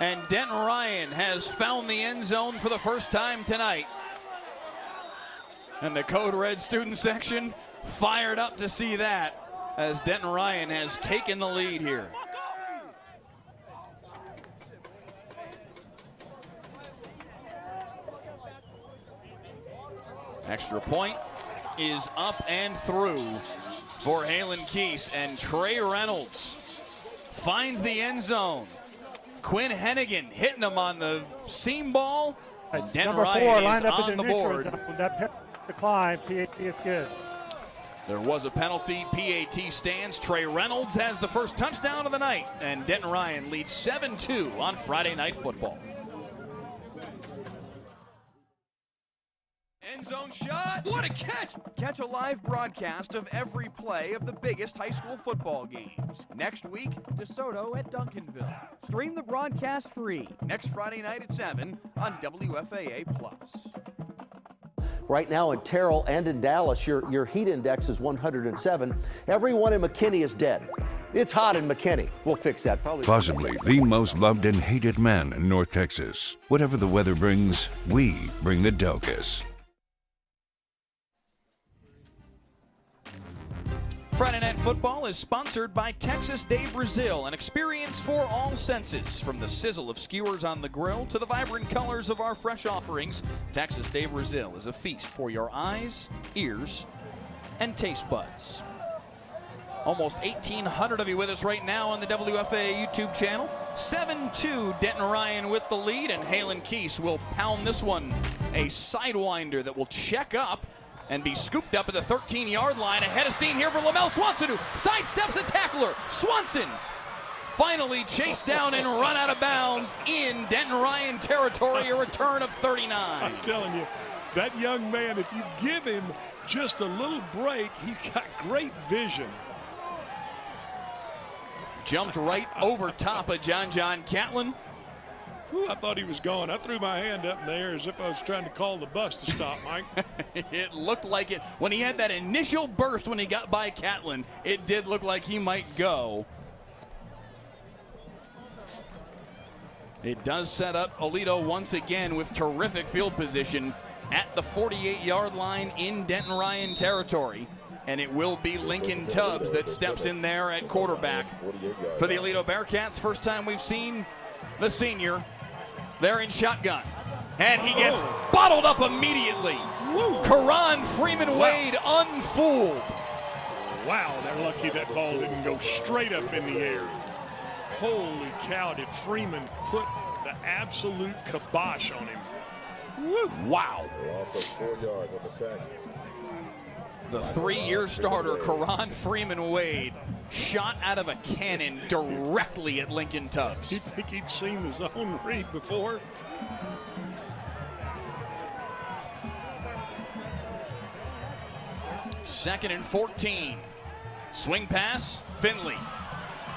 And Denton Ryan has found the end zone for the first time tonight. And the Code Red student section fired up to see that as Denton Ryan has taken the lead here. Extra point is up and through for Halen Keese, and Trey Reynolds finds the end zone. Quinn Hennigan hitting him on the seam ball. Denton Ryan is on the board. That decline, PAT is good. There was a penalty. PAT stands. Trey Reynolds has the first touchdown of the night, and Denton Ryan leads 7-2 on Friday Night Football. End zone shot. What a catch! Catch a live broadcast of every play of the biggest high school football games. Next week, DeSoto at Duncanville. Stream the broadcast free next Friday night at 7 on WFAA+. Right now in Terrell and in Dallas, your heat index is 107. Everyone in McKinney is dead. It's hot in McKinney. We'll fix that probably. Possibly the most loved and hated man in North Texas. Whatever the weather brings, we bring the Delcas. Friday Night Football is sponsored by Texas de Brazil, an experience for all senses. From the sizzle of skewers on the grill to the vibrant colors of our fresh offerings, Texas de Brazil is a feast for your eyes, ears, and taste buds. Almost 1,800 of you with us right now on the WFAA YouTube channel. 7-2, Denton Ryan with the lead, and Halen Keese will pound this one. A sidewinder that will check up and be scooped up at the 13-yard line. Ahead of steam here for Lamel Swanson, who sidesteps a tackler. Swanson finally chased down and run out of bounds in Denton Ryan territory, a return of 39. I'm telling you, that young man, if you give him just a little break, he's got great vision. Jumped right over top of John Catlin. Ooh, I thought he was gone. I threw my hand up in the air as if I was trying to call the bus to stop, Mike. It looked like it. When he had that initial burst when he got by Catlin, it did look like he might go. It does set up Aledo once again with terrific field position at the 48-yard line in Denton Ryan territory. And it will be Lincoln Tubbs that steps in there at quarterback for the Aledo Bearcats. First time we've seen the senior there in shotgun. And he gets bottled up immediately. Karan Freeman Wade unfooled. Wow, they're lucky that ball didn't go straight up in the air. Holy cow, did Freeman put the absolute kibosh on him. Woo. Wow. The 3-year starter, Karan Freeman Wade, shot out of a cannon directly at Lincoln Tubbs. You think he'd seen the zone read before? Second and 14. Swing pass, Finley.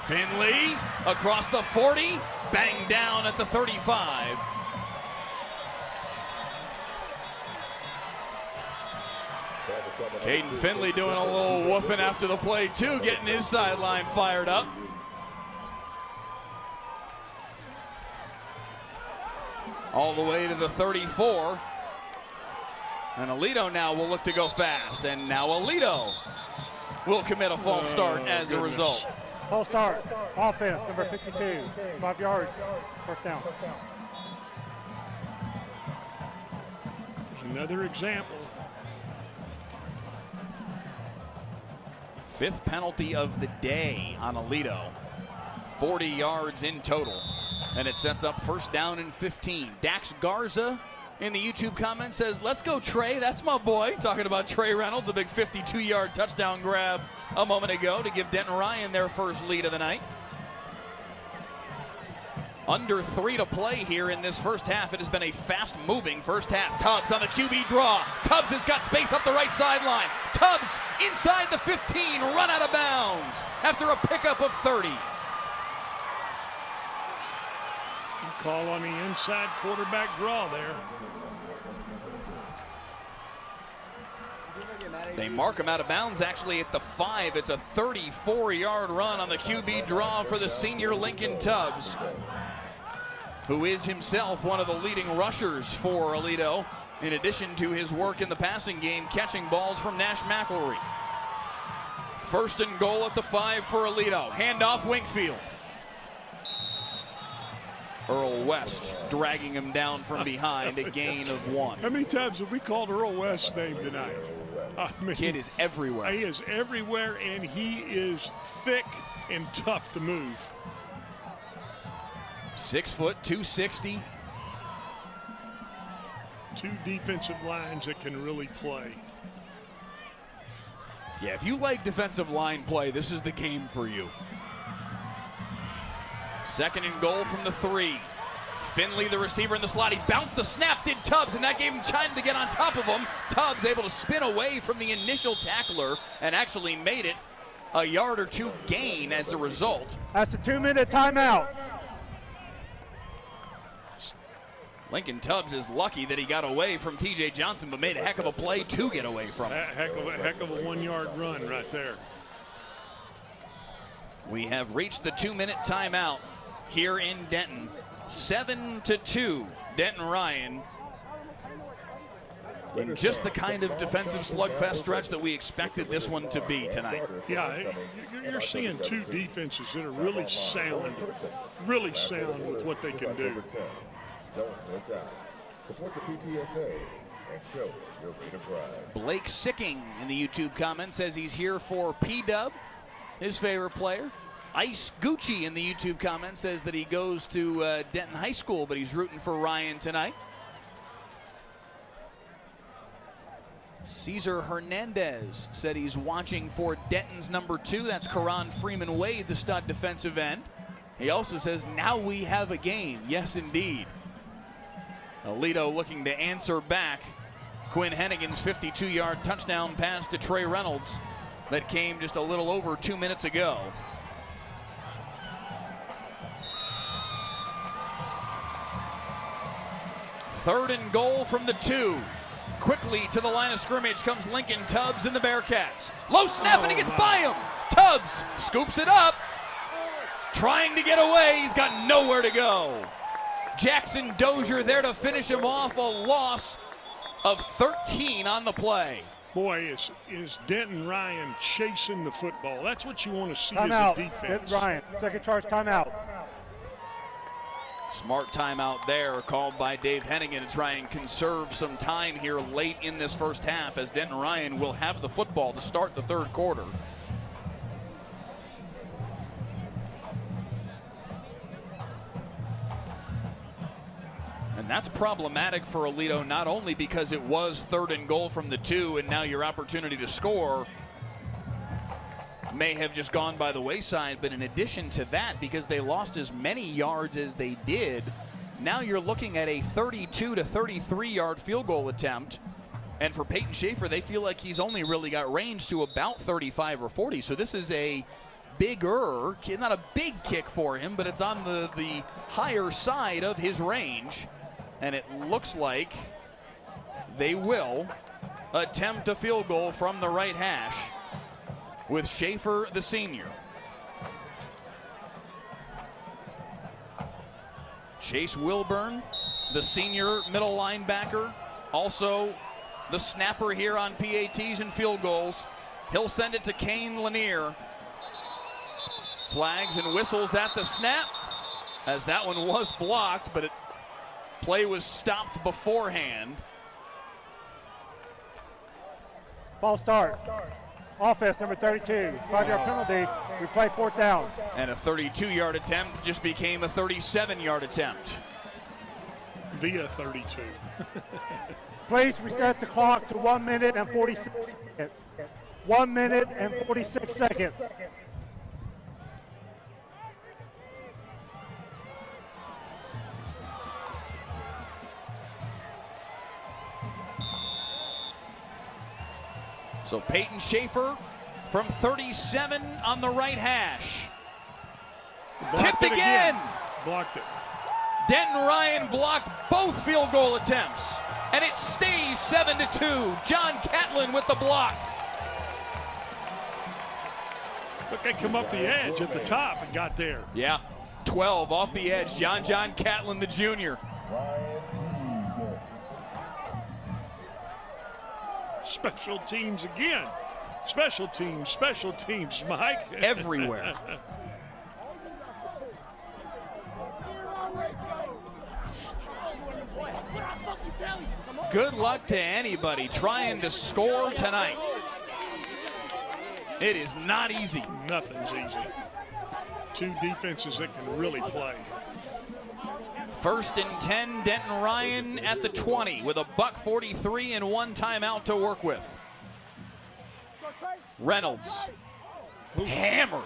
Finley across the 40, banged down at the 35. Caden Finley doing a little woofing after the play too, getting his sideline fired up. All the way to the 34. And Aledo now will look to go fast. And now Aledo will commit a false start as a result. False start, offense, number 52, 5 yards, first down. Another example. Fifth penalty of the day on Aledo. 40 yards in total. And it sets up first down and 15. Dax Garza in the YouTube comment says, let's go Trey, that's my boy. Talking about Trey Reynolds, a big 52-yard touchdown grab a moment ago to give Denton Ryan their first lead of the night. Under 3 to play here in this first half. It has been a fast-moving first half. Tubbs on the QB draw. Tubbs has got space up the right sideline. Tubbs inside the 15, run out of bounds after a pickup of 30. Call on the inside quarterback draw there. They mark him out of bounds actually at the 5. It's a 34-yard run on the QB draw for the senior Lincoln Tubbs, who is himself one of the leading rushers for Aledo, in addition to his work in the passing game, catching balls from Nash McElroy. First and goal at the 5 for Aledo. Handoff Winkfield. Earl West dragging him down from behind, a gain of 1. How many times have we called Earl West's name tonight? I mean, kid is everywhere. He is everywhere, and he is thick and tough to move. 6 foot, 260. 2 defensive lines that can really play. Yeah, if you like defensive line play, this is the game for you. Second and goal from the 3. Finley, the receiver in the slot. He bounced the snap, did Tubbs, and that gave him time to get on top of him. Tubbs able to spin away from the initial tackler and actually made it a yard or 2 gain as a result. That's a 2-minute timeout. Lincoln Tubbs is lucky that he got away from TJ Johnson, but made a heck of a play to get away from him. Heck of a 1-yard run right there. We have reached the 2-minute timeout here in Denton. 7-2, Denton Ryan in just the kind of defensive slugfest stretch that we expected this one to be tonight. Yeah, you're seeing two defenses that are really sound with what they can do. Don't miss out. Support the PTSA and show your freedom pride. Blake Sicking in the YouTube comment says he's here for P-Dub, his favorite player. Ice Gucci in the YouTube comment says that he goes to Denton High School, but he's rooting for Ryan tonight. Cesar Hernandez said he's watching for Denton's number 2. That's Karan Freeman-Wade, the stud defensive end. He also says, now we have a game. Yes, indeed. Aledo looking to answer back Quinn Hennigan's 52-yard touchdown pass to Trey Reynolds that came just a little over 2 minutes ago. Third and goal from the 2. Quickly to the line of scrimmage comes Lincoln Tubbs and the Bearcats. Low snap and he gets by him. Tubbs scoops it up. Trying to get away, he's got nowhere to go. Jackson Dozier there to finish him off, a loss of 13 on the play. Boy, is Denton Ryan chasing the football. That's what you want to see Timeout. as a defense. Denton Ryan, second charge timeout. Smart timeout there called by Dave Hennigan to try and conserve some time here late in this first half, as Denton Ryan will have the football to start the third quarter. And that's problematic for Aledo, not only because it was third and goal from the 2 and now your opportunity to score may have just gone by the wayside, but in addition to that, because they lost as many yards as they did, now you're looking at a 32 to 33 yard field goal attempt. And for Peyton Schaefer, they feel like he's only really got range to about 35 or 40. So this is a bigger, not a big kick for him, but it's on the higher side of his range. And it looks like they will attempt a field goal from the right hash with Schaefer, the senior. Chase Wilburn, the senior middle linebacker, also the snapper here on PATs and field goals. He'll send it to Kane Lanier. Flags and whistles at the snap, as that one was blocked, but play was stopped beforehand. False start. Offense number 32, 5-yard penalty. We play fourth down. And a 32-yard attempt just became a 37-yard attempt. Via 32. Please reset the clock to 1 minute and 46 seconds. 1 minute and 46 seconds. So Peyton Schaefer from 37 on the right hash. Tipped again. Blocked it. Denton Ryan blocked both field goal attempts. And it stays 7-2. John Catlin with the block. Look, they come up the edge at the top and got there. Yeah, 12 off the edge. John Catlin, the junior. Special teams again. Special teams, Mike. Everywhere. Good luck to anybody trying to score tonight. It is not easy. Nothing's easy. Two defenses that can really play. 1st and 10, Denton Ryan at the 20 with a $1:43 and 1 timeout to work with. Reynolds, hammered.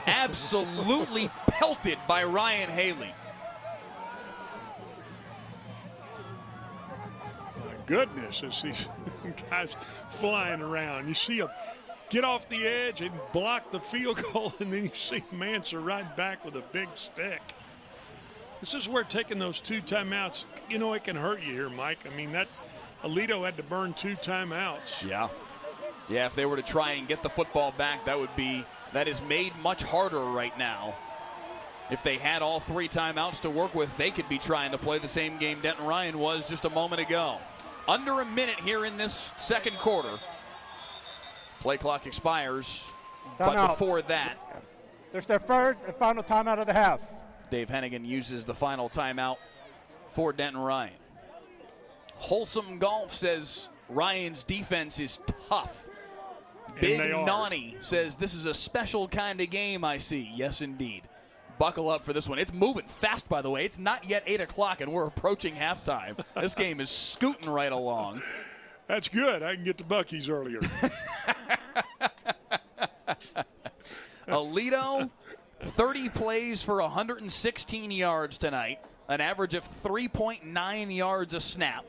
Absolutely pelted by Ryan Haley. My goodness, as these guys flying around. You see them get off the edge and block the field goal, and then you see Manser right back with a big stick. This is where taking those 2 timeouts, you know, it can hurt you here, Mike. I mean, that Aledo had to burn 2 timeouts. Yeah. Yeah, if they were to try and get the football back, that is made much harder right now. If they had all 3 timeouts to work with, they could be trying to play the same game Denton Ryan was just a moment ago. Under a minute here in this second quarter. Play clock expires, but before that, there's their third and final timeout of the half. Dave Hennigan uses the final timeout for Denton Ryan. Wholesome Golf says Ryan's defense is tough. Big Nani says this is a special kind of game I see. Yes, indeed. Buckle up for this one. It's moving fast, by the way. It's not yet 8 o'clock, and we're approaching halftime. This game is scooting right along. That's good. I can get to Buc-ee's earlier. Aledo, 30 plays for 116 yards tonight, an average of 3.9 yards a snap.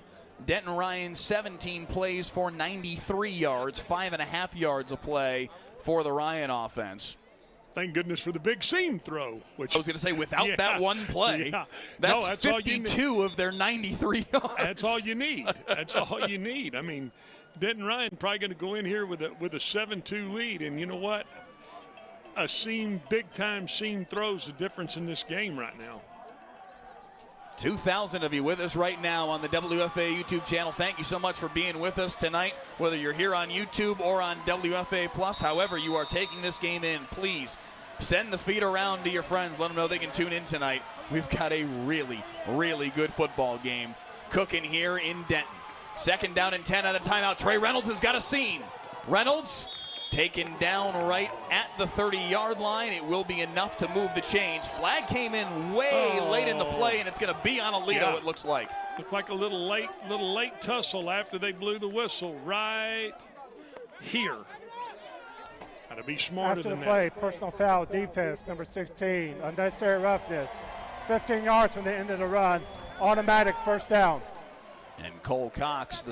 Denton Ryan, 17 plays for 93 yards, 5.5 yards a play for the Ryan offense. Thank goodness for the big seam throw. Which I was going to say, without that one play, that's 52 of their 93 yards. That's all you need. That's all you need. I mean, Denton Ryan probably going to go in here with a 7-2 lead, and you know what? A big-time seam throws the difference in this game right now. 2,000 of you with us right now on the WFAA YouTube channel. Thank you so much for being with us tonight, whether you're here on YouTube or on WFAA Plus. However you are taking this game in, please send the feed around to your friends. Let them know they can tune in tonight. We've got a really, really good football game cooking here in Denton. 2nd down and 10 out of the timeout. Trey Reynolds has got a seam. Reynolds taken down right at the 30-yard line. It will be enough to move the chains. Flag came in way late in the play, and it's going to be on Aledo, it looks like. Looked like a little late tussle after they blew the whistle right here. Got to be smarter than that. After the play, personal foul, defense, number 16, unnecessary roughness. 15 yards from the end of the run, automatic 1st down. And Cole Cox, the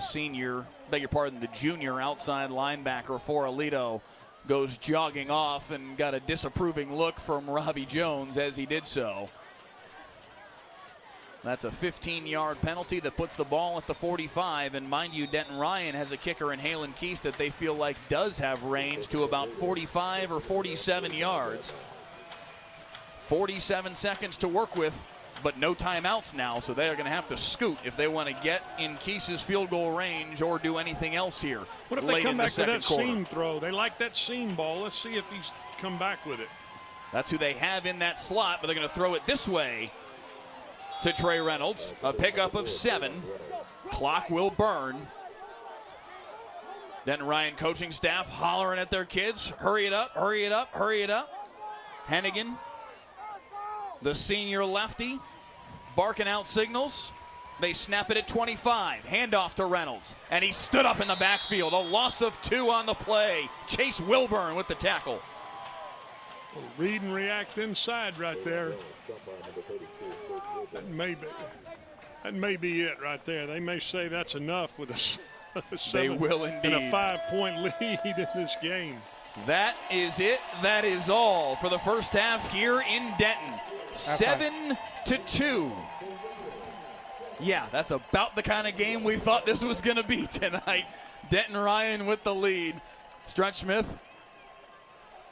junior outside linebacker for Aledo, goes jogging off and got a disapproving look from Robbie Jones as he did so. That's a 15-yard penalty that puts the ball at the 45. And mind you, Denton Ryan has a kicker in Halen Keese that they feel like does have range to about 45 or 47 yards. 47 seconds to work with, but no timeouts now, so they are going to have to scoot if they want to get in Keese's field goal range or do anything else here. What if they come back to that seam throw? They like that seam ball. Let's see if he's come back with it. That's who they have in that slot, but they're going to throw it this way to Trey Reynolds. A pickup of 7. Clock will burn. Denton Ryan coaching staff hollering at their kids. Hurry it up, hurry it up, hurry it up. Hennigan, the senior lefty, barking out signals. They snap it at 25. Handoff to Reynolds. And he stood up in the backfield. A loss of 2 on the play. Chase Wilburn with the tackle. Read and react inside right there. That may be it right there. They may say that's enough with a 7 and a 5-point lead in this game. That is it. That is all for the first half here in Denton. 7-2. Yeah, that's about the kind of game we thought this was going to be tonight. Denton Ryan with the lead. Stretch Smith,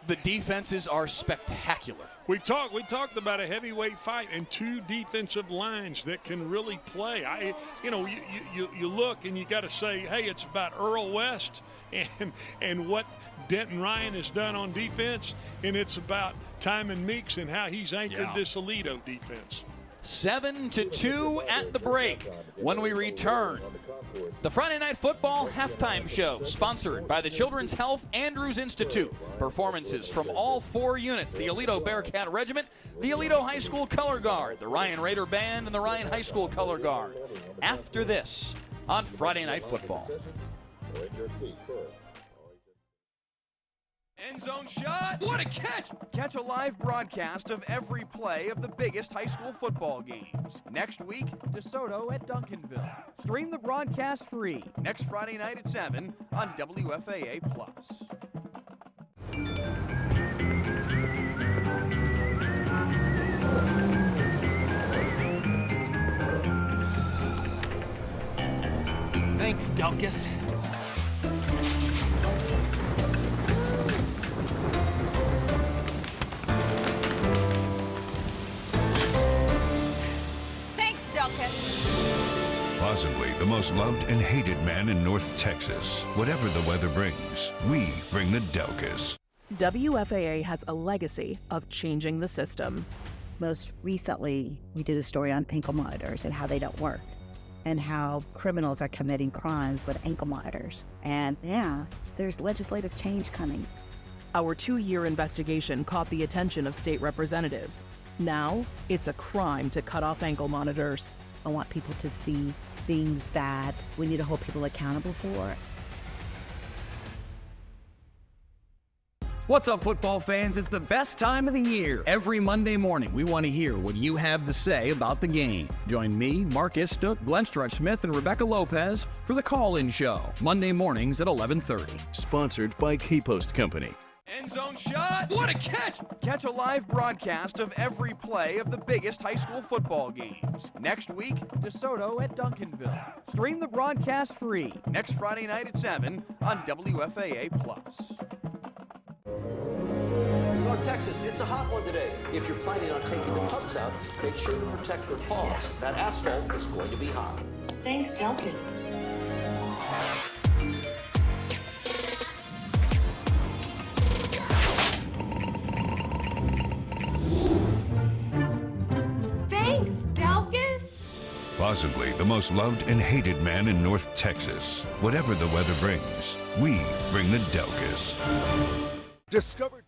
the defenses are spectacular. We talked about a heavyweight fight and 2 defensive lines that can really play. You look and you got to say, hey, it's about Earl West and what Denton Ryan has done on defense, and it's about Timon Meeks and how he's anchored this Aledo defense. 7-2 at the break. When we return, the Friday Night Football Halftime Show, sponsored by the Children's Health Andrews Institute. Performances from all 4 units, the Aledo Bearcat Regiment, the Aledo High School Color Guard, the Ryan Raider Band, and the Ryan High School Color Guard. After this, on Friday Night Football. End zone shot. What a catch! Catch a live broadcast of every play of the biggest high school football games. Next week, DeSoto at Duncanville. Stream the broadcast free next Friday night at 7 on WFAA Plus. Thanks, Delkus. Possibly the most loved and hated man in North Texas. Whatever the weather brings, we bring the Delcas. WFAA has a legacy of changing the system. Most recently, we did a story on ankle monitors and how they don't work, and how criminals are committing crimes with ankle monitors. And yeah, there's legislative change coming. Our 2-year investigation caught the attention of state representatives. Now, it's a crime to cut off ankle monitors. I want people to see things that we need to hold people accountable for. What's up, football fans? It's the best time of the year. Every Monday morning, we want to hear what you have to say about the game. Join me, Marcus Stuck, Glenn Strutch-Smith, and Rebecca Lopez for the Call-In Show, Monday mornings at 11:30. Sponsored by Keypost Company. End zone shot. What a catch! Catch a live broadcast of every play of the biggest high school football games. Next week, DeSoto at Duncanville. Stream the broadcast free next Friday night at 7 on WFAA+. North Texas, it's a hot one today. If you're planning on taking the pups out, make sure to protect their paws. That asphalt is going to be hot. Thanks, Delkin. Thanks, Delkus. Possibly the most loved and hated man in North Texas. Whatever the weather brings, we bring the Delcas. Discovered.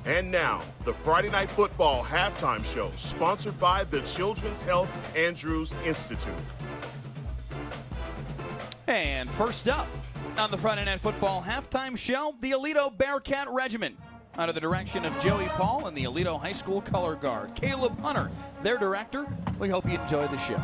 And now, the Friday Night Football halftime show, sponsored by the Children's Health Andrews Institute. And first up on the Friday Night Football halftime show, the Aledo Bearcat Regiment, under the direction of Joey Paul and the Aledo High School color guard, Caleb Hunter, their director. We hope you enjoy the show.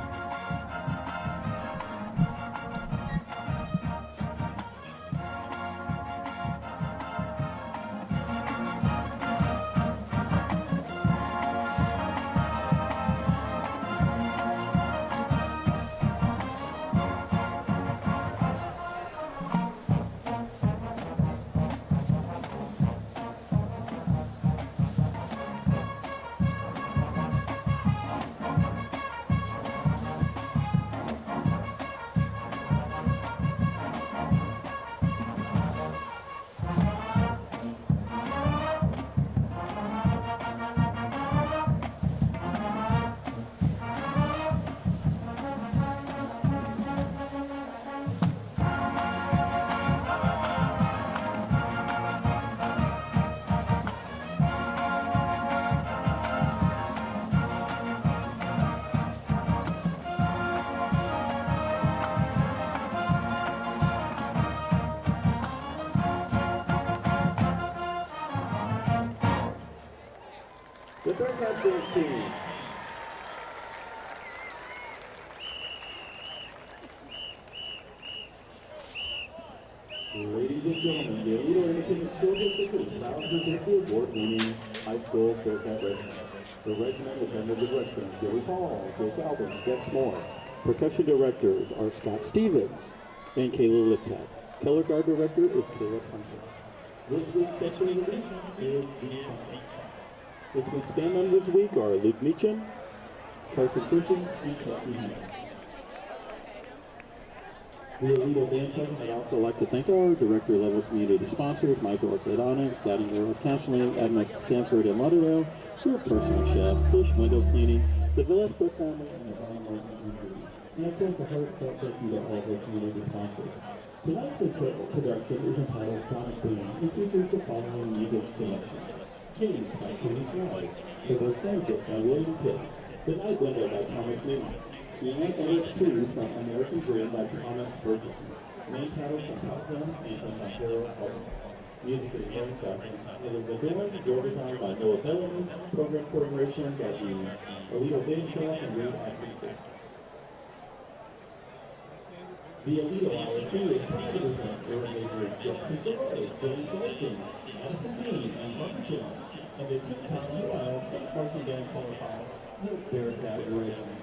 The Bearcats dance team. Ladies and gentlemen, the Aledo Independent School District is proud to present the award-winning high school Bearcat Regiment. The regiment is under the direction of Joey Paul, Jake Albin, Dex Moore. Percussion directors are Scott Stevens and Kayla Liptak. Color guard director is Caleb Hunter. This week's section of the league is the Champions. This week's band members this week are Luke Meacham, Carter Christian, and Kelsey Hunt. The Aledo Band President would also like to thank our director-level community sponsors, Michael Orthodontics, Scouting Girls Counseling, Admex Stanford and Lauderdale, your personal chef, Fish Window Cleaning, the Village Performer, and the Brian Martin Injury. And of course, a heartfelt thank you to all of our community sponsors. Tonight's production is entitled Sonic Boom and features the following music selections. Kings by Kenny Slide, Turbo's Banquet by William Pitt, The Night Window by Thomas Newman, Unique NH2 from American Dream by Thomas Burgess, Main Shadows from Top Gun and from Harold Sullivan. Music is very fashion. It is the villain, door design by Noah Bellamy, program coordination by the Aledo Band Staff and Reed Atkinson. The Aledo ISD is proud to present their major Jackson Soros, James Olson, Madison Dean, and Martin Jones, and the 10-time U.S. State Marching Band qualified the Bearcat Regiment.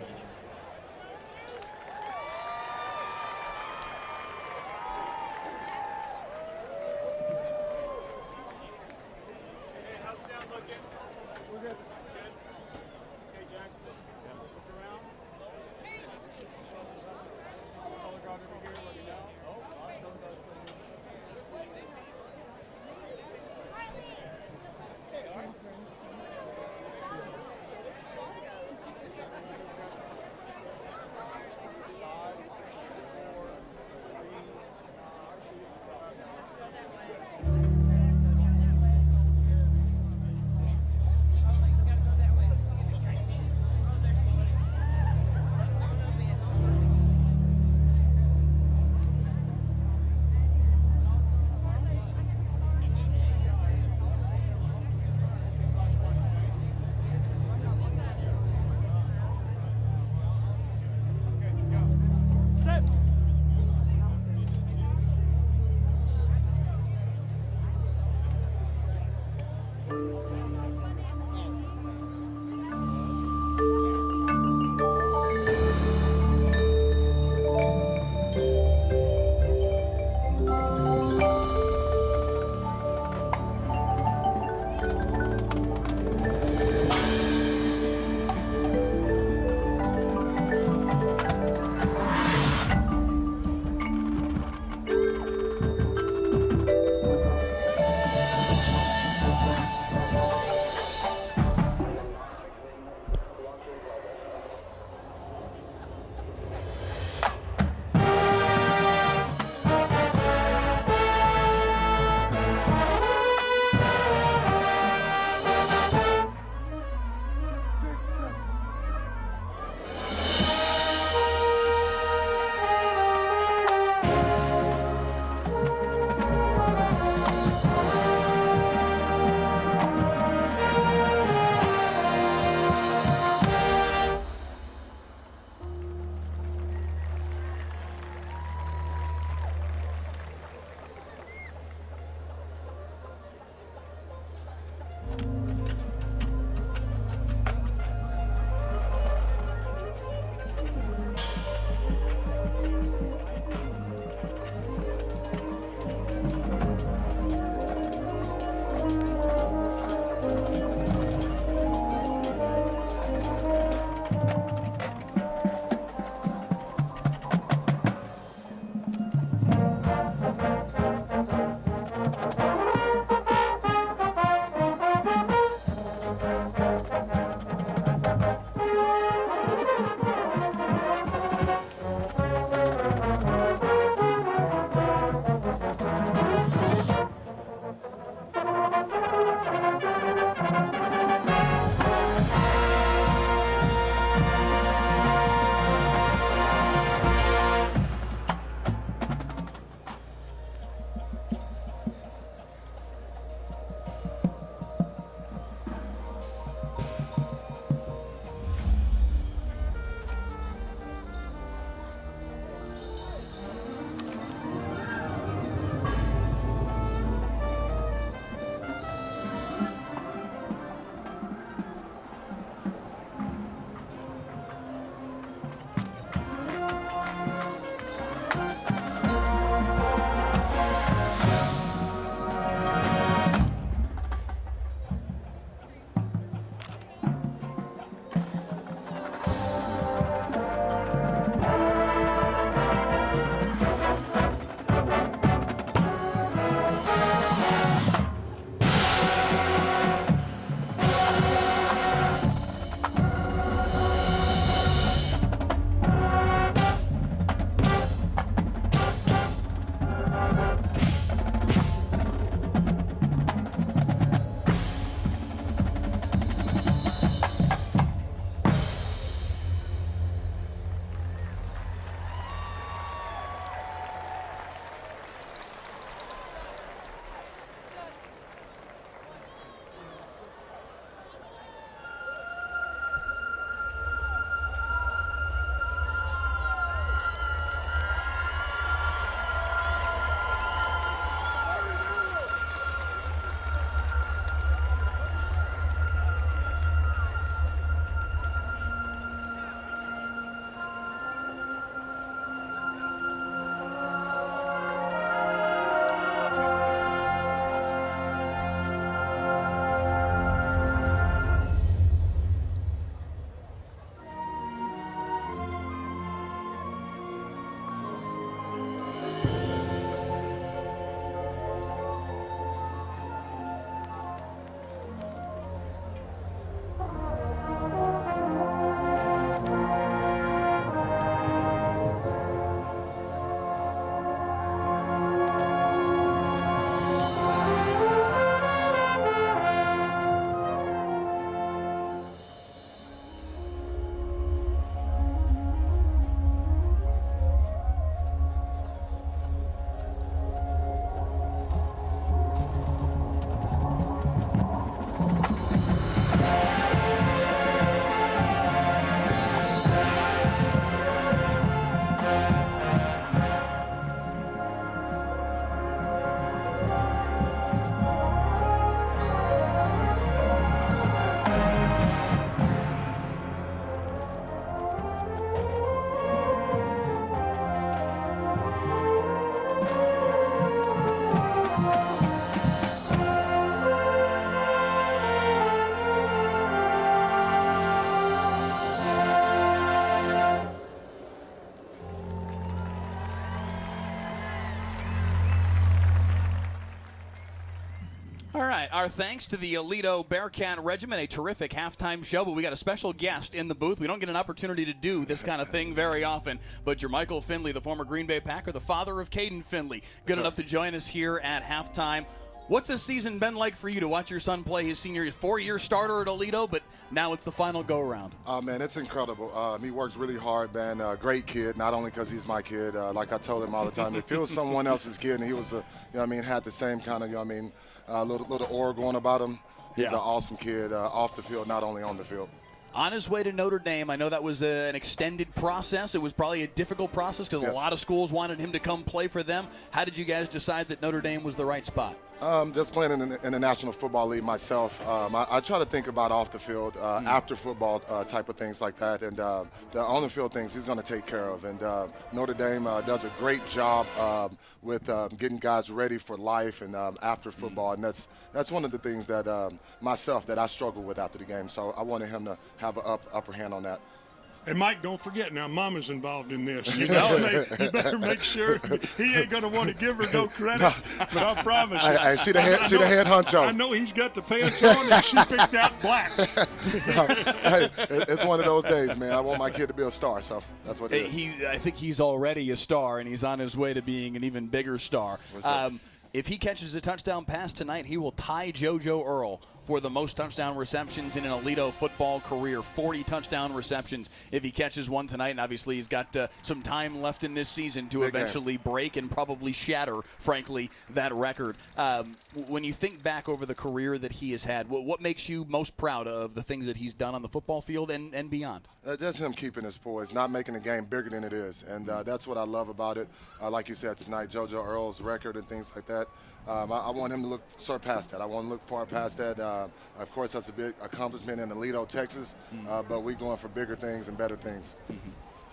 All right, our thanks to the Aledo Bearcat Regiment, a terrific halftime show, but we got a special guest in the booth. We don't get an opportunity to do this kind of thing very often, but you're Michael Finley, the former Green Bay Packer, the father of Caden Finley, good enough to join us here at halftime. What's this season been like for you to watch your son play his senior 4-year starter at Aledo, but now it's the final go-around? Oh, man, it's incredible. He works really hard, man. Great kid, not only because he's my kid. Like I told him all the time, if it was someone else's kid and he was, had the same kind of, little aura going about him, he's an awesome kid off the field, not only on the field. On his way to Notre Dame, I know that was an extended process. It was probably a difficult process because a lot of schools wanted him to come play for them. How did you guys decide that Notre Dame was the right spot? Just playing in the National Football League myself, I try to think about off the field, after football type of things like that, and the on the field things he's going to take care of. And Notre Dame does a great job with getting guys ready for life and after football, and that's one of the things that that I struggle with after the game. So I wanted him to have an upper hand on that. And Mike, don't forget now, Mama's involved in this. You better make sure he ain't gonna want to give her no credit. But I promise you, I see the head honcho. I know he's got the pants on, and she picked out black. Hey, it's one of those days, man. I want my kid to be a star, so that's what it is. I think he's already a star, and he's on his way to being an even bigger star. If he catches a touchdown pass tonight, he will tie JoJo Earl for the most touchdown receptions in an Aledo football career, 40 touchdown receptions if he catches one tonight. And obviously he's got some time left in this season to eventually break and probably shatter, frankly, that record. When you think back over the career that he has had, what makes you most proud of the things that he's done on the football field and beyond? Just him keeping his poise, not making the game bigger than it is. And that's what I love about it. Like you said tonight, JoJo Earl's record and things like that. I want him to surpass that. I want him to look far past that. Of course, that's a big accomplishment in Aledo, Texas, but we're going for bigger things and better things.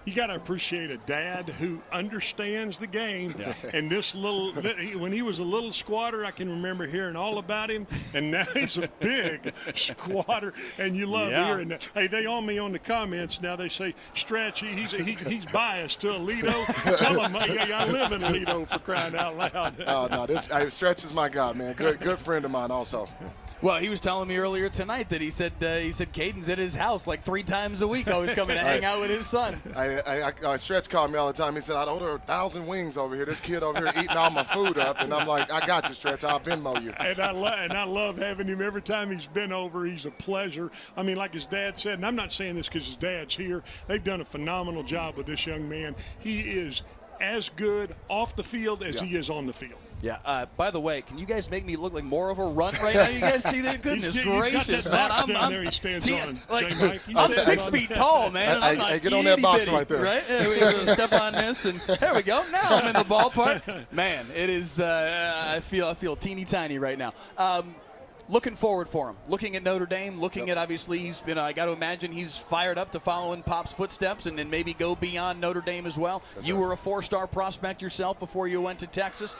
You got to appreciate a dad who understands the game. Yeah. And when he was a little squatter, I can remember hearing all about him. And now he's a big squatter, and you love hearing that. Hey, they on me on the comments now. They say, Stretch, he's biased to Aledo. Tell him, I live in Aledo, for crying out loud. Oh, no, Stretch is my guy, man. Good friend of mine also. Well, he was telling me earlier tonight that he said Caden's at his house like 3 times a week, always coming to hang out with his son. Stretch called me all the time. He said, I'd order 1,000 wings over here. This kid over here eating all my food up. And I'm like, I got you, Stretch. I'll Venmo you. And I love having him. Every time he's been over, he's a pleasure. I mean, like his dad said, and I'm not saying this because his dad's here. They've done a phenomenal job with this young man. He is as good off the field as he is on the field. Yeah. By the way, can you guys make me look like more of a runt right now? You guys see that? Goodness gracious, man! There he stands on. I'm 6 feet tall, man. And I'm not get on that box right there. Right? We'll step on this, and there we go. Now I'm in the ballpark. Man, it is. I feel teeny tiny right now. Looking forward for him. Looking at Notre Dame, looking at obviously I got to imagine he's fired up to follow in Pop's footsteps and then maybe go beyond Notre Dame as well. You were a 4-star prospect yourself before you went to Texas.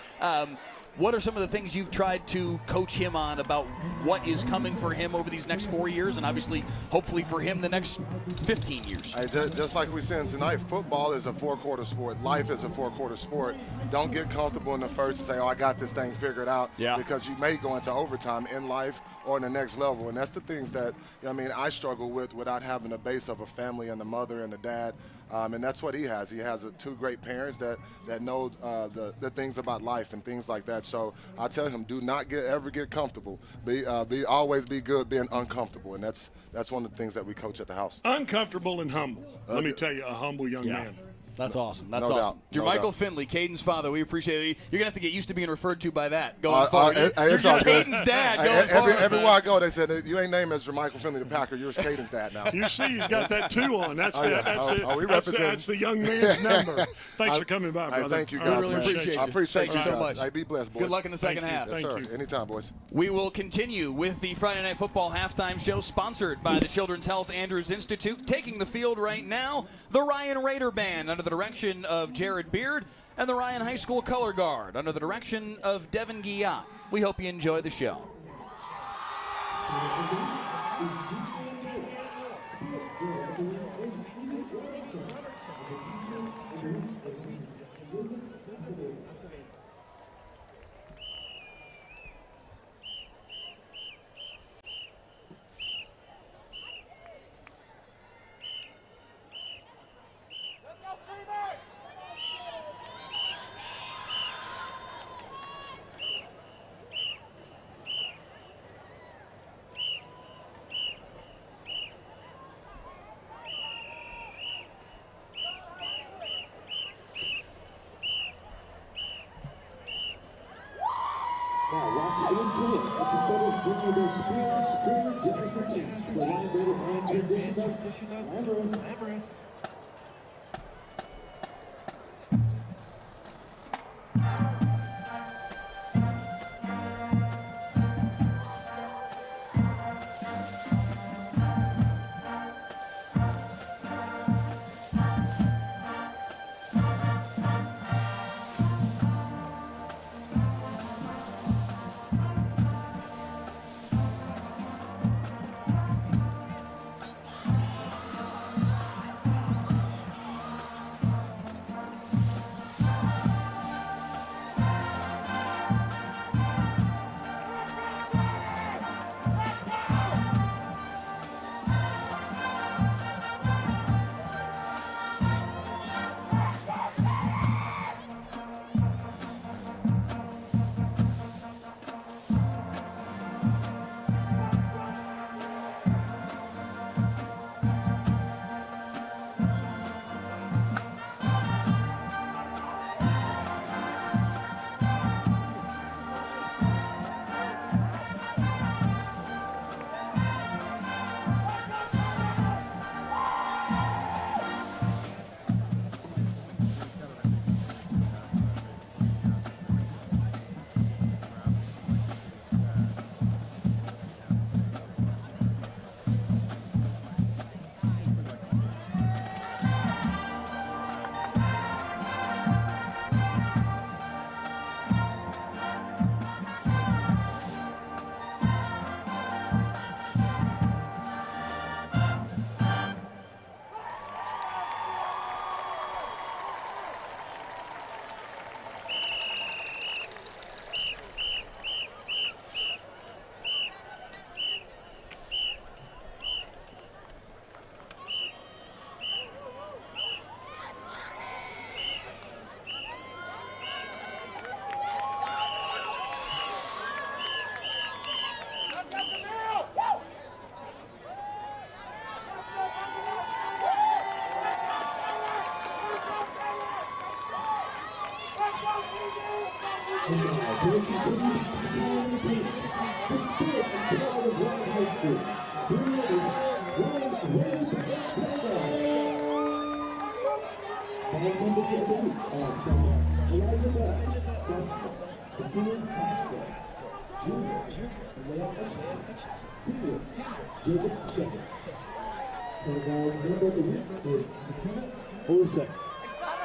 What are some of the things you've tried to coach him on about what is coming for him over these next 4 years and obviously, hopefully for him, the next 15 years? Just like we said tonight, football is a 4-quarter sport. Life is a 4-quarter sport. Don't get comfortable in the first and say, I got this thing figured out, because you may go into overtime in life or in the next level. And that's the things that, I struggle with without having a base of a family and a mother and a dad. And that's what he has. He has 2 great parents that know the things about life and things like that. So I tell him, do not ever get comfortable. Always be good being uncomfortable. And that's one of the things that we coach at the house. Uncomfortable and humble. Let me tell you, a humble young man. That's awesome. That's no awesome. Doubt. You're no Michael doubt. Finley, Caden's father. We appreciate it. You're going to have to get used to being referred to by that going forward. You're Caden's dad going forward. Everywhere I go, they said, you ain't named as Michael Finley the Packer. You're Caden's dad now. You see, he's got that 2 on. That's the young man's number. Thanks for coming by, brother. Thank you, guys. I really appreciate you. I appreciate you so much. Hey, be blessed, boys. Good luck in the second half. Yes, sir. Anytime, boys. We will continue with the Friday Night Football halftime show sponsored by the Children's Health Andrews Institute. Taking the field right now, the Ryan Raider Band under the direction of Jared Beard and the Ryan High School Color Guard under the direction of Devin Guillat. We hope you enjoy the show. Now watch into it. Let's just go to bring their spear, stringer, Jazz routine. To the line Raider Ryan's rendition of Lazarus.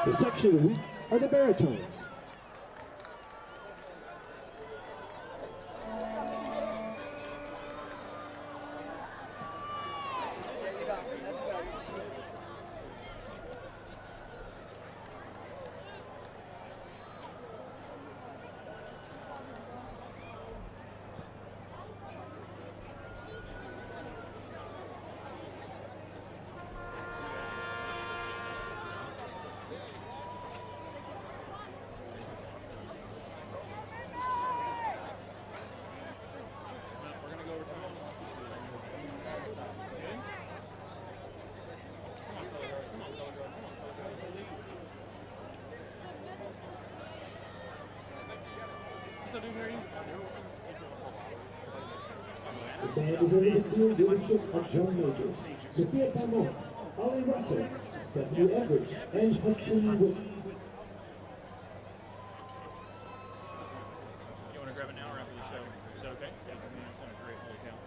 The section of the week are the baritones. The band is under the field leadership of John Major, Sophia Pamon, Ollie Russell, Stephanie Everidge, and Hudson Wood. You want to grab an hour after the show? Is that okay? Yeah, that's great. Holy cow.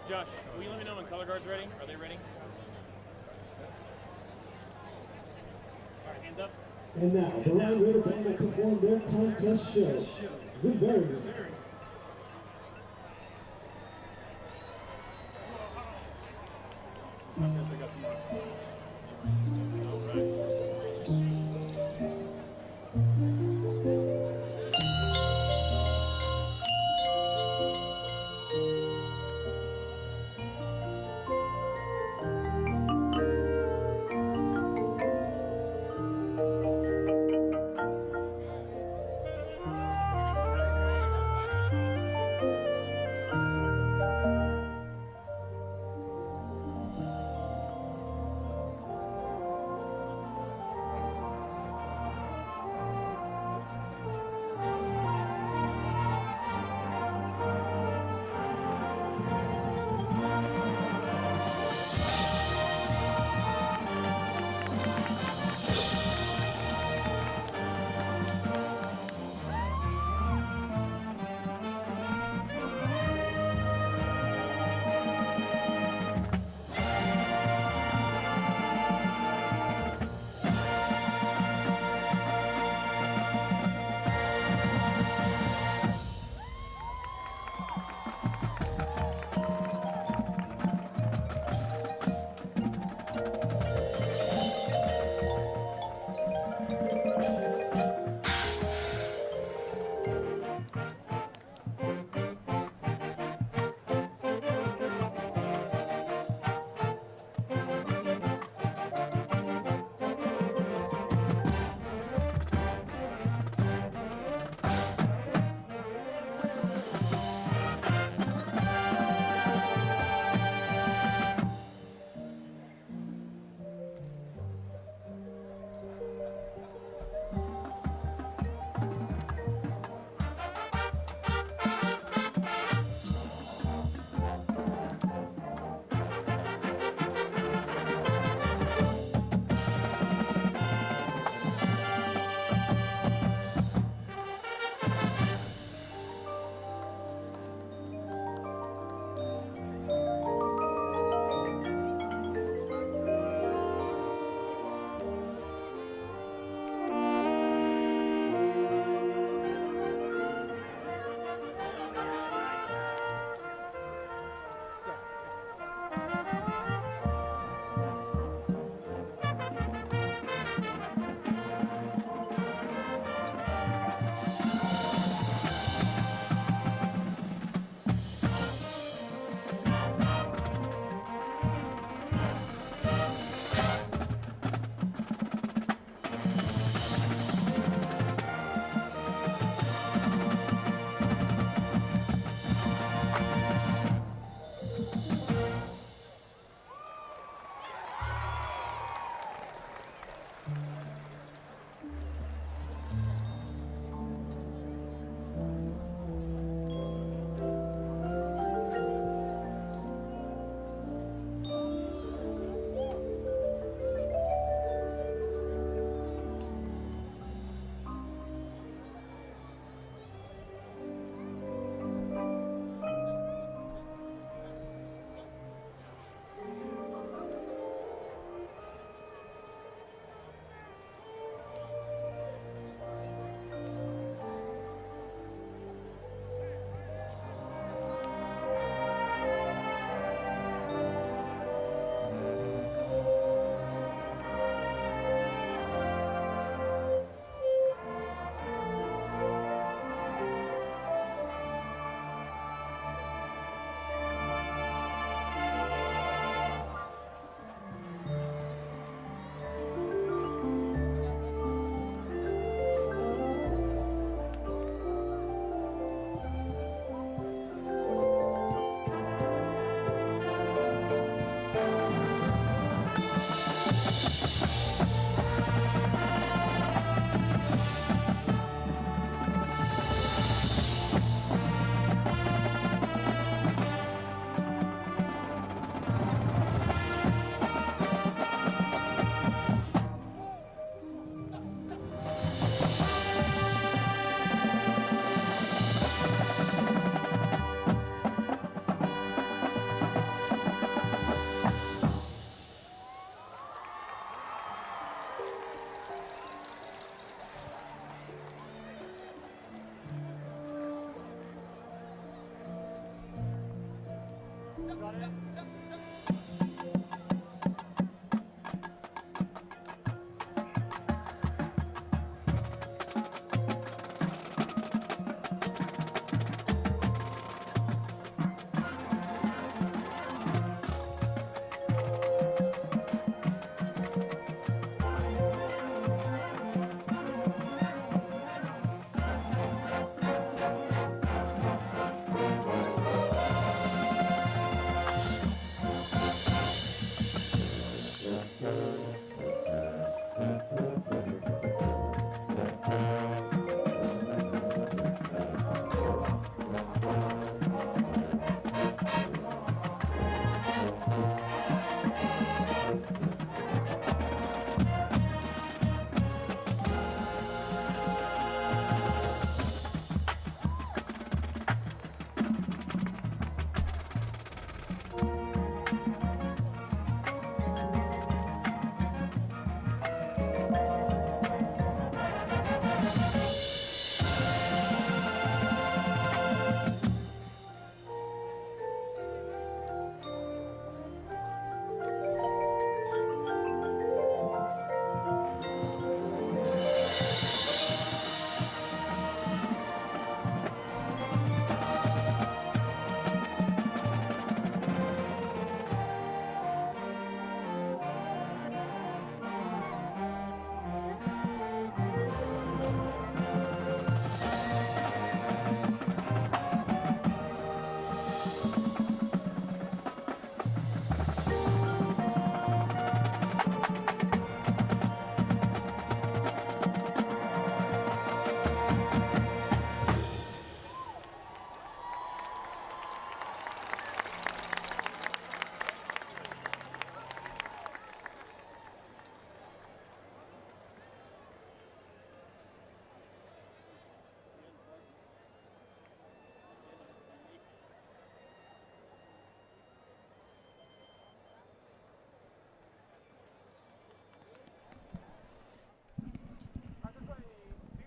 Josh, will you let me know when color guard's ready? Are they ready? All right, hands up. And now, the Ryan Raider band will perform their contest show, The Variant.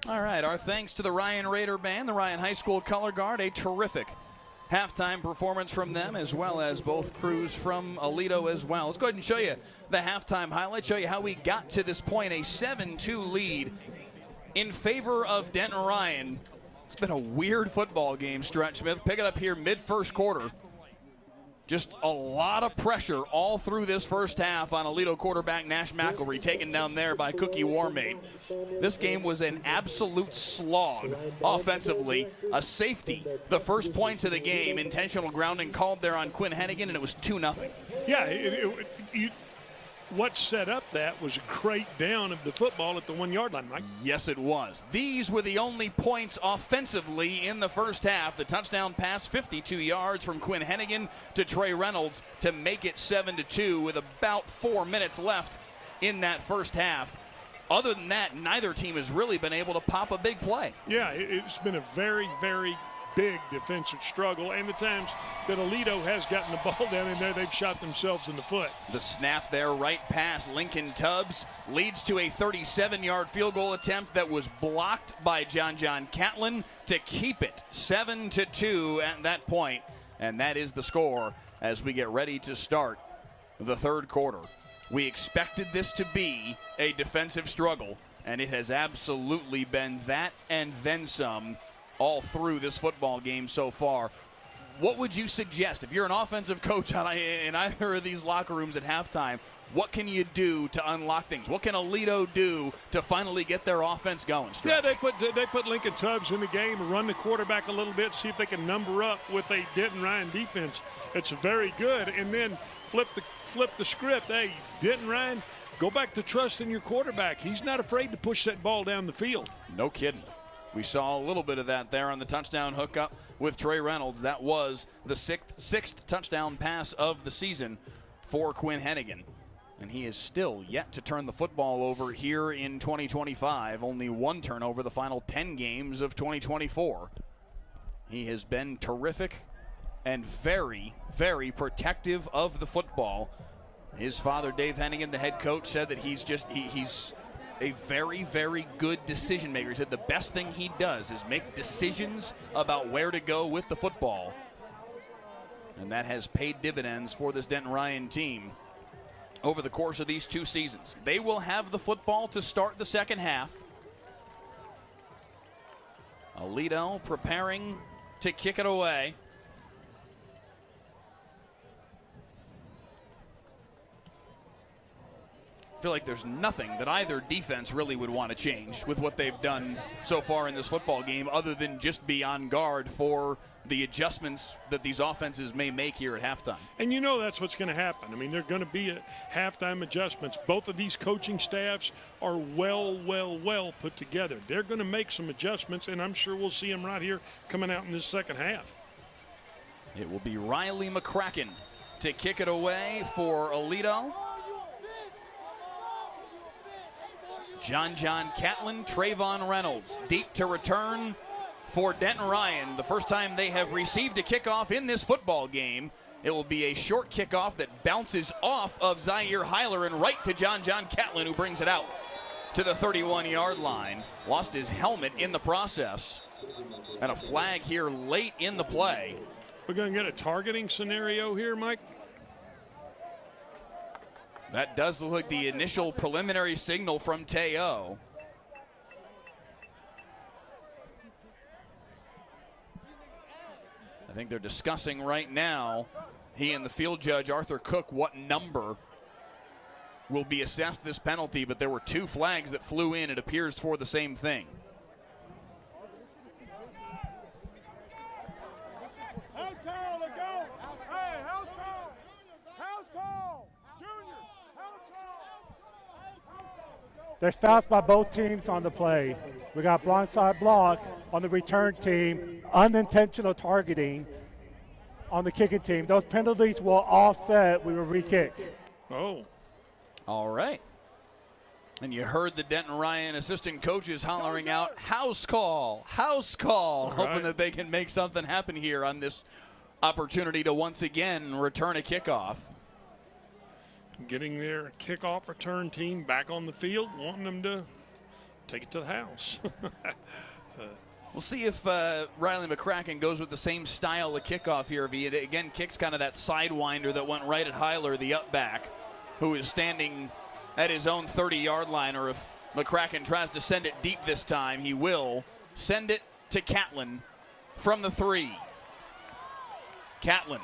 All right, our thanks to the Ryan Raider Band, the Ryan High School Color Guard, a terrific halftime performance from them, as well as both crews from Aledo as well. Let's go ahead and show you the halftime highlights, show you how we got to this point, a 7-2 lead in favor of Denton Ryan. It's been a weird football game, Stretch Smith. Pick it up here mid-first quarter. Just a lot of pressure all through this first half on Aledo quarterback Nash McElry, taken down there by Cookie Warmate. This game was an absolute slog offensively. A safety, the first points of the game, intentional grounding called there on Quinn Hennigan, and it was 2-0. Yeah, what set up that was a crate down of the football at the 1 yard line, Mike. Yes, it was. These were the only points offensively in the first half. The touchdown pass, 52 yards from Quinn Hennigan to Trey Reynolds to make it 7-2 with about 4 minutes left in that first half. Other than that, neither team has really been able to pop a big play. Yeah, it's been a very, very big defensive struggle, and the times that Aledo has gotten the ball down in there, they've shot themselves in the foot. The snap there, right past Lincoln Tubbs, leads to a 37-yard field goal attempt that was blocked by John Catlin to keep it 7-2 at that point, and that is the score as we get ready to start the third quarter. We expected this to be a defensive struggle, and it has absolutely been that and then some all through this football game so far. What would you suggest if you're an offensive coach in either of these locker rooms at halftime? What can you do to unlock things? What can Aledo do to finally get their offense going? Stretch? Yeah, they put Lincoln Tubbs in the game and run the quarterback a little bit, see if they can number up with a Denton Ryan defense. It's very good, and then flip the script. Hey, Denton Ryan, go back to trusting your quarterback. He's not afraid to push that ball down the field. No kidding. We saw a little bit of that there on the touchdown hookup with Trey Reynolds. That was the sixth touchdown pass of the season for Quinn Hennigan. And he is still yet to turn the football over here in 2025. Only one turnover the final 10 games of 2024. He has been terrific and very, very protective of the football. His father, Dave Hennigan, the head coach, said that he's a very, very good decision maker. He said the best thing he does is make decisions about where to go with the football. And that has paid dividends for this Denton Ryan team over the course of these 2 seasons. They will have the football to start the second half. Aledo preparing to kick it away. I feel like there's nothing that either defense really would want to change with what they've done so far in this football game, other than just be on guard for the adjustments that these offenses may make here at halftime. And you know that's what's going to happen. I mean, they're going to be halftime adjustments. Both of these coaching staffs are well put together. They're going to make some adjustments, and I'm sure we'll see them right here coming out in this second half. It will be Riley McCracken to kick it away for Aledo. John Catlin, Trayvon Reynolds deep to return for Denton Ryan. The first time they have received a kickoff in this football game. It will be a short kickoff that bounces off of Zaire Heiler and right to John Catlin, who brings it out to the 31-yard line. Lost his helmet in the process. And a flag here late in the play. We're going to get a targeting scenario here, Mike. That does look like the initial preliminary signal from Teo. I think they're discussing right now, he and the field judge, Arthur Cook, what number will be assessed this penalty, but there were 2 flags that flew in, it appears, for the same thing. House call, let's go. Hey, house call. House call. Junior, house call. There's fouls by both teams on the play. We got blindside block on the return team, unintentional targeting on the kicking team. Those penalties will offset. We will re-kick. Oh. All right. And you heard the Denton Ryan assistant coaches hollering out, house call, hoping that they can make something happen here on this opportunity to once again return a kickoff. Getting their kickoff return team back on the field, wanting them to take it to the house. We'll see if Riley McCracken goes with the same style of kickoff here. If he again kicks kind of that sidewinder that went right at Heiler, the up back, who is standing at his own 30-yard line, or if McCracken tries to send it deep this time, he will send it to Catlin from the 3. Catlin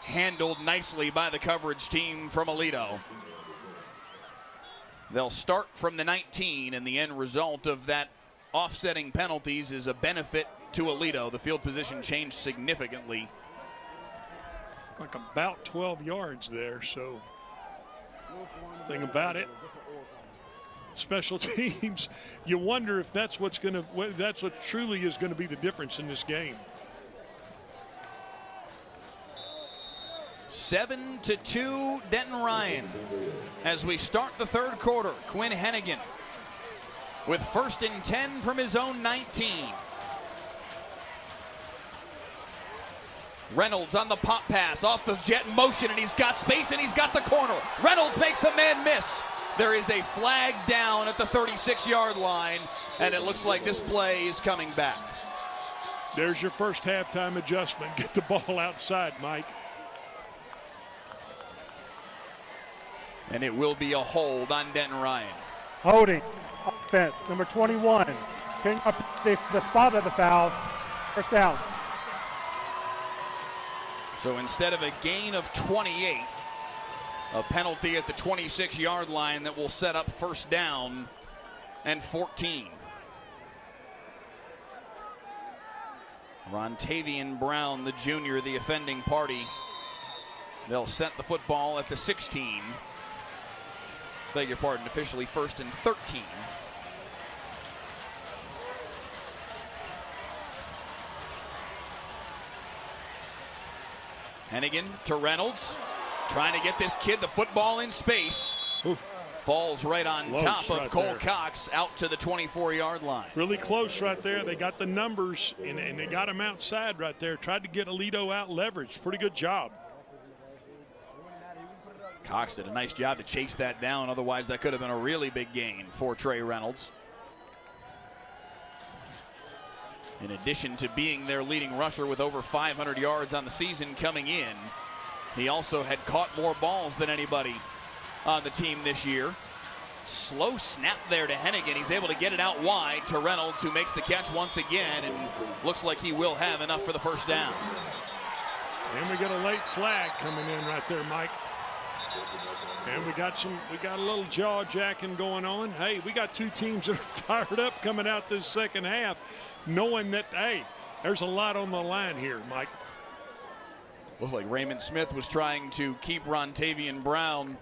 handled nicely by the coverage team from Aledo. They'll start from the 19, and the end result of that offsetting penalties is a benefit to Aledo. The field position changed significantly. Like about 12 yards there, so thing about it, special teams, you wonder if that's what truly is going to be the difference in this game. 7-2 Denton Ryan as we start the third quarter. Quinn Hennigan with 1st and 10 from his own 19. Reynolds on the pop pass off the jet motion, and he's got space and he's got the corner. Reynolds makes a man miss. There is a flag down at the 36-yard line, and it looks like this play is coming back. There's your first halftime adjustment. Get the ball outside, Mike. And it will be a hold on Denton Ryan. Holding. Offense, number 21. Taking up the spot of the foul. First down. So instead of a gain of 28, a penalty at the 26-yard line that will set up first down and 14. Rontavian Brown, the junior, the offending party. They'll set the football at the 16. Beg your pardon, officially 1st and 13. Hennigan to Reynolds, trying to get this kid the football in space. Falls right on top of Cole Cox out to the 24-yard line. Really close right there. They got the numbers, and they got him outside right there. Tried to get Aledo out leveraged. Pretty good job. Cox did a nice job to chase that down. Otherwise, that could have been a really big gain for Trey Reynolds. In addition to being their leading rusher with over 500 yards on the season coming in, he also had caught more balls than anybody on the team this year. Slow snap there to Hennigan. He's able to get it out wide to Reynolds, who makes the catch once again, and looks like he will have enough for the first down. And we got a late flag coming in right there, Mike. And we got a little jaw jacking going on. Hey, we got two teams that are fired up coming out this second half, knowing that, hey, there's a lot on the line here, Mike. Looked like Raymond Smith was trying to keep Rontavian Brown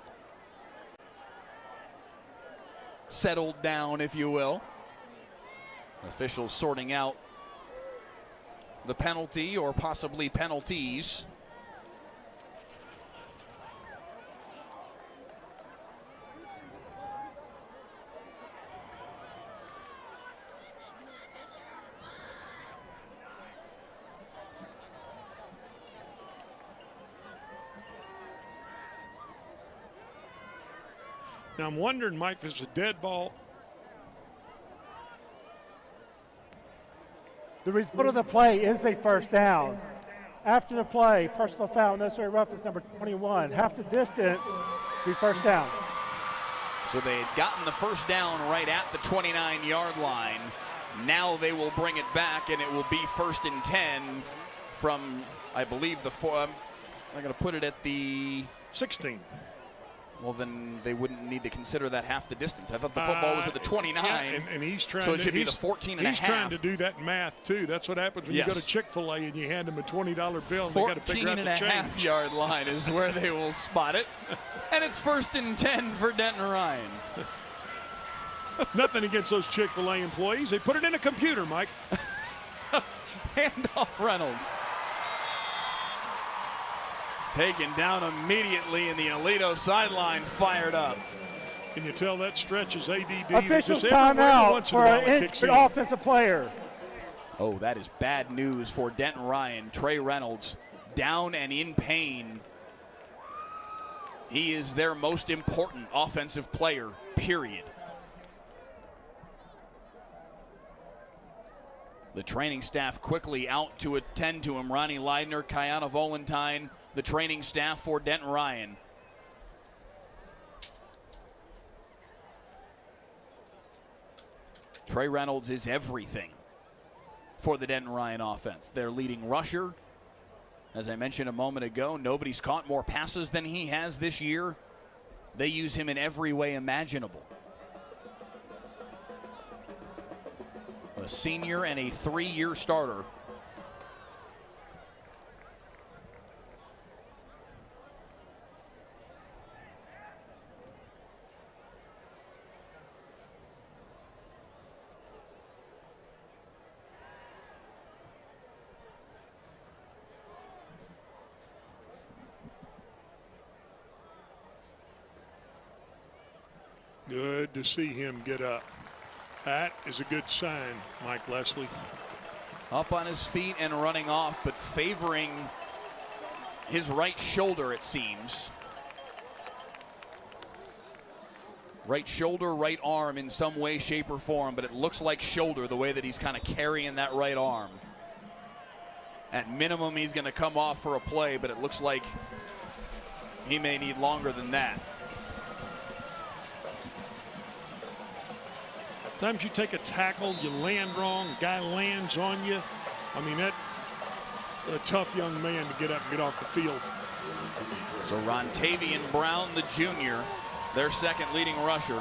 settled down, if you will. Officials sorting out the penalty or possibly penalties. Now I'm wondering, Mike, if it's a dead ball. The result of the play is a first down. After the play, personal foul, necessary roughness number 21. Half the distance, be first down. So they had gotten the first down right at the 29-yard line. Now they will bring it back, and it will be 1st and 10 from, I believe, the four. I'm going to put it at the 16. Well, then they wouldn't need to consider that half the distance. I thought the football was at the 29. Yeah, and he's trying so it should be the 14 and a half. He's trying to do that math, too. That's what happens when you go to Chick-fil-A and you hand them a $20 bill and they got to figure out the change. 14.5-yard line is where they will spot it. And it's 1st and 10 for Denton Ryan. Nothing against those Chick-fil-A employees. They put it in a computer, Mike. Hand off Reynolds. Taken down immediately, and the Aledo sideline fired up. Can you tell that stretches ADD? Officials timeout for an injured offensive player. Oh, that is bad news for Denton Ryan. Trey Reynolds down and in pain. He is their most important offensive player, period. The training staff quickly out to attend to him. Ronnie Leidner, Kiana Volentine, the training staff for Denton Ryan. Trey Reynolds is everything for the Denton Ryan offense. Their leading rusher. As I mentioned a moment ago, nobody's caught more passes than he has this year. They use him in every way imaginable. A senior and a 3-year starter. Good to see him get up. That is a good sign, Mike Leslie. Up on his feet and running off, but favoring his right shoulder, it seems. Right shoulder, right arm in some way, shape, or form, but it looks like shoulder the way that he's kind of carrying that right arm. At minimum, he's going to come off for a play, but it looks like he may need longer than that. Sometimes you take a tackle, you land wrong, guy lands on you. I mean, that's a tough young man to get up and get off the field. So Rontavian Brown, the junior, their second leading rusher,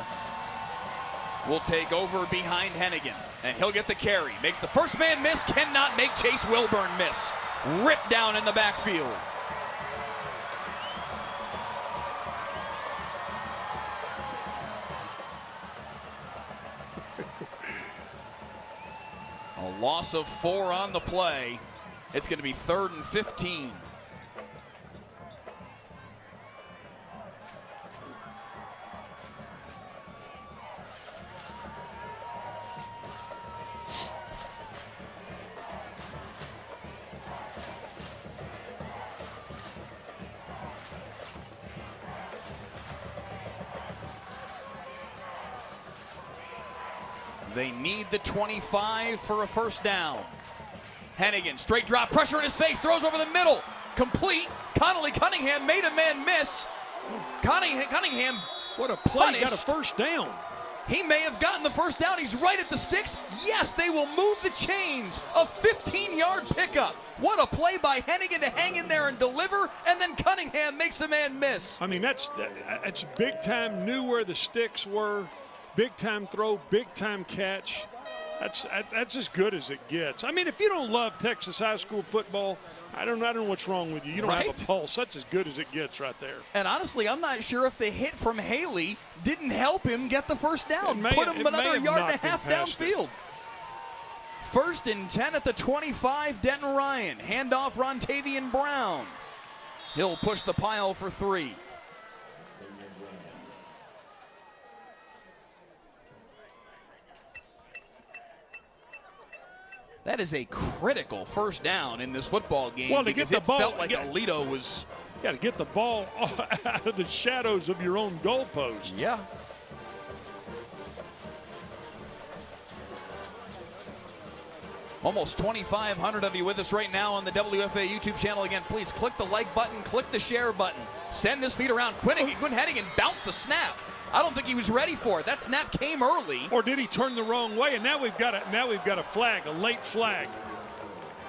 will take over behind Hennigan, and he'll get the carry. Makes the first man miss, cannot make Chase Wilburn miss. Ripped down in the backfield. A loss of 4 on the play. It's going to be 3rd and 15. They need the 25 for a first down. Hennigan, straight drop, pressure in his face, throws over the middle. Complete. Cunningham made a man miss. Cunningham, what a play, punished. Got a first down. He may have gotten the first down. He's right at the sticks. Yes, they will move the chains. A 15-yard pickup. What a play by Hennigan to hang in there and deliver, and then Cunningham makes a man miss. I mean, that's big time, knew where the sticks were. Big time throw, big time catch. That's as good as it gets. I mean, if you don't love Texas high school football, I don't know what's wrong with you. You don't have a pulse. That's as good as it gets right there. And honestly, I'm not sure if the hit from Haley didn't help him get the first down. Put him another yard and a half downfield. 1st and 10 at the 25, Denton Ryan. Handoff Rontavian Brown. He'll push the pile for 3. That is a critical first down in this football game. Well, to because get the ball, felt like Aledo was. You got to get the ball out of the shadows of your own goalpost. Yeah. Almost 2,500 of you with us right now on the WFAA YouTube channel. Again, please click the like button, click the share button. Send this feed around. Quinn Hennigan bounced the snap. I don't think he was ready for it. That snap came early. Or did he turn the wrong way? And now we've got a flag, a late flag.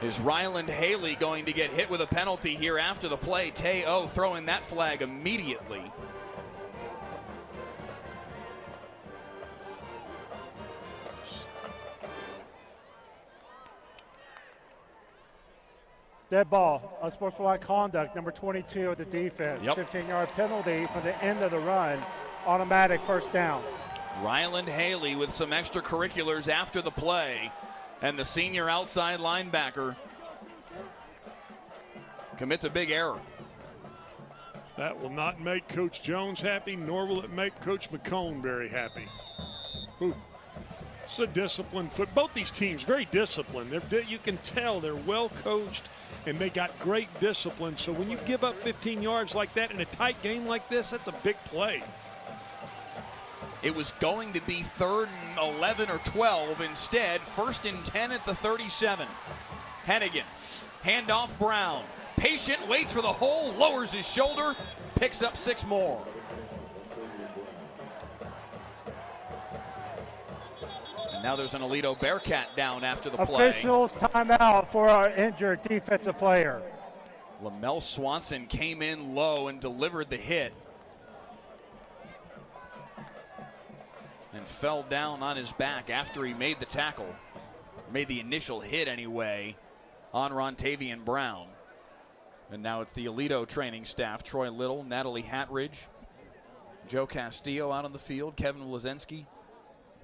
Is Ryland Haley going to get hit with a penalty here after the play? Teo throwing that flag immediately. Dead ball, unsportsmanlike conduct, number 22 of the defense. 15-yard penalty for the end of the run. Automatic first down. Ryland Haley with some extracurriculars after the play, and the senior outside linebacker commits a big error. That will not make Coach Jones happy, nor will it make Coach McCone very happy. Ooh. It's a disciplined foot. Both these teams very disciplined. You can tell they're well coached and they got great discipline. So when you give up 15 yards like that in a tight game like this, that's a big play. It was going to be 3rd and 11 or 12. Instead, 1st and 10 at the 37. Hennigan, handoff Brown. Patient, waits for the hole, lowers his shoulder, picks up 6 more. And now there's an Aledo Bearcat down after the play. Officials timeout for our injured defensive player. Lamel Swanson came in low and delivered the hit. And fell down on his back after he made the tackle. Made the initial hit anyway on Rontavian Brown. And now it's the Aledo training staff. Troy Little, Natalie Hatridge, Joe Castillo out on the field, Kevin Blazensky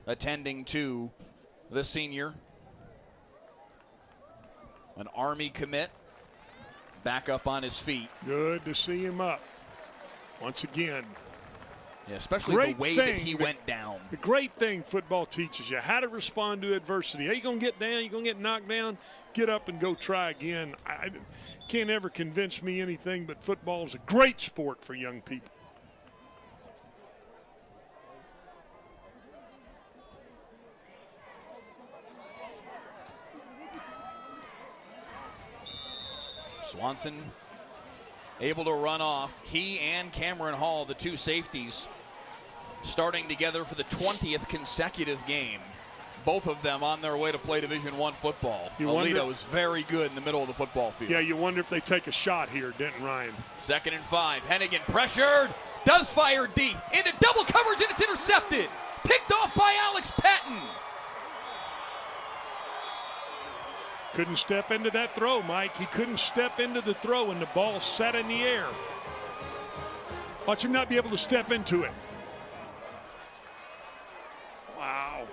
attending to the senior. An Army commit back up on his feet. Good to see him up once again. Yeah, especially the way that he went down. The great thing football teaches you, how to respond to adversity. Are you going to get down? You're going to get knocked down? Get up and go try again. I can't ever convince me anything, but football is a great sport for young people. Swanson able to run off. He and Cameron Hall, the 2 safeties, starting together for the 20th consecutive game. Both of them on their way to play Division I football. Aledo is very good in the middle of the football field. Yeah, you wonder if they take a shot here, Denton Ryan. 2nd and 5. Hennigan pressured, does fire deep, into double coverage, and it's intercepted. Picked off by Alex Patton. Couldn't step into that throw, Mike. He couldn't step into the throw, and the ball sat in the air. Watch him not be able to step into it. Wow.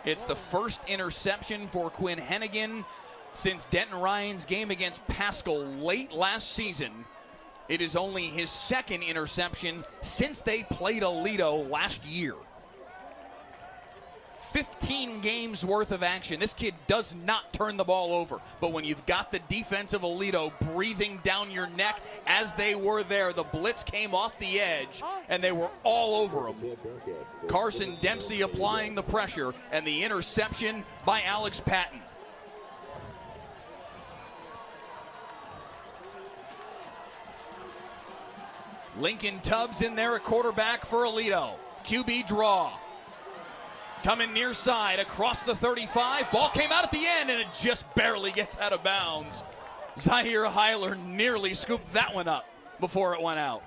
It's the first interception for Quinn Hennigan since Denton Ryan's game against Paschal late last season. It is only his 2nd interception since they played Aledo last year. 15 games worth of action. This kid does not turn the ball over. But when you've got the defensive Aledo breathing down your neck as they were there, the blitz came off the edge and they were all over him. Carson Dempsey applying the pressure and the interception by Alex Patton. Lincoln Tubbs in there at quarterback for Aledo. QB draw. Coming near side across the 35. Ball came out at the end and it just barely gets out of bounds. Zaire Heiler nearly scooped that one up before it went out.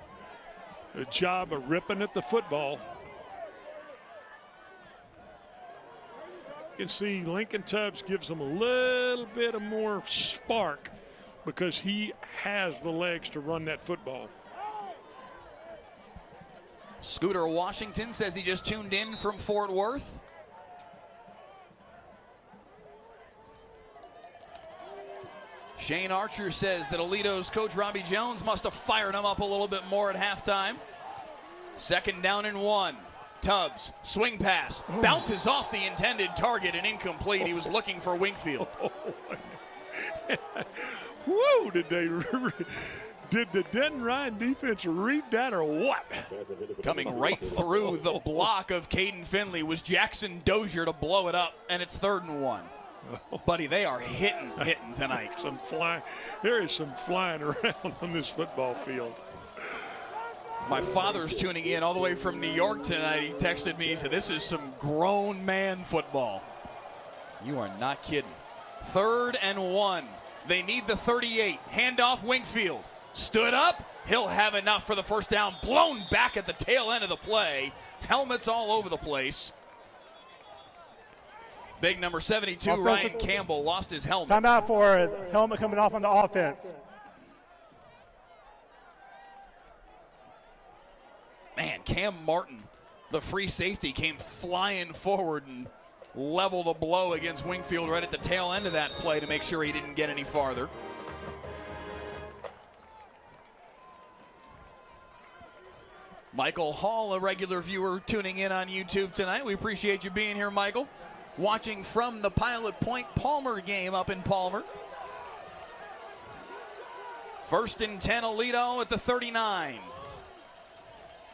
Good job of ripping at the football. You can see Lincoln Tubbs gives them a little bit of more spark because he has the legs to run that football. Scooter Washington says he just tuned in from Fort Worth. Shane Archer says that Aledo's coach Robbie Jones must have fired him up a little bit more at halftime. 2nd down and 1. Tubbs, swing pass, bounces off the intended target and incomplete. He was looking for Wingfield. Whoa, did the Denton Ryan defense read that or what? Coming right through the block of Caden Finley was Jackson Dozier to blow it up, and it's 3rd and 1. Buddy, they are hitting tonight. There is some flying around on this football field. My father's tuning in all the way from New York tonight. He texted me, he said, this is some grown man football. You are not kidding. 3rd and 1. They need the 38. Handoff Wingfield. Stood up. He'll have enough for the 1st down. Blown back at the tail end of the play. Helmets all over the place. Big number 72, Ryan Campbell, lost his helmet. Timeout for a helmet coming off on the offense. Man, Cam Martin, the free safety, came flying forward and leveled a blow against Wingfield right at the tail end of that play to make sure he didn't get any farther. Michael Hall, a regular viewer tuning in on YouTube tonight. We appreciate you being here, Michael. Watching from the Pilot Point Palmer game up in Palmer. 1st and 10, Aledo at the 39.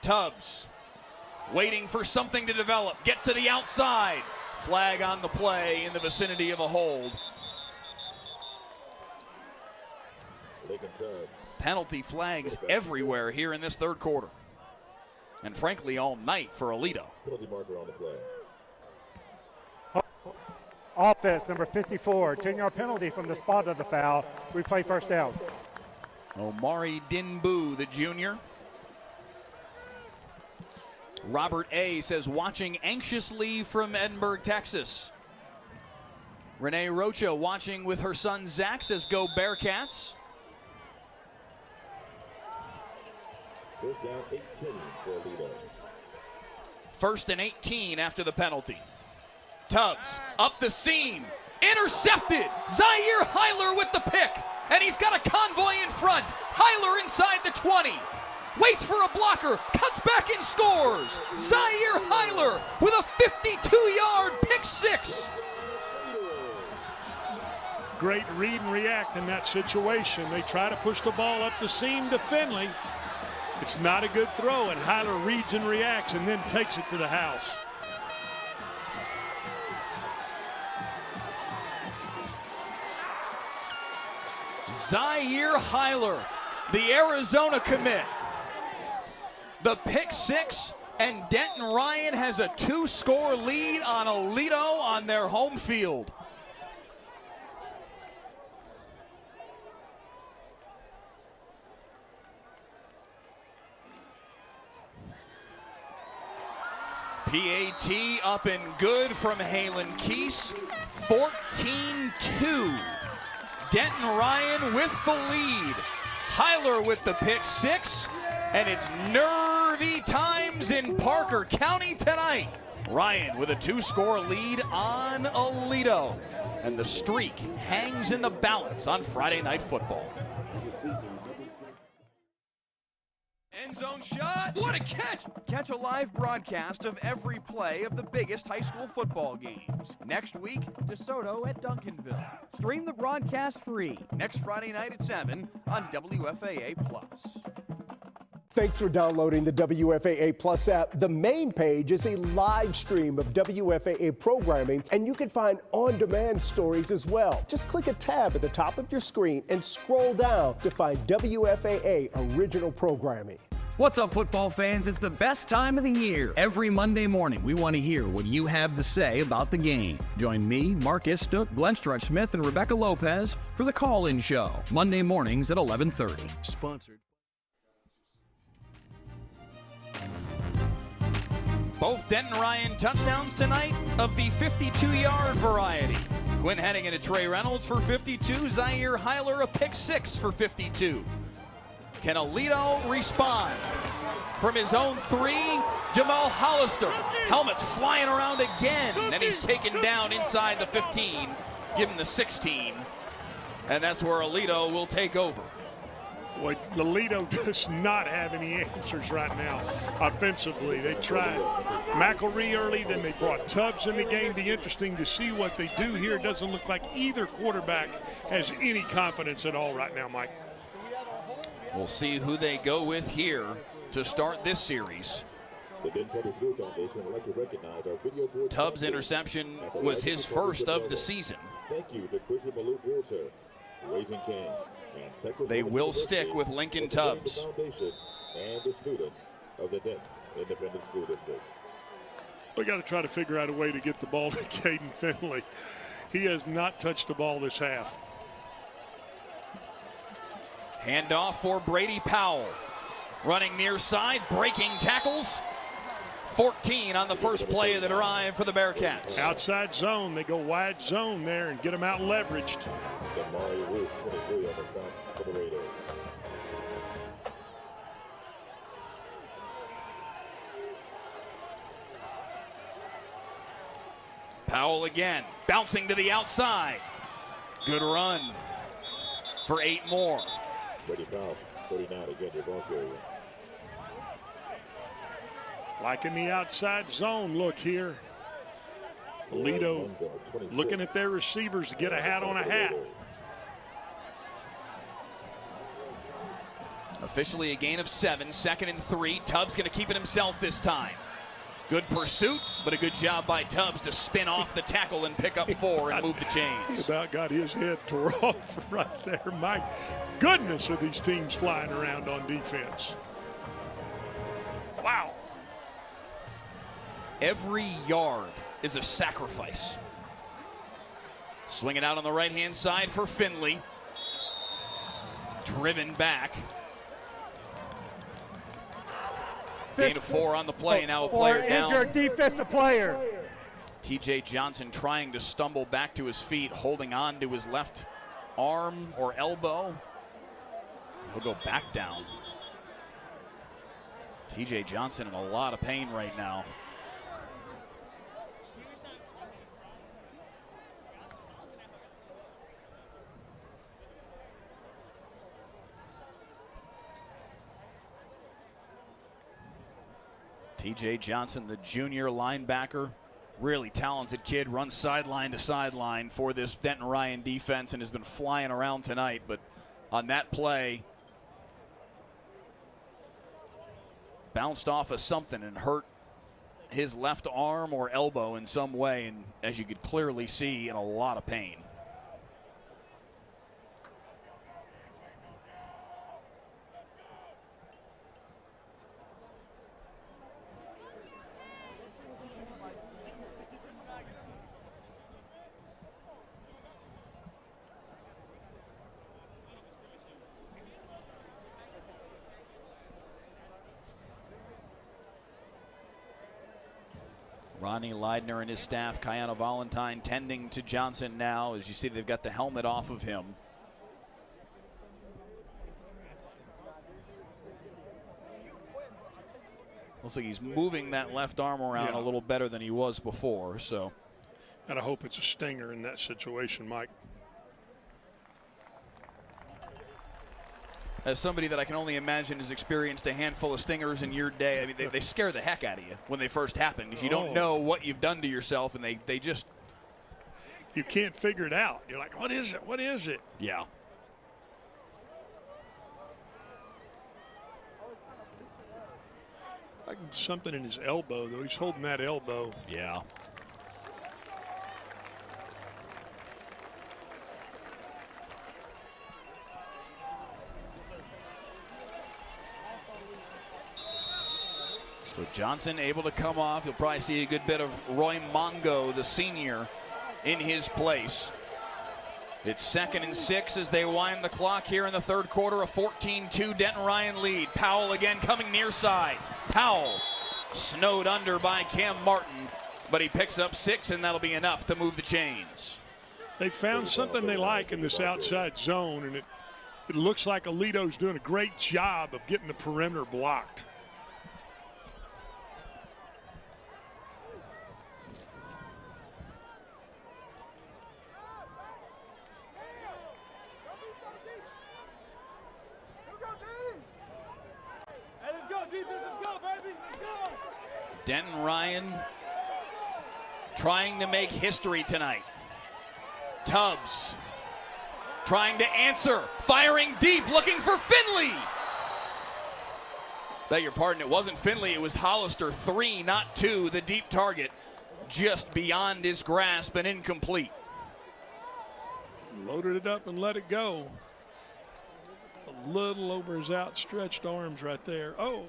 Tubbs waiting for something to develop. Gets to the outside. Flag on the play in the vicinity of a hold. Penalty flags everywhere here in this 3rd quarter. And frankly, all night for Aledo. Penalty marker on the play. Offense, number 54, 10-yard penalty from the spot of the foul. We play 1st down. Omari Dinboo, the junior. Robert A. says, watching anxiously from Edinburgh, Texas. Renee Rocha watching with her son Zach says, go Bearcats. 1st down, 18 for Aledo. 1st and 18 after the penalty. Tubbs up the seam, intercepted. Zaire Heiler with the pick, and he's got a convoy in front. Heiler inside the 20, waits for a blocker, cuts back and scores. Zaire Heiler with a 52-yard pick 6. Great read and react in that situation. They try to push the ball up the seam to Finley. It's not a good throw, and Heiler reads and reacts and then takes it to the house. Zaire Heiler, the Arizona commit. The pick 6, and Denton Ryan has a 2-score lead on Aledo on their home field. PAT up and good from Halen Keese, 14-2. Denton Ryan with the lead. Heiler with the pick 6, and it's nervy times in Parker County tonight. Ryan with a 2-score lead on Aledo, and the streak hangs in the balance on Friday Night Football. End zone shot. What a catch! Catch a live broadcast of every play of the biggest high school football games. Next week, DeSoto at Duncanville. Stream the broadcast free next Friday night at 7 on WFAA+. Thanks for downloading the WFAA Plus app. The main page is a live stream of WFAA programming, and you can find on-demand stories as well. Just click a tab at the top of your screen and scroll down to find WFAA original programming. What's up, football fans? It's the best time of the year. Every Monday morning, we want to hear what you have to say about the game. Join me, Mark Istook, Glenn Strutch-Smith, and Rebecca Lopez for the Call-In Show, Monday mornings at 11:30. Sponsored. Both Denton Ryan touchdowns tonight of the 52-yard variety. Quinn Hennigan and Trey Reynolds for 52. Zaire Heiler a pick 6 for 52. Can Aledo respond? From his own 3, Jamal Hollister. Helmet's flying around again, and he's taken down inside the 15. Give him the 16. And that's where Aledo will take over. Boy, Aledo does not have any answers right now offensively. They tried McElree early, then they brought Tubbs in the game. Be interesting to see what they do here. It doesn't look like either quarterback has any confidence at all right now, Mike. We'll see who they go with here to start this series. Tubbs' interception was his first of the season. Thank you to Christian Malou Realtor, Raising Cane's. They will stick with Lincoln Tubbs. And the student of the Denton Independent School District. We got to try to figure out a way to get the ball to Caden Finley. He has not touched the ball this half. Handoff for Brady Powell. Running near side, breaking tackles. 14 on the first play of the drive for the Bearcats. Outside zone, they go wide zone there and get them out leveraged. Powell again, bouncing to the outside. Good run for 8 more. Brady Powell, 39 again, your ball carrier. Like in the outside zone, look here. Aledo looking at their receivers to get a hat on a hat. Officially a gain of 7, 2nd and 3. Tubbs going to keep it himself this time. Good pursuit, but a good job by Tubbs to spin off the tackle and pick up 4 and move the chains. He about got his head tore off right there. My goodness, are these teams flying around on defense. Wow. Every yard is a sacrifice. Swing it out on the right-hand side for Finley. Driven back. Gain of 4 on the play, now a player down. Injured defensive player. TJ Johnson trying to stumble back to his feet, holding on to his left arm or elbow. He'll go back down. TJ Johnson in a lot of pain right now. TJ Johnson, the junior linebacker, really talented kid, runs sideline to sideline for this Denton Ryan defense and has been flying around tonight. But on that play, bounced off of something and hurt his left arm or elbow in some way, and as you could clearly see, in a lot of pain. Ronnie Leidner and his staff, Kiana Valentine, tending to Johnson now. As you see, they've got the helmet off of him. Looks like he's moving that left arm around a little better than he was before. So, gotta hope it's a stinger in that situation, Mike. as somebody that I can only imagine has experienced a handful of stingers in your day, I mean, they scare the heck out of you when they first happen because you don't know what you've done to yourself, and they just... You can't figure it out. You're like, what is it? What is it? Yeah. Like something in his elbow, though. He's holding that elbow. Yeah. So Johnson able to come off. You'll probably see a good bit of Roy Mongo, the senior, in his place. It's 2nd and 6 as they wind the clock here in the third quarter. A 14-2 Denton Ryan lead. Powell again coming near side. Powell snowed under by Cam Martin, but he picks up 6, and that'll be enough to move the chains. They found something they like in this outside zone, and it looks like Aledo's doing a great job of getting the perimeter blocked. Denton Ryan trying to make history tonight. Tubbs trying to answer, firing deep, looking for Finley. Beg your pardon, it wasn't Finley, it was Hollister. 3, not 2, the deep target, just beyond his grasp and incomplete. Loaded it up and let it go. A little over his outstretched arms right there. Oh.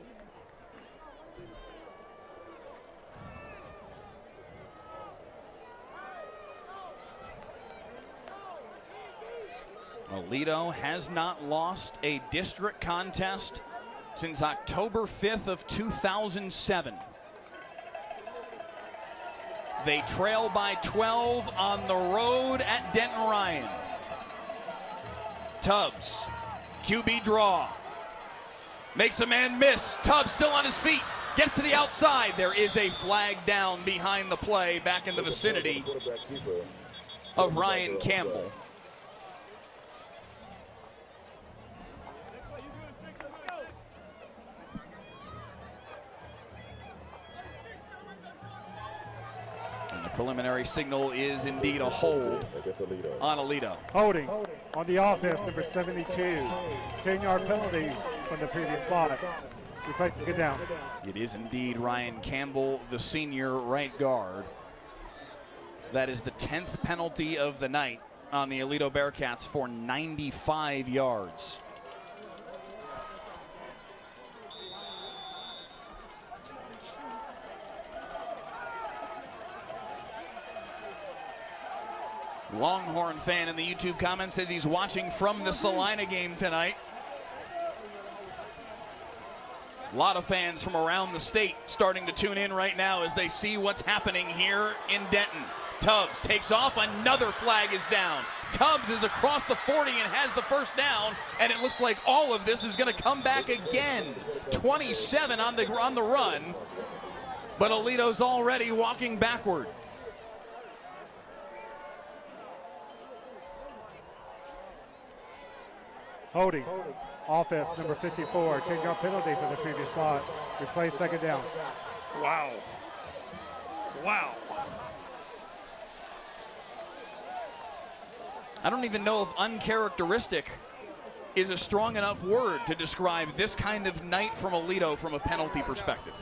Aledo has not lost a district contest since October 5th of 2007. They trail by 12 on the road at Denton Ryan. Tubbs, QB draw. Makes a man miss. Tubbs still on his feet. Gets to the outside. There is a flag down behind the play back in the vicinity of Ryan Campbell. Preliminary signal is indeed a hold on Aledo. Holding on the offense, number 72. 10-yard penalty from the previous spot. We play to get down. It is indeed Ryan Campbell, the senior right guard. That is the 10th penalty of the night on the Aledo Bearcats for 95 yards. Longhorn fan in the YouTube comments says he's watching from the Salina game tonight. A lot of fans from around the state starting to tune in right now as they see what's happening here in Denton. Tubbs takes off, another flag is down. Tubbs is across the 40 and has the first down, and it looks like all of this is going to come back again. 27 on the run, but Aledo's already walking backward. Holding. Offense, number 54. 10-yard penalty for the previous spot. We play second down. Wow. Wow. I don't even know if uncharacteristic is a strong enough word to describe this kind of night from Aledo from a penalty perspective.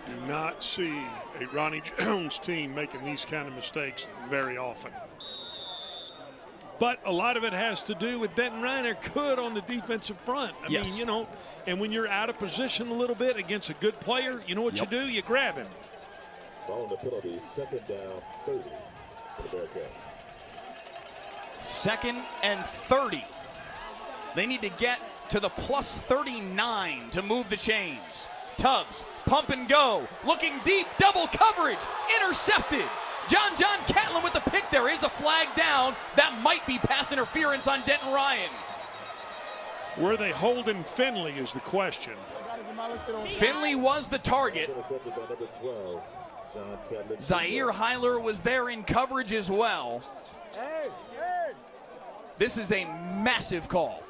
You do not see a Ronnie Jones team making these kind of mistakes very often. But a lot of it has to do with Denton Ryan. They're good on the defensive front. I mean, you know, and when you're out of position a little bit against a good player, you know what you do? You grab him. Following the penalty, second down, 30 for the Bearcats. 2nd and 30. They need to get to the plus 39 to move the chains. Tubbs, pump and go, looking deep, double coverage, intercepted. John Catlin with the pick. There is a flag down. That might be pass interference on Denton Ryan. Were they holding Finley is the question. Finley was the target. Zaire Heiler was there in coverage as well. This is a massive call.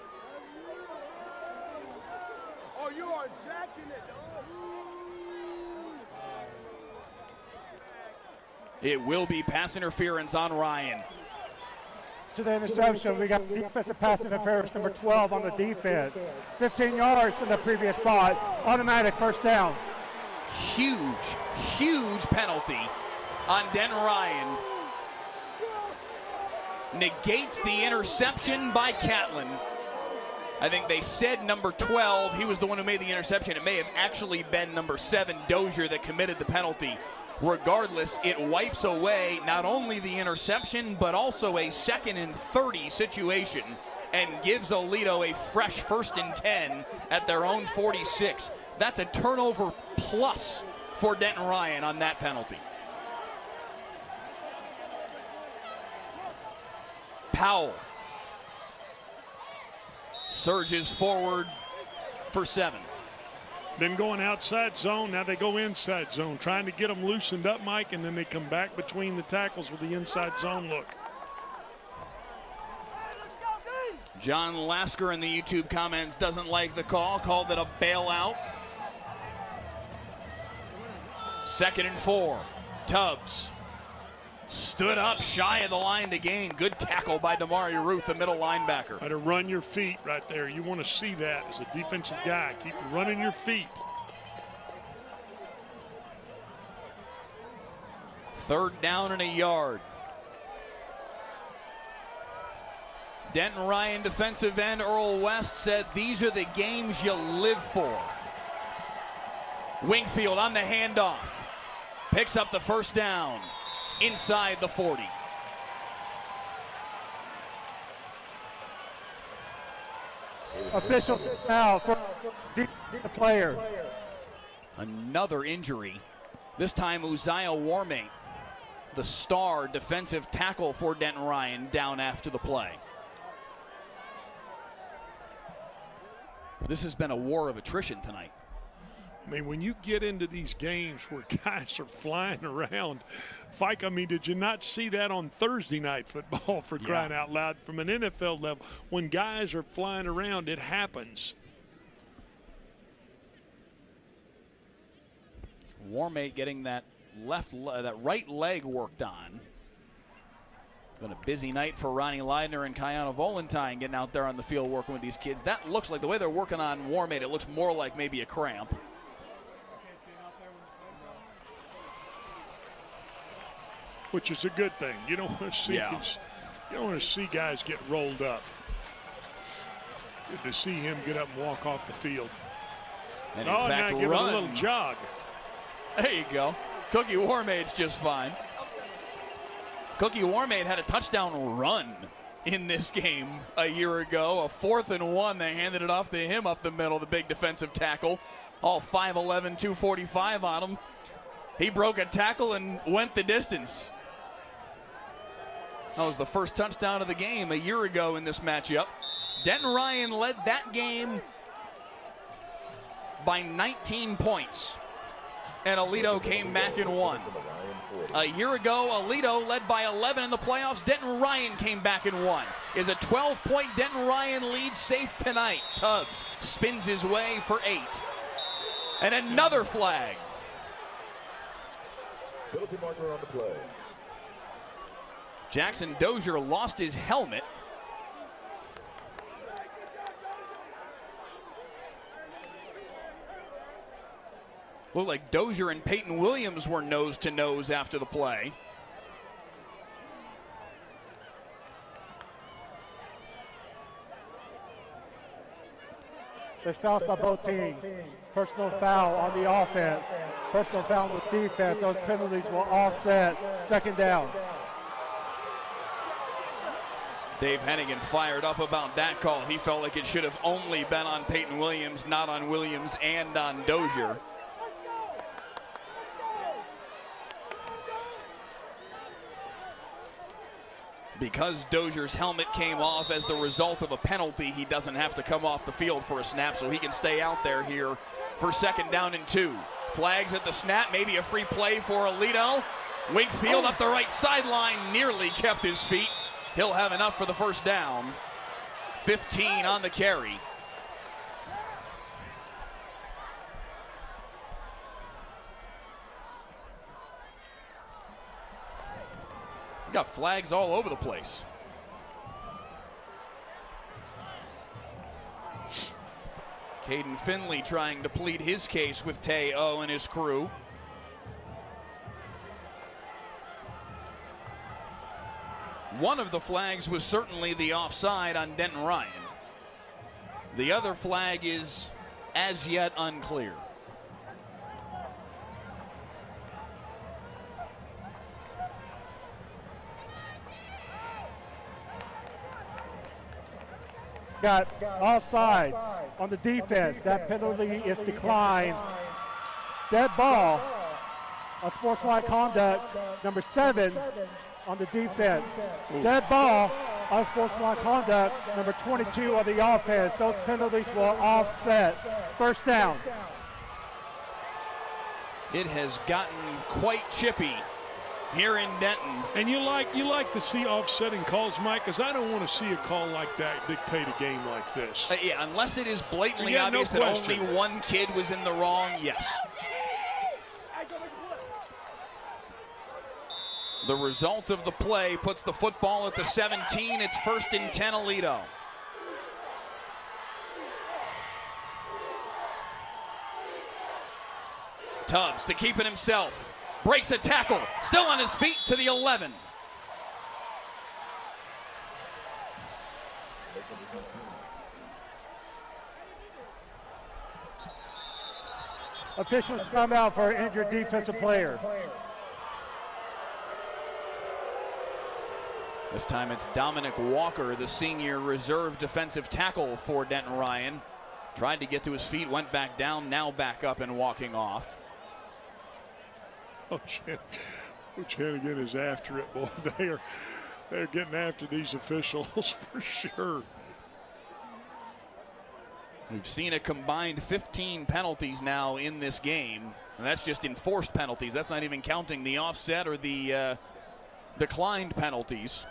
It will be pass interference on Ryan. To the interception, we got defensive pass interference number 12 on the defense. 15 yards from the previous spot, automatic first down. Huge penalty on Denton Ryan. Negates the interception by Catlin. I think they said number 12. He was the one who made the interception. It may have actually been number 7, Dozier, that committed the penalty. Regardless, it wipes away not only the interception, but also a 2nd and 30 situation and gives Aledo a fresh 1st and 10 at their own 46. That's a turnover plus for Denton Ryan on that penalty. Powell surges forward for 7. Then going outside zone, now they go inside zone, trying to get them loosened up, Mike, and then they come back between the tackles with the inside zone look. John Lasker in the YouTube comments doesn't like the call, called it a bailout. 2nd and 4, Tubbs. Stood up shy of the line to gain. Good tackle by Damari Ruth, the middle linebacker. Got to run your feet right there. You want to see that as a defensive guy. Keep running your feet. 3rd down and a yard. Denton Ryan defensive end Earl West said these are the games you live for. Wingfield on the handoff. Picks up the 1st down. Inside the 40. Official now for the player. Another injury. This time Uzziah Warmate, the star defensive tackle for Denton Ryan, down after the play. This has been a war of attrition tonight. I mean, when you get into these games where guys are flying around, Fike, I mean, did you not see that on Thursday night football, for crying out loud, from an NFL level? When guys are flying around, it happens. Warmate getting that right leg worked on. Been a busy night for Ronnie Leidner and Kiana Volentine getting out there on the field working with these kids. That looks like, the way they're working on Warmate, it looks more like maybe a cramp. Which is a good thing. You don't want to see you don't want to see guys get rolled up. Good to see him get up and walk off the field. And in fact, now give it a little jog. There you go. Cookie Warmate's just fine. Cookie Warmate had a touchdown run in this game a year ago. A 4th and 1. They handed it off to him up the middle, the big defensive tackle. All 5'11", 245 on him. He broke a tackle and went the distance. That was the first touchdown of the game a year ago in this matchup. Denton Ryan led that game by 19 points. And Aledo came back and won. A year ago, Aledo led by 11 in the playoffs. Denton Ryan came back and won. Is a 12-point Denton Ryan lead safe tonight? Tubbs spins his way for 8. And another flag. Penalty marker on the play. Jackson Dozier lost his helmet. Looked like Dozier and Peyton Williams were nose to nose after the play. There's fouls by both teams. Personal foul on the offense. Personal foul on the defense. Those penalties will offset. 2nd down. Dave Hennigan fired up about that call. He felt like it should have only been on Peyton Williams, not on Williams and on Dozier. Because Dozier's helmet came off as the result of a penalty, he doesn't have to come off the field for a snap, so he can stay out there here for 2nd down and 2. Flags at the snap, maybe a free play for Aledo. Wingfield up the right sideline, nearly kept his feet. He'll have enough for the 1st down. 15 on the carry. Got flags all over the place. Caden Finley trying to plead his case with Tay-O and his crew. One of the flags was certainly the offside on Denton Ryan. The other flag is as yet unclear. Got offsides on the defense. That penalty is declined. Dead ball on sportsmanlike conduct, number 7 on the defense. Dead ball on sportsmanlike conduct, number 22 on the offense. Those penalties will offset. First down. It has gotten quite chippy here in Denton. And you like to see offsetting calls, Mike, because I don't want to see a call like that dictate a game like this. Yeah, unless it is blatantly obvious that only one kid was in the wrong, yes. The result of the play puts the football at the 17. It's 1st and 10 Aledo. Tubbs to keep it himself. Breaks a tackle, still on his feet to the 11. Officials come out for an injured defensive player. This time it's Dominic Walker, the senior reserve defensive tackle for Denton Ryan. Tried to get to his feet, went back down, now back up and walking off. Coach Hannigan is after it, boy. They're getting after these officials for sure. We've seen a combined 15 penalties now in this game, and that's just enforced penalties. That's not even counting the offset or the declined penalties.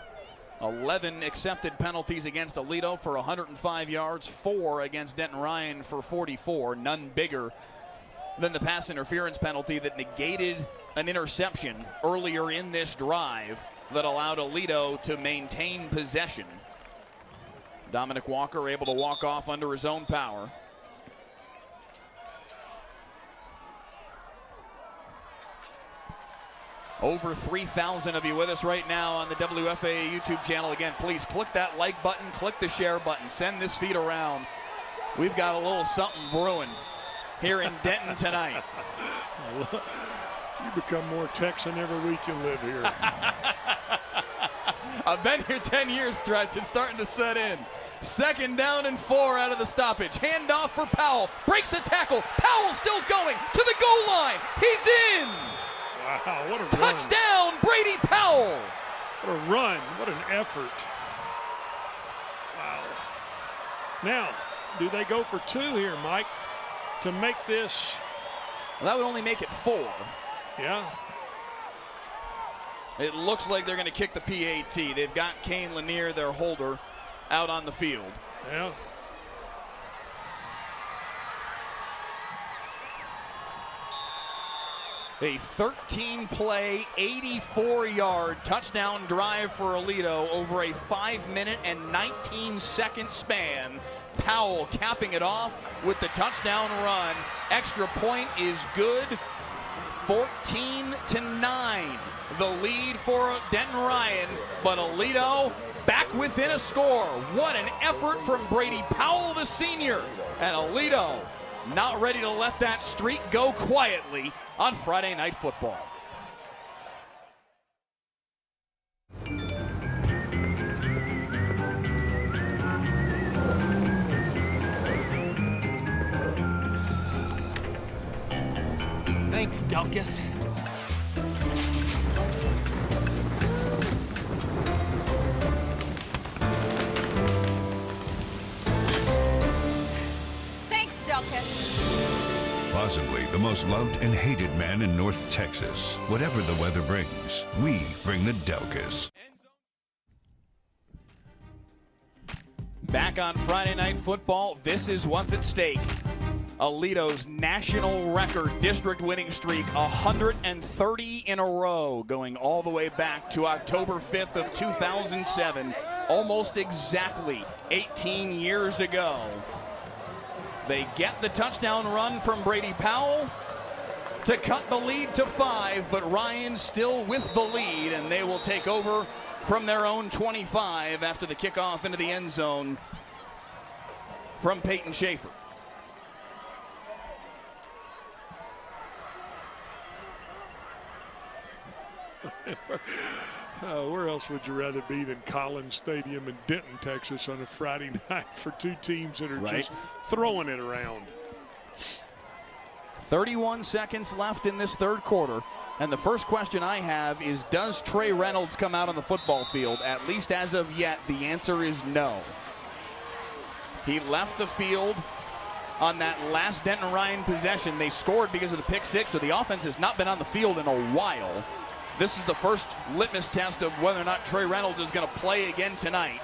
11 accepted penalties against Aledo for 105 yards, 4 against Denton Ryan for 44, none bigger than the pass interference penalty that negated an interception earlier in this drive that allowed Aledo to maintain possession. Dominic Walker able to walk off under his own power. Over 3,000 of you with us right now on the WFAA YouTube channel. Again, please click that like button, click the share button, send this feed around. We've got a little something brewing here in Denton tonight. You become more Texan every week you live here. I've been here 10 years, Stretch. It's starting to set in. 2nd down and 4 out of the stoppage. Handoff for Powell. Breaks a tackle. Powell still going to the goal line. He's in. Wow, what a touchdown, Brady Powell. What a run. What an effort. Wow. Now, do they go for 2 here, Mike, to make this? Well, that would only make it 4. Yeah. It looks like they're going to kick the PAT. They've got Kane Lanier, their holder, out on the field. Yeah. A 13-play, 84-yard touchdown drive for Aledo over a 5-minute and 19-second span. Powell capping it off with the touchdown run. Extra point is good. 14-9. The lead for Denton Ryan, but Aledo back within a score. What an effort from Brady Powell, the senior. And Aledo not ready to let that streak go quietly on Friday Night Football. Thanks, Delkus. Thanks, Delkus. Possibly the most loved and hated man in North Texas. Whatever the weather brings, we bring the Delkus. Back on Friday Night Football, this is what's at stake. Aledo's national record district winning streak, 130 in a row, going all the way back to October 5th of 2007, almost exactly 18 years ago. They get the touchdown run from Brady Powell to cut the lead to 5, but Ryan's still with the lead, and they will take over from their own 25 after the kickoff into the end zone from Peyton Schaefer. Where else would you rather be than Collins Stadium in Denton, Texas on a Friday night for two teams that are just throwing it around? 31 seconds left in this third quarter. And the first question I have is, does Trey Reynolds come out on the football field? At least as of yet, the answer is no. He left the field on that last Denton Ryan possession. They scored because of the pick six, so the offense has not been on the field in a while. This is the first litmus test of whether or not Trey Reynolds is going to play again tonight.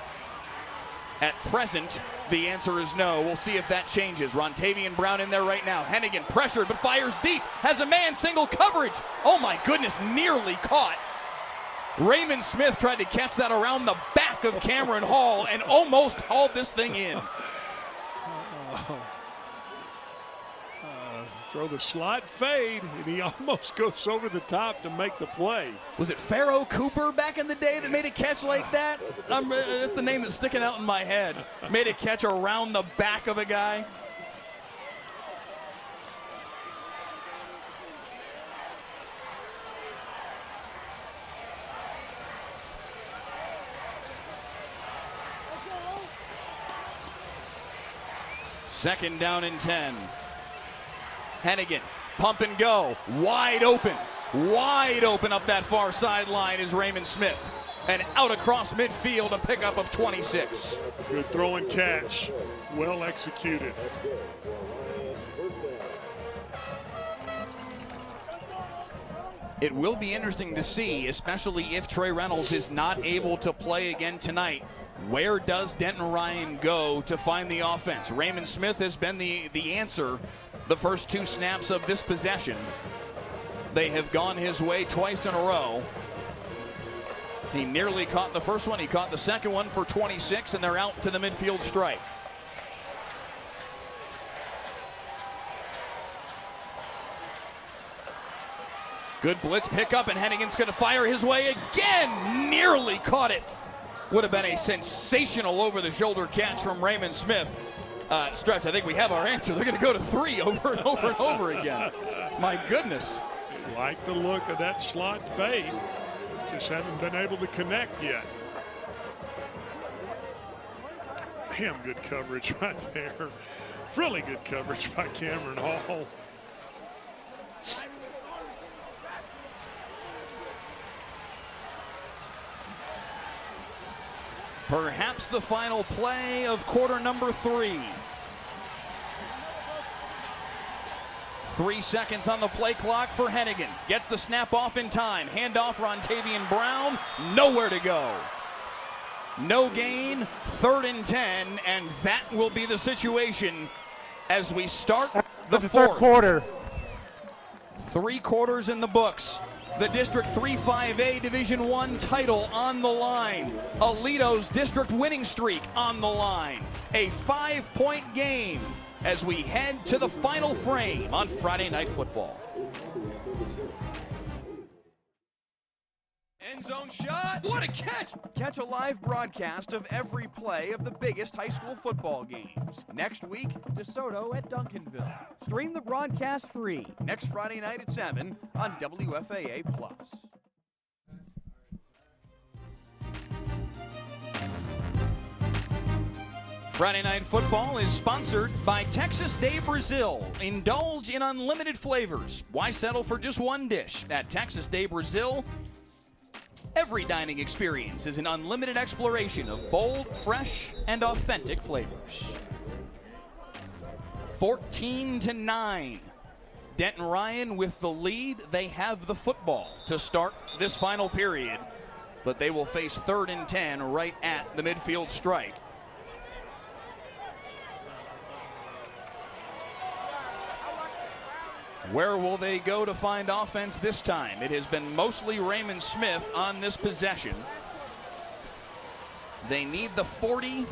At present, the answer is no. We'll see if that changes. Rontavian Brown in there right now. Hennigan pressured, but fires deep. Has a man single coverage. Oh my goodness, nearly caught. Raymond Smith tried to catch that around the back of Cameron Hall and almost hauled this thing in. Throw the slot fade, and he almost goes over the top to make the play. Was it Pharaoh Cooper back in the day that made a catch like that? That's the name that's sticking out in my head. Made a catch around the back of a guy. Second down and 10. Hennigan, pump and go, wide open up that far sideline is Raymond Smith. And out across midfield, a pickup of 26. Good throw and catch, well executed. It will be interesting to see, especially if Trey Reynolds is not able to play again tonight. Where does Denton Ryan go to find the offense? Raymond Smith has been the answer the first two snaps of this possession. They have gone his way twice in a row. He nearly caught the first one. He caught the second one for 26, and they're out to the midfield stripe. Good blitz pickup, and Hennigan's going to fire his way again. Nearly caught it. Would have been a sensational over-the-shoulder catch from Raymond Smith. Stretch, I think we have our answer. They're going to go to 3 over and over and over again. My goodness. Like the look of that slot fade. Just haven't been able to connect yet. Damn good coverage right there. Really good coverage by Cameron Hall. Perhaps the final play of quarter number 3. 3 seconds on the play clock for Hennigan. Gets the snap off in time. Handoff Rontavian Brown. Nowhere to go. No gain. 3rd and 10. And that will be the situation as we start the third quarter. 3 quarters in the books. The District 3-5A Division I title on the line. Aledo's district winning streak on the line. A 5-point game as we head to the final frame on Friday Night Football. End zone shot. What a catch! Catch a live broadcast of every play of the biggest high school football games. Next week, DeSoto at Duncanville. Stream the broadcast free next Friday night at 7 on WFAA+. Friday Night Football is sponsored by Texas Day Brazil. Indulge in unlimited flavors. Why settle for just one dish at Texas Day Brazil? Every dining experience is an unlimited exploration of bold, fresh, and authentic flavors. 14-9. Denton Ryan with the lead. They have the football to start this final period, but they will face 3rd and 10 right at the midfield stripe. Where will they go to find offense this time? It has been mostly Raymond Smith on this possession. They need the 40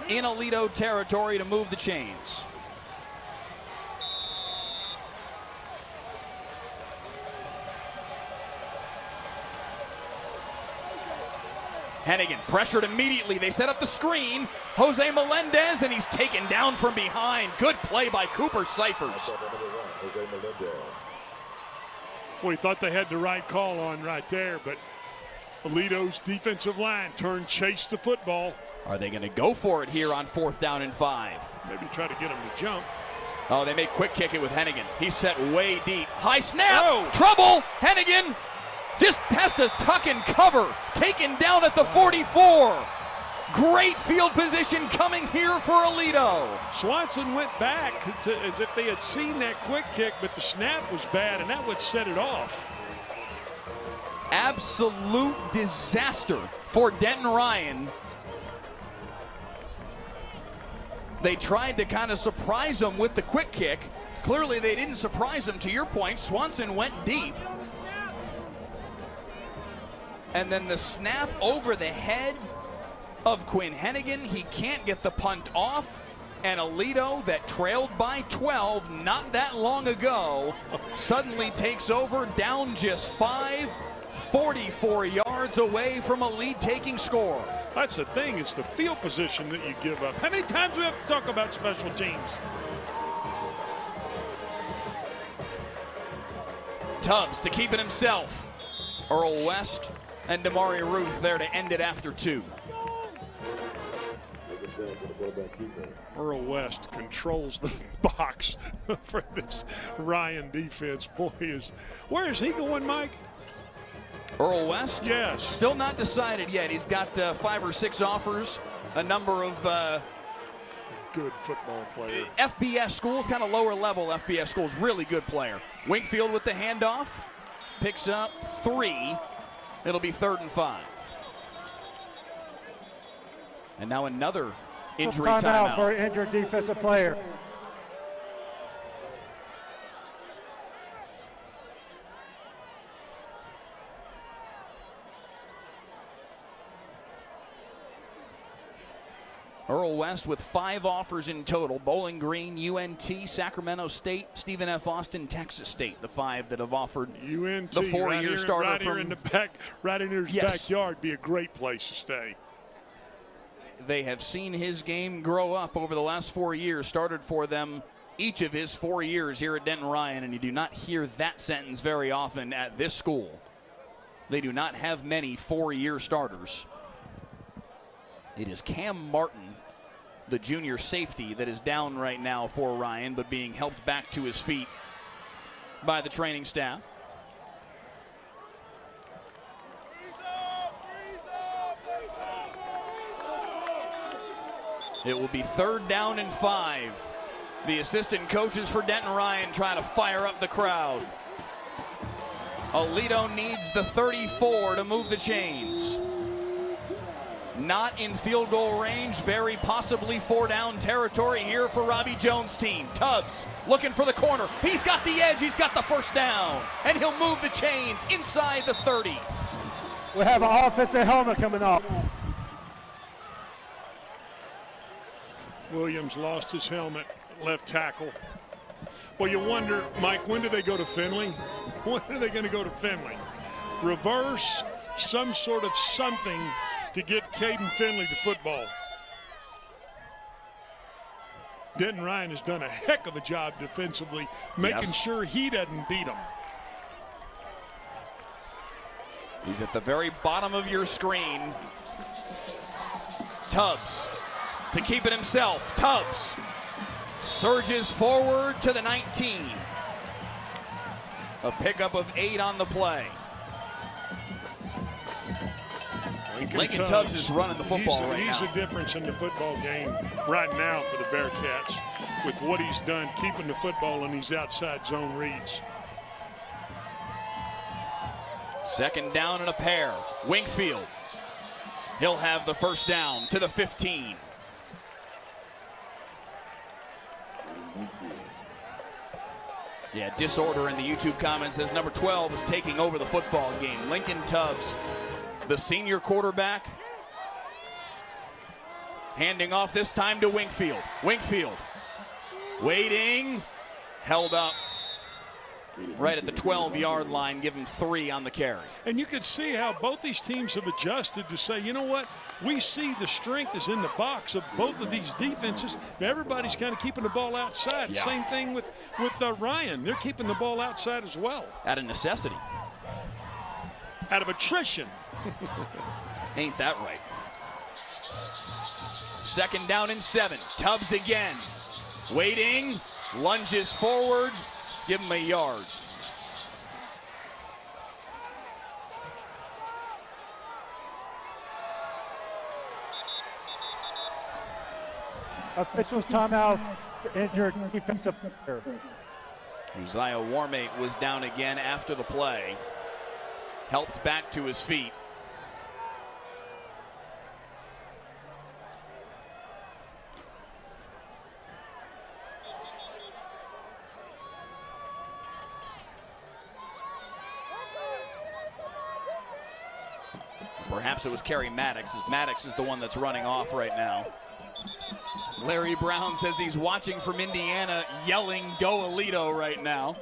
in Aledo territory to move the chains. Hennigan pressured immediately. They set up the screen. Jose Melendez, and he's taken down from behind. Good play by Cooper Cyphers. Well, he thought they had the right call on right there, but Aledo's defensive line chased the football. Are they going to go for it here on 4th down and 5? Maybe try to get him to jump. Oh, they may quick kick it with Hennigan. He's set way deep. High snap. Trouble. Hennigan just has to tuck and cover. Taken down at the 44. Great field position coming here for Aledo. Swanson went back as if they had seen that quick kick, but the snap was bad, and that would set it off. Absolute disaster for Denton Ryan. They tried to kind of surprise him with the quick kick. Clearly they didn't surprise him. To your point, Swanson went deep. And then the snap over the head of Quinn Hennigan. He can't get the punt off. And Aledo, that trailed by 12 not that long ago, suddenly takes over, down just 5, 44 yards away from a lead-taking score. That's the thing, it's the field position that you give up. How many times do we have to talk about special teams? Tubbs to keep it himself. Earl West and Damari Ruth there to end it after 2. Earl West controls the box for this Ryan defense. Boy, where is he going, Mike? Earl West? Yes. Still not decided yet. He's got 5 or 6 offers, a number of good football player. FBS schools, kind of lower level FBS schools, really good player. Wingfield with the handoff, picks up 3. It'll be 3rd and 5. And now another injury timeout for an injured defensive player. Earl West with 5 offers in total. Bowling Green, UNT, Sacramento State, Stephen F. Austin, Texas State. The 5 that have offered UNT, the 4-year starter right here in the back, right in his backyard, be a great place to stay. They have seen his game grow up over the last 4 years. Started for them each of his 4 years here at Denton Ryan, and you do not hear that sentence very often at this school. They do not have many 4-year starters. It is Cam Martin, the junior safety, that is down right now for Ryan, but being helped back to his feet by the training staff. It will be 3rd down and 5. The assistant coaches for Denton Ryan trying to fire up the crowd. Aledo needs the 34 to move the chains. Not in field goal range, very possibly 4-down territory here for Robbie Jones' team. Tubbs looking for the corner. He's got the edge, he's got the 1st down, and he'll move the chains inside the 30. We have an offensive helmet coming up. Williams lost his helmet, left tackle. Well, you wonder, Mike, when do they go to Finley? When are they going to go to Finley? Reverse some sort of something to get Caden Finley to football. Denton Ryan has done a heck of a job defensively, making sure he doesn't beat him. He's at the very bottom of your screen. Tubbs to keep it himself. Tubbs surges forward to the 19. A pickup of 8 on the play. Lincoln Tubbs is running the football right now. He's the difference in the football game right now for the Bearcats with what he's done, keeping the football in these outside zone reads. 2nd down and a pair. Wingfield. He'll have the 1st down to the 15. Yeah, disorder in the YouTube comments says number 12 is taking over the football game. Lincoln Tubbs, the senior quarterback, handing off this time to Wingfield. Wingfield waiting, held up right at the 12-yard line, give him 3 on the carry. And you could see how both these teams have adjusted to say, you know what, we see the strength is in the box of both of these defenses. Now everybody's kind of keeping the ball outside. Yeah. Same thing with Ryan. They're keeping the ball outside as well. Out of necessity. Out of attrition. Ain't that right. 2nd down and 7. Tubbs again. Waiting, lunges forward, give him a yard. Officials timeout for injured defensive player. Uzziah Warmate was down again after the play. Helped back to his feet. Perhaps it was Kerry Maddox, as Maddox is the one that's running off right now. Larry Brown says he's watching from Indiana, yelling, "Go Aledo" right now.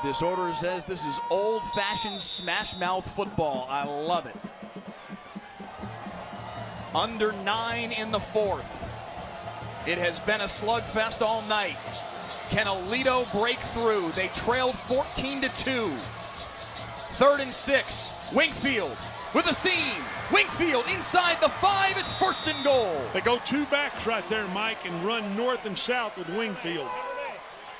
Disorder says this is old-fashioned smash-mouth football. I love it. Under 9 in the 4th. It has been a slugfest all night. Can Aledo break through? They trailed 14-2. 3rd and 6. Wingfield with a seam. Wingfield inside the 5. It's 1st and goal. They go 2 backs right there, Mike, and run north and south with Wingfield.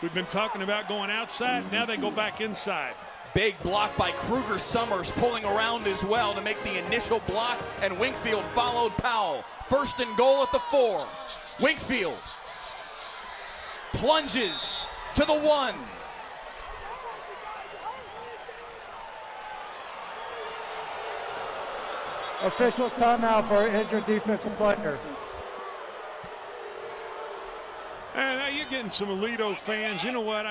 We've been talking about going outside. Now they go back inside. Big block by Kruger Summers, pulling around as well to make the initial block, and Wingfield followed Powell. 1st and goal at the 4. Wingfield plunges to the 1. Officials timeout for injured defensive player. And you're getting some Aledo fans. You know what?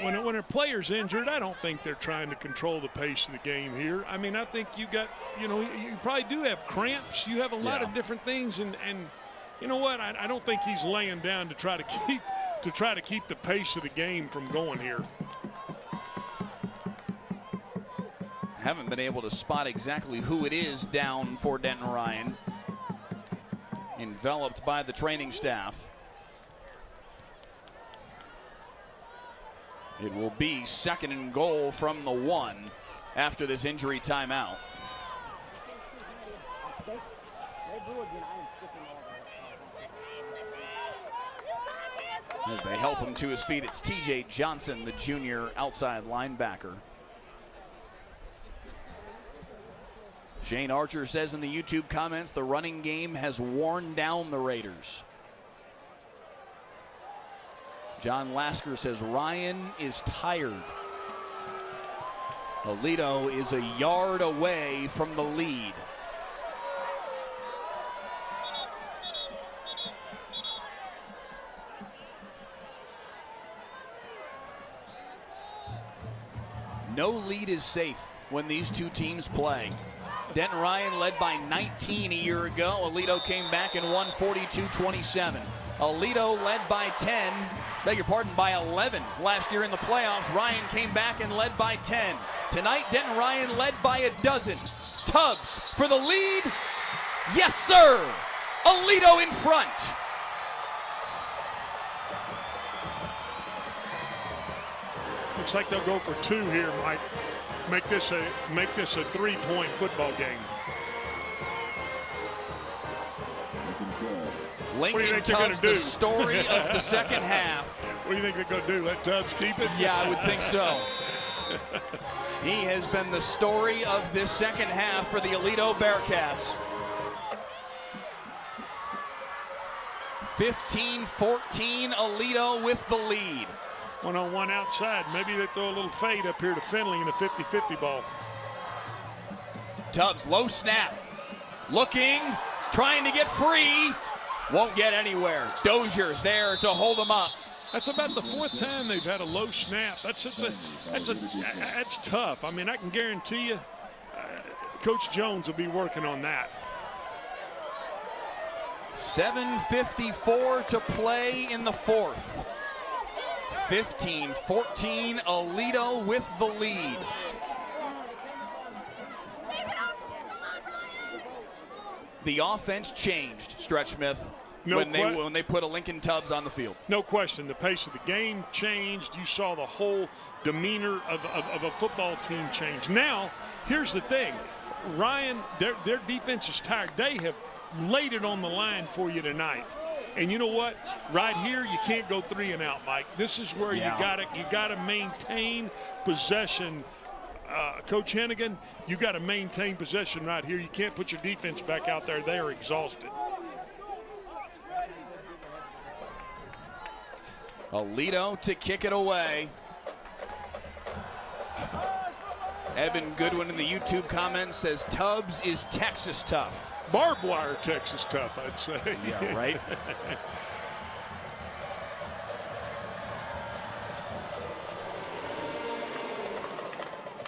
When a player's injured, I don't think they're trying to control the pace of the game here. I mean, I think you probably do have cramps. You have a lot of different things, and you know what? I don't think he's laying down to try to keep the pace of the game from going here. Haven't been able to spot exactly who it is down for Denton Ryan. Enveloped by the training staff. It will be 2nd and goal from the 1 after this injury timeout. As they help him to his feet, it's TJ Johnson, the junior outside linebacker. Shane Archer says in the YouTube comments the running game has worn down the Raiders. John Lasker says Ryan is tired. Aledo is a yard away from the lead. No lead is safe when these two teams play. Denton Ryan led by 19 a year ago. Aledo came back and won 42-27. Aledo led by 10, by 11 last year in the playoffs. Ryan came back and led by 10. Tonight, Denton Ryan led by a dozen. Tubbs for the lead. Yes, sir. Aledo in front. Looks like they'll go for 2 here, Mike. Make this a 3-point football game. Lincoln Tubbs, the story of the second half. What do you think they're going to do? Let Tubbs keep it? Yeah, I would think so. He has been the story of this second half for the Aledo Bearcats. 15-14, Aledo with the lead. 1-on-1 outside. Maybe they throw a little fade up here to Finley in a 50-50 ball. Tubbs, low snap. Looking, trying to get free. Won't get anywhere. Dozier's there to hold him up. That's about the 4th time they've had a low snap. That's tough. I mean, I can guarantee you, Coach Jones will be working on that. 7:54 to play in the 4th. 15-14, Aledo with the lead. The offense changed, Stretch Smith, when they put a Lincoln Tubbs on the field. No question. The pace of the game changed. You saw the whole demeanor of a football team change. Now, here's the thing. Ryan, their defense is tired. They have laid it on the line for you tonight. And you know what? Right here, you can't go 3 and out, Mike. This is where you gotta maintain possession. Coach Hennigan, you got to maintain possession right here. You can't put your defense back out there. They are exhausted. Aledo to kick it away. Evan Goodwin in the YouTube comments says Tubbs is Texas tough. Barbed wire Texas tough, I'd say. Yeah, right.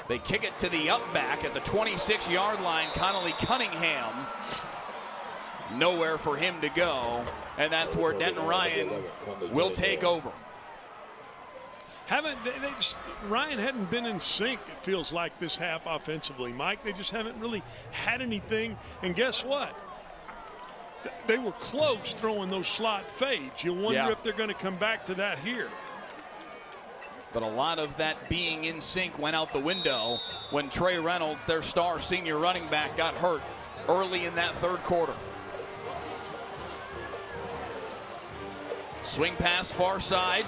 They kick it to the up back at the 26-yard line. Connolly Cunningham. Nowhere for him to go. And that's where Denton Ryan will take over. Ryan hadn't been in sync, it feels like, this half offensively, Mike. They just haven't really had anything. And guess what? They were close throwing those slot fades. You wonder if they're going to come back to that here. But a lot of that being in sync went out the window when Trey Reynolds, their star senior running back, got hurt early in that 3rd quarter. Swing pass far side.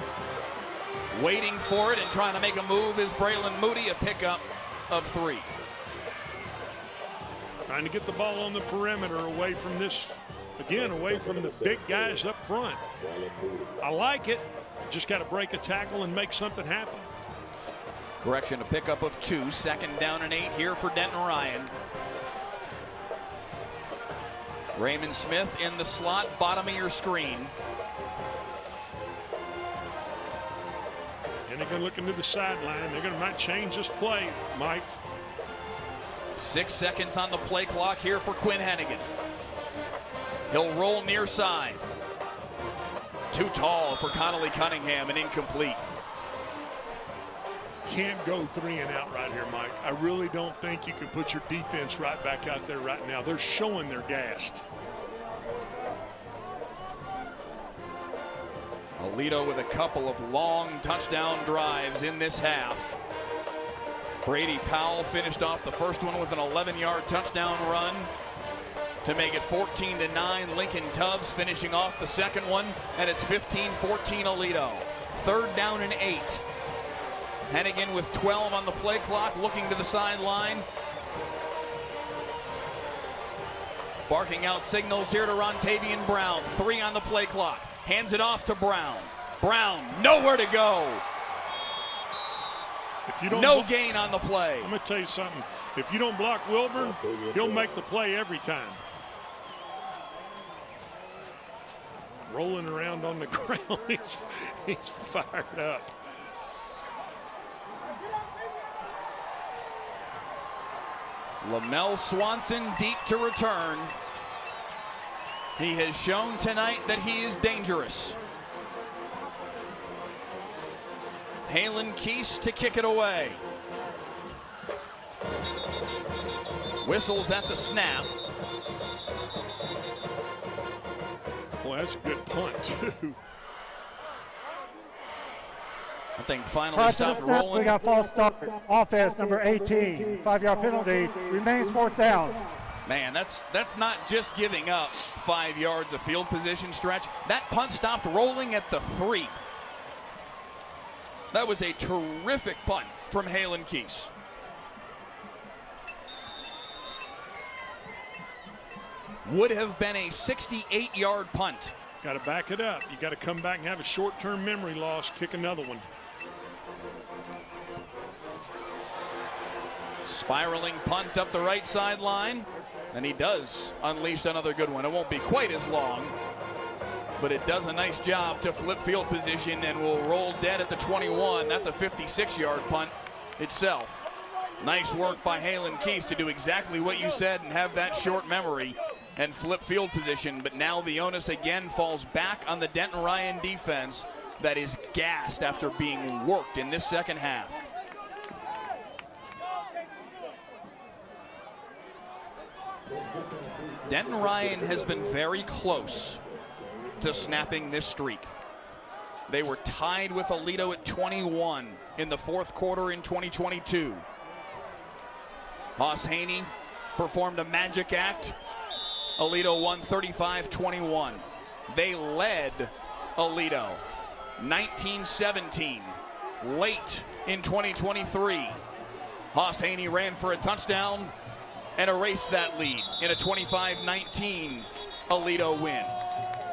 Waiting for it and trying to make a move is Braylon Moody, a pickup of 3. Trying to get the ball on the perimeter away from this, again, away from the big guys up front. I like it. Just got to break a tackle and make something happen. Correction, a pickup of 2. 2nd down and 8 here for Denton Ryan. Raymond Smith in the slot, bottom of your screen. And they're going to look into the sideline. They're going to might change this play, Mike. 6 seconds on the play clock here for Quinn Hennigan. He'll roll near side. Too tall for Connolly Cunningham and incomplete. Can't go 3 and out right here, Mike. I really don't think you can put your defense right back out there right now. They're showing they're gassed. Aledo with a couple of long touchdown drives in this half. Brady Powell finished off the first one with an 11-yard touchdown run to make it 14-9. Lincoln Tubbs finishing off the second one, and it's 15-14 Aledo. 3rd down and 8. Hennigan with 12 on the play clock, looking to the sideline. Barking out signals here to Rontavian Brown. 3 on the play clock. Hands it off to Brown. Brown, nowhere to go. No gain on the play. I'm going to tell you something. If you don't block Wilburn, he'll make the play every time. Rolling around on the ground, he's fired up. Lamel Swanson deep to return. He has shown tonight that he is dangerous. Halen Keese to kick it away. Whistles at the snap. Boy, that's a good punt, too. I think finally stopped rolling. We got false start. Offense number 18. 5-yard penalty. Remains 4th down. Man, that's not just giving up 5 yards of field position, Stretch. That punt stopped rolling at the 3. That was a terrific punt from Halen Keese. Would have been a 68-yard punt. Got to back it up. You got to come back and have a short-term memory loss, kick another one. Spiraling punt up the right sideline, and he does unleash another good one. It won't be quite as long but it does a nice job to flip field position and will roll dead at the 21. That's a 56-yard punt itself. Nice work by Halen Keese to do exactly what you said and have that short memory and flip field position. But now the onus again falls back on the Denton Ryan defense that is gassed after being worked in this second half. Denton Ryan has been very close to snapping this streak. They were tied with Aledo at 21 in the fourth quarter in 2022. Hoss Haney performed a magic act. Aledo won 35-21. They led Aledo 19-17 late in 2023. Hoss Haney ran for a touchdown and erased that lead in a 25-19 Aledo win.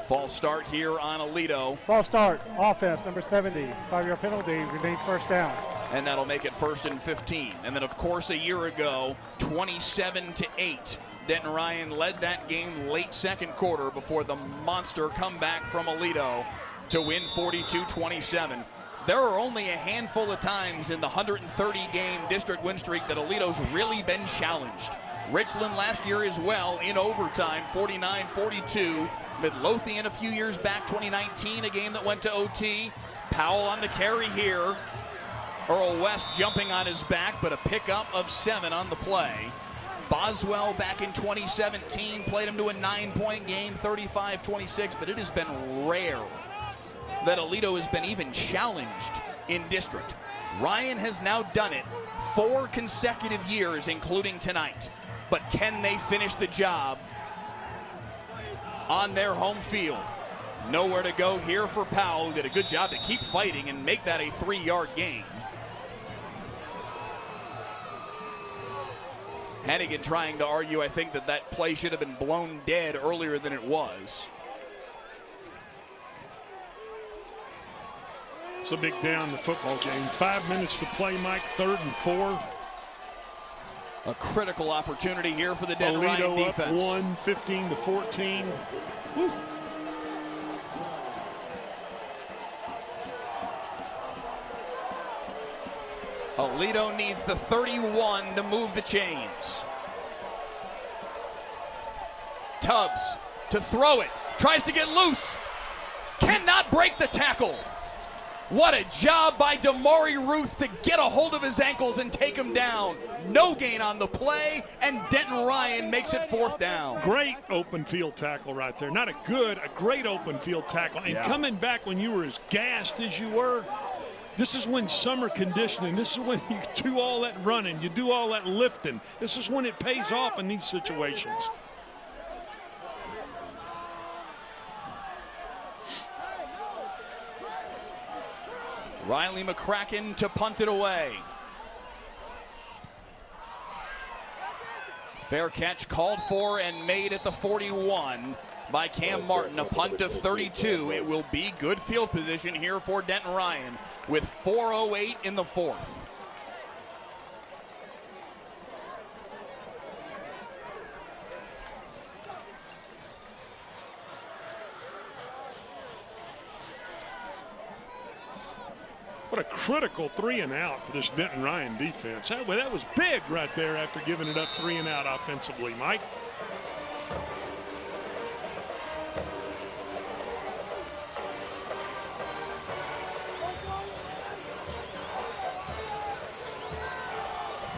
False start here on Aledo. False start, offense, number 70. 5-yard penalty, remains first down. And that'll make it 1st and 15. And then, of course, a year ago, 27-8. Denton Ryan led that game late second quarter before the monster comeback from Aledo to win 42-27. There are only a handful of times in the 130-game district win streak that Aledo's really been challenged. Richland last year as well in overtime, 49-42. Midlothian a few years back, 2019, a game that went to OT. Powell on the carry here. Earl West jumping on his back, but a pickup of 7 on the play. Boswell back in 2017 played him to a 9-point game, 35-26, but it has been rare that Aledo has been even challenged in district. Ryan has now done it 4 consecutive years, including tonight. But can they finish the job on their home field? Nowhere to go here for Powell, who did a good job to keep fighting and make that a 3-yard gain. Hannigan trying to argue, I think, that play should have been blown dead earlier than it was. It's a big down in the football game. 5 minutes to play, Mike, 3rd and 4. A critical opportunity here for the Denton Ryan defense. Up 1, 15-14. Woo. Aledo needs the 31 to move the chains. Tubbs to throw it. Tries to get loose. Cannot break the tackle. What a job by Damari Ruth to get a hold of his ankles and take him down. No gain on the play, and Denton Ryan makes it 4th down. Great open field tackle right there. Not a good, a great open field tackle. And coming back when you were as gassed as you were, this is when summer conditioning, this is when you do all that running, you do all that lifting. This is when it pays off in these situations. Riley McCracken to punt it away. Fair catch called for and made at the 41 by Cam Martin. A punt of 32. It will be good field position here for Denton Ryan with 4:08 in the 4th. What a critical 3-and-out for this Denton Ryan defense. That was big right there after giving it up 3-and-out offensively, Mike.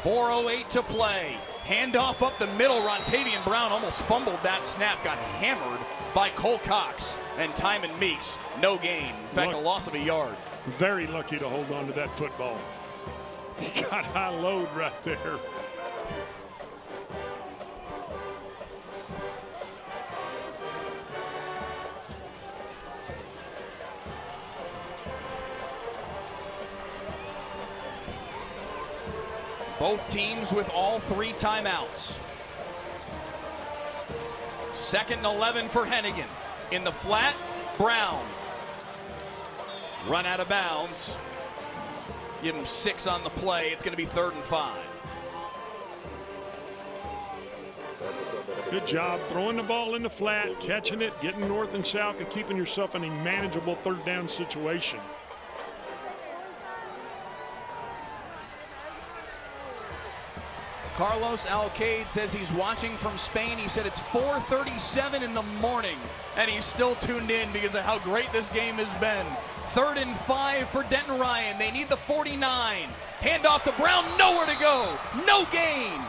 .408 to play. Handoff up the middle. Rontavian Brown almost fumbled that snap. Got hammered by Cole Cox and Timon Meeks. No gain. In fact, a loss of a yard. Very lucky to hold on to that football. He got high load right there. Both teams with all 3 timeouts. 2nd and 11 for Hennigan. In the flat, Brown. Run out of bounds. Give him 6 on the play. It's going to be 3rd and 5. Good job throwing the ball in the flat, catching it, getting north and south, and keeping yourself in a manageable third down situation. Carlos Alcaide says he's watching from Spain. He said it's 4:37 in the morning, and he's still tuned in because of how great this game has been. 3rd and 5 for Denton Ryan. They need the 49. Handoff to Brown, nowhere to go. No gain.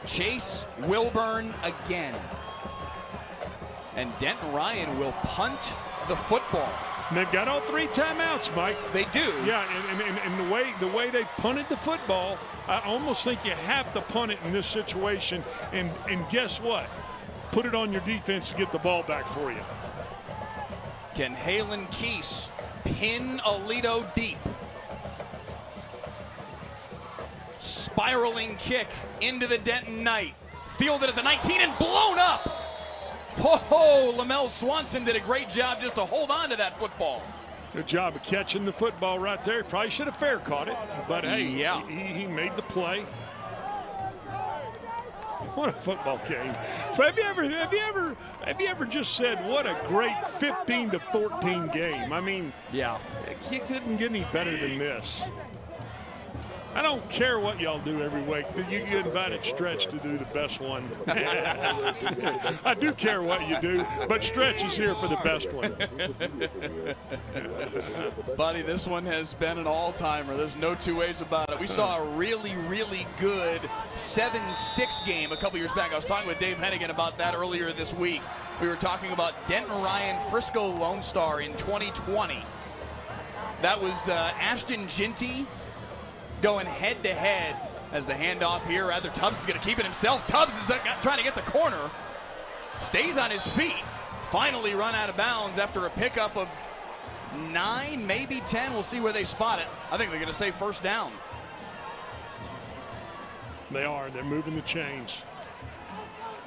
Chase Wilburn again. And Denton Ryan will punt the football. And they've got all 3 timeouts, Mike. They do. Yeah, and the way they punted the football, I almost think you have to punt it in this situation. And guess what? Put it on your defense to get the ball back for you. Can Halen Keese pin Aledo deep? Spiraling kick into the Denton Knight. Fielded at the 19 and blown up. Oh, Lamel Swanson did a great job just to hold on to that football. Good job of catching the football right there. Probably should have fair caught it, but hey, yeah, he made the play. What a football game! So have you ever just said what a great 15-14 game? I mean, yeah, you couldn't get any better than this. I don't care what y'all do every week. You invited Stretch to do the best one. I do care what you do, but Stretch is here for the best one. Buddy, this one has been an all-timer. There's no two ways about it. We saw a really, really good 7-6 game a couple years back. I was talking with Dave Hennigan about that earlier this week. We were talking about Denton Ryan Frisco Lone Star in 2020. That was Ashton Ginty going head-to-head as the handoff here. Rather, Tubbs is going to keep it himself. Tubbs is trying to get the corner. Stays on his feet. Finally run out of bounds after a pickup of 9, maybe 10. We'll see where they spot it. I think they're going to say first down. They are. They're moving the chains.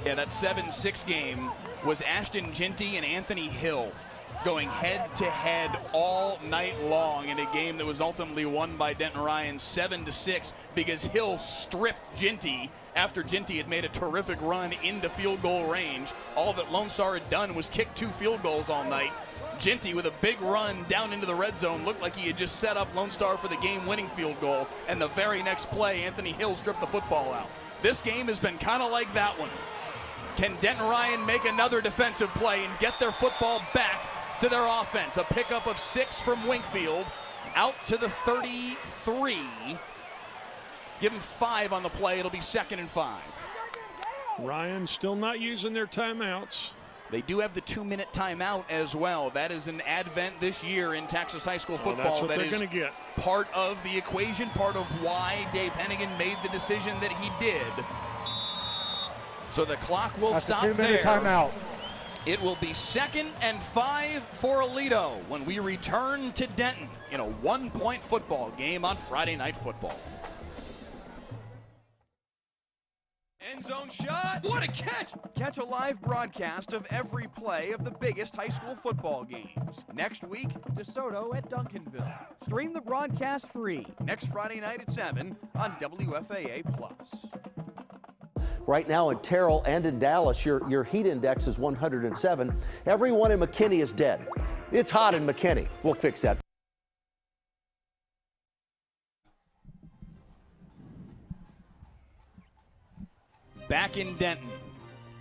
Yeah, that 7-6 game was Ashton Ginty and Anthony Hill going head-to-head all night long in a game that was ultimately won by Denton Ryan 7-6 because Hill stripped Ginty after Ginty had made a terrific run into field goal range. All that Lone Star had done was kick 2 field goals all night. Ginty with a big run down into the red zone looked like he had just set up Lone Star for the game-winning field goal, and the very next play, Anthony Hill stripped the football out. This game has been kind of like that one. Can Denton Ryan make another defensive play and get their football back to their offense? A pickup of 6 from Wingfield out to the 33. Give him 5 on the play. It'll be 2nd and 5. Ryan still not using their timeouts. They do have the 2-minute timeout as well. That is an advent this year in Texas high school football. That's what that they're is going to get. Part of the equation, part of why Dave Hennigan made the decision that he did. So the clock will stop there. That's a 2-minute timeout. It will be 2nd and 5 for Aledo when we return to Denton in a 1-point football game on Friday Night Football. End zone shot. What a catch! Catch a live broadcast of every play of the biggest high school football games. Next week, DeSoto at Duncanville. Stream the broadcast free next Friday night at 7 on WFAA+. Right now in Terrell and in Dallas, your heat index is 107. Everyone in McKinney is dead. It's hot in McKinney. We'll fix that. Back in Denton.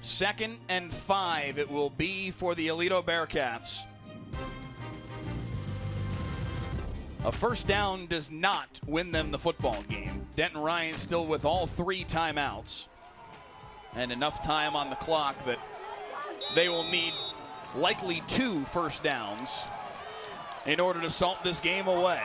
2nd and 5 it will be for the Aledo Bearcats. A first down does not win them the football game. Denton Ryan still with all 3 timeouts and enough time on the clock that they will need likely 2 first downs in order to salt this game away.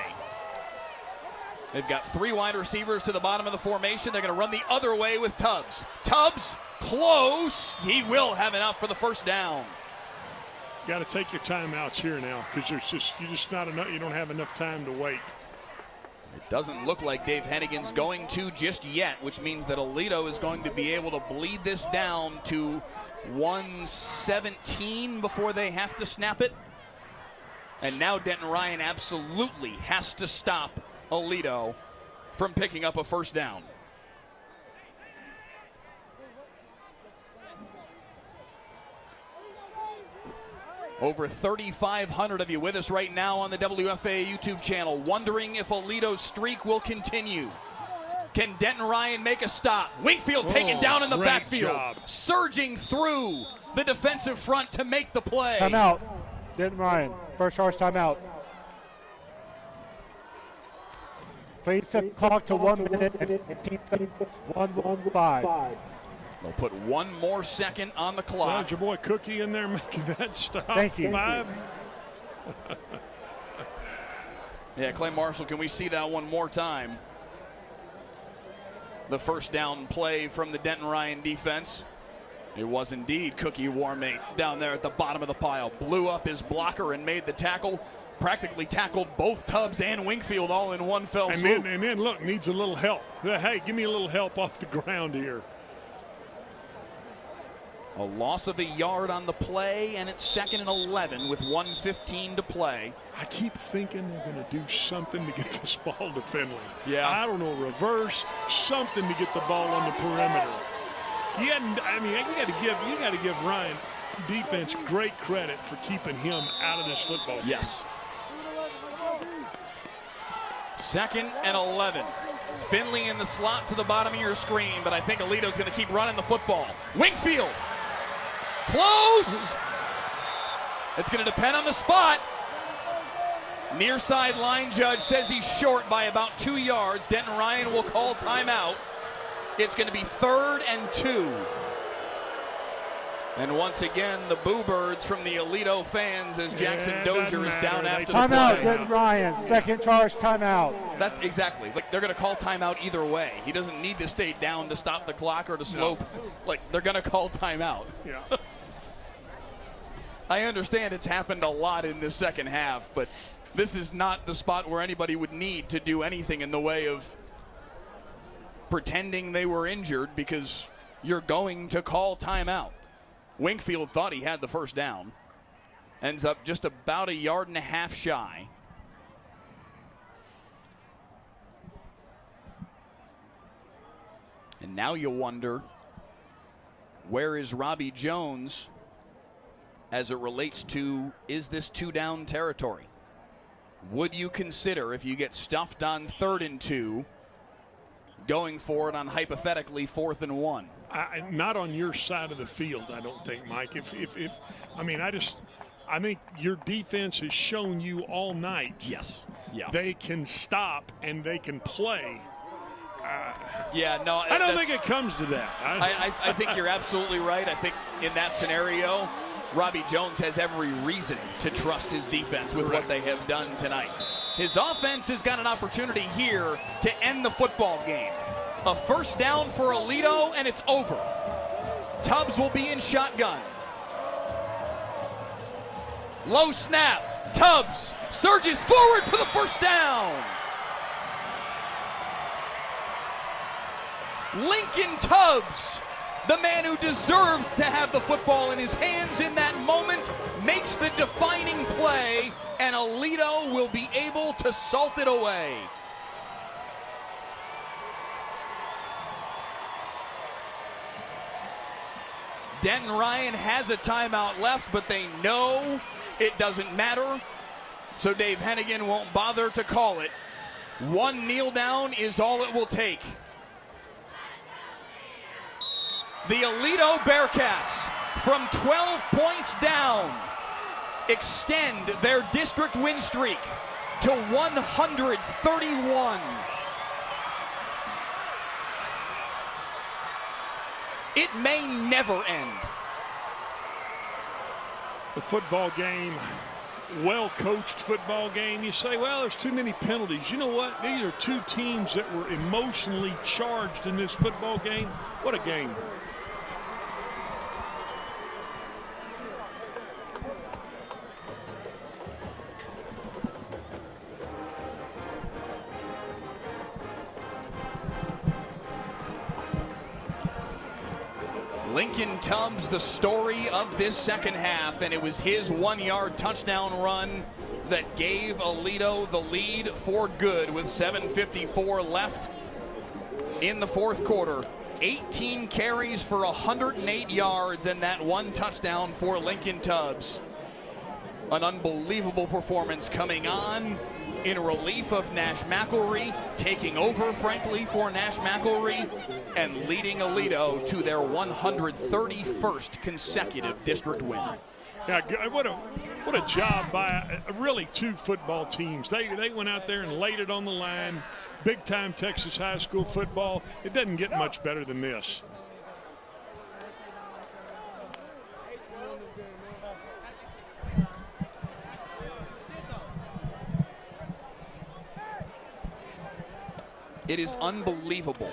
They've got 3 wide receivers to the bottom of the formation. They're going to run the other way with Tubbs. Tubbs, close. He will have enough for the first down. Got to take your timeouts here now because you don't have enough time to wait. It doesn't look like Dave Hennigan's going to just yet, which means that Aledo is going to be able to bleed this down to 1:17 before they have to snap it. And now Denton Ryan absolutely has to stop Aledo from picking up a first down. Over 3,500 of you with us right now on the WFAA YouTube channel, wondering if Aledo's streak will continue. Can Denton Ryan make a stop? Wingfield taken down in the backfield, surging through the defensive front to make the play. Timeout. Denton Ryan, first charge timeout. Please set the clock to 1 minute and 15 seconds. 1:15. They'll put one more second on the clock. Well, your boy Cookie in there making that stop. Thank you. 5. Yeah, Clay Marshall, can we see that one more time? The first down play from the Denton Ryan defense. It was indeed Cookie Warmate down there at the bottom of the pile. Blew up his blocker and made the tackle. Practically tackled both Tubbs and Wingfield all in one fell swoop. And then, look, needs a little help. Hey, give me a little help off the ground here. A loss of a yard on the play, and it's 2nd and 11 with 1:15 to play. I keep thinking they're going to do something to get this ball to Finley. Yeah. I don't know, reverse, something to get the ball on the perimeter. You got to give Ryan defense great credit for keeping him out of this football game. Yes. 2nd and 11. Finley in the slot to the bottom of your screen, but I think Aledo's going to keep running the football. Wingfield. Close! It's going to depend on the spot. Near side line judge says he's short by about 2 yards. Denton Ryan will call timeout. It's going to be 3rd and 2. And once again, the boo birds from the Aledo fans as Jackson Dozier is down after the play. Timeout, Denton Ryan, second charge timeout. That's exactly. Like, they're going to call timeout either way. He doesn't need to stay down to stop the clock or to slope. No. Like, they're going to call timeout. Yeah. I understand it's happened a lot in this second half, but this is not the spot where anybody would need to do anything in the way of pretending they were injured, because you're going to call timeout. Wingfield thought he had the first down. Ends up just about 1.5 yards shy. And now you wonder, where is Robbie Jones as it relates to, is this 2-down territory? Would you consider, if you get stuffed on 3rd and 2, going for it on hypothetically 4th and 1? Not on your side of the field, I don't think, Mike. I think your defense has shown you all night. Yes. Yeah. They can stop and they can play. Yeah, no. I don't think it comes to that. I think you're absolutely right. I think in that scenario, Robbie Jones has every reason to trust his defense with what they have done tonight. His offense has got an opportunity here to end the football game. A first down for Aledo, and it's over. Tubbs will be in shotgun. Low snap. Tubbs surges forward for the first down. Lincoln Tubbs, the man who deserved to have the football in his hands in that moment, makes the defining play, and Aledo will be able to salt it away. Denton Ryan has a timeout left, but they know it doesn't matter, so Dave Hennigan won't bother to call it. One kneel down is all it will take. The Aledo Bearcats, from 12 points down, extend their district win streak to 131. It may never end. The football game, well-coached football game. You say, well, there's too many penalties. You know what? These are two teams that were emotionally charged in this football game. What a game. Lincoln Tubbs, the story of this second half, and it was his 1-yard touchdown run that gave Aledo the lead for good with 7:54 left in the fourth quarter. 18 carries for 108 yards and that one touchdown for Lincoln Tubbs. An unbelievable performance coming on in relief of Nash McElree, taking over, frankly, for Nash McElree, and leading Aledo to their 131st consecutive district win. Yeah, what a job by really two football teams. They went out there and laid it on the line. Big-time Texas high school football. It doesn't get much better than this. It is unbelievable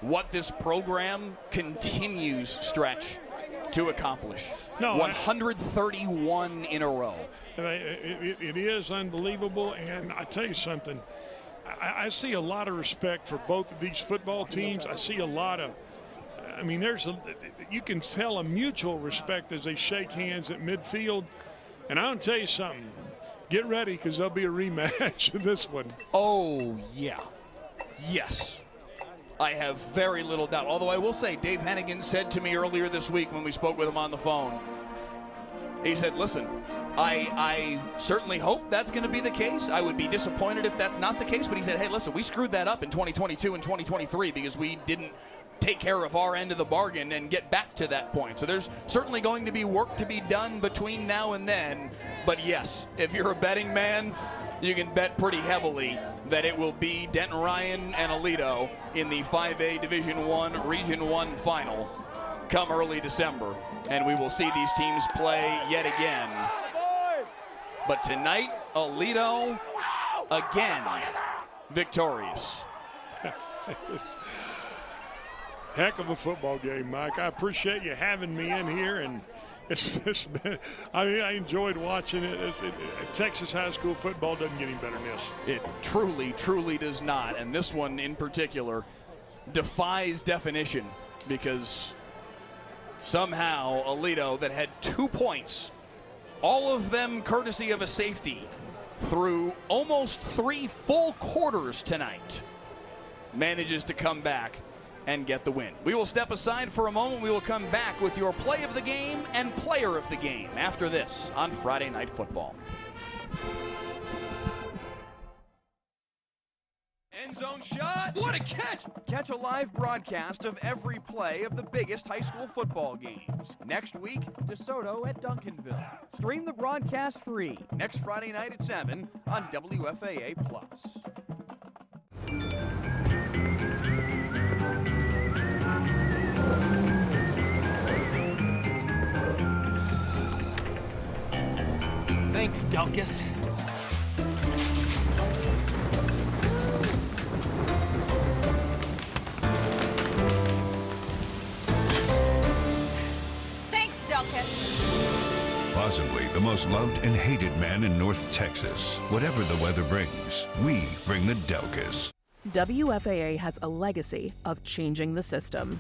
what this program continues stretch to accomplish. No, 131 in a row. It is unbelievable, and I tell you something, I see a lot of respect for both of these football teams. I see a lot of, I mean, you can tell a mutual respect as they shake hands at midfield. And I'll tell you something, get ready because there'll be a rematch of this one. Oh, yeah. Yes. I have very little doubt. Although I will say, Dave Hennigan said to me earlier this week when we spoke with him on the phone, he said, listen, I certainly hope that's going to be the case. I would be disappointed if that's not the case. But he said, hey, listen, we screwed that up in 2022 and 2023 because we didn't take care of our end of the bargain and get back to that point. So there's certainly going to be work to be done between now and then. But yes, if you're a betting man, you can bet pretty heavily that it will be Denton Ryan and Aledo in the 5A Division I Region 1 final come early December. And we will see these teams play yet again. But tonight, Aledo again victorious. Heck of a football game, Mike. I appreciate you having me in here, and I enjoyed watching it. Texas high school football doesn't get any better than this. It truly, truly does not. And this one in particular defies definition because somehow Aledo, that had 2 points, all of them courtesy of a safety, through almost 3 full quarters tonight, manages to come back and get the win. We will step aside for a moment. We will come back with your play of the game and player of the game after this on Friday Night Football. End zone shot. What a catch! Catch a live broadcast of every play of the biggest high school football games. Next week, DeSoto at Duncanville. Stream the broadcast free next Friday night at 7 on WFAA+. Thanks, Delkus. Thanks, Delkus. Possibly the most loved and hated man in North Texas. Whatever the weather brings, we bring the Delkus. WFAA has a legacy of changing the system.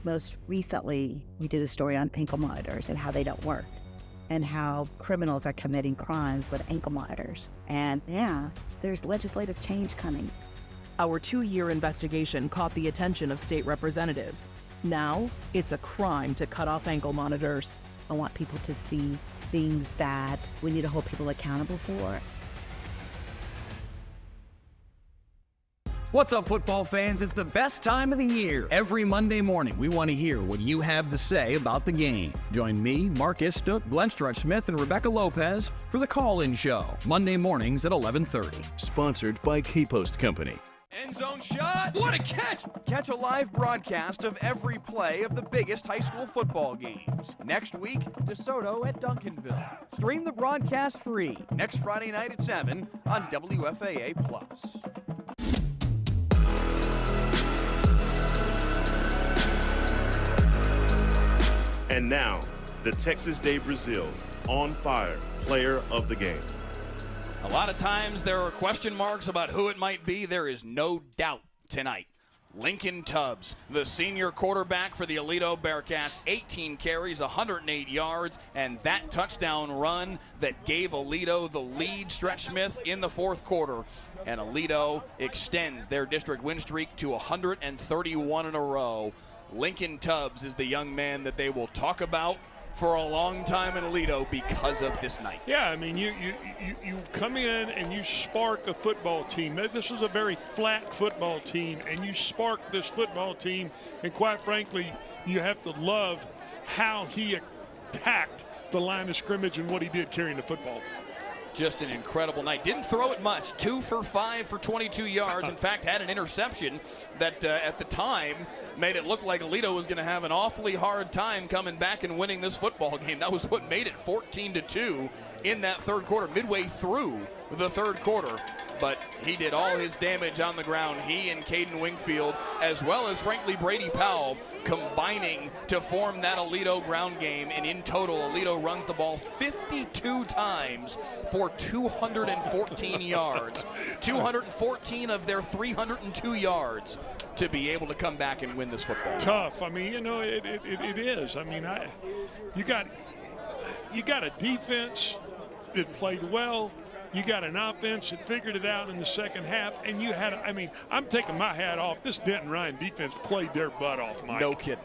Most recently, we did a story on ankle monitors and how they don't work, and how criminals are committing crimes with ankle monitors. And yeah, there's legislative change coming. Our 2-year investigation caught the attention of state representatives. Now, it's a crime to cut off ankle monitors. I want people to see things that we need to hold people accountable for. What's up, football fans? It's the best time of the year. Every Monday morning, we want to hear what you have to say about the game. Join me, Mark Istook, Glenn Strutch-Smith, and Rebecca Lopez for the Call-In Show, Monday mornings at 11:30. Sponsored by Keypost Company. End zone shot. What a catch! Catch a live broadcast of every play of the biggest high school football games. Next week, DeSoto at Duncanville. Stream the broadcast free next Friday night at 7 on WFAA+. And now, the Texas Day Brazil on fire player of the game. A lot of times there are question marks about who it might be. There is no doubt tonight. Lincoln Tubbs, the senior quarterback for the Aledo Bearcats, 18 carries, 108 yards, and that touchdown run that gave Aledo the lead, Stretch Smith, in the fourth quarter. And Aledo extends their district win streak to 131 in a row. Lincoln Tubbs is the young man that they will talk about for a long time in Aledo because of this night. Yeah, I mean, you come in and you spark a football team. This is a very flat football team, and you spark this football team, and quite frankly, you have to love how he attacked the line of scrimmage and what he did carrying the football. Just an incredible night. Didn't throw it much. 2 for 5 for 22 yards. In fact, had an interception that at the time made it look like Aledo was going to have an awfully hard time coming back and winning this football game. That was what made it 14-2 in that third quarter, midway through the third quarter. But he did all his damage on the ground. He and Caden Wingfield, as well as, frankly, Brady Powell, combining to form that Aledo ground game. And in total, Aledo runs the ball 52 times for 214 yards. 214 of their 302 yards to be able to come back and win this football. Tough. I mean, you know, it is. I mean, you got a defense that played well. You got an offense that figured it out in the second half, and you had, I mean, I'm taking my hat off. This Denton Ryan defense played their butt off, Mike. No kidding.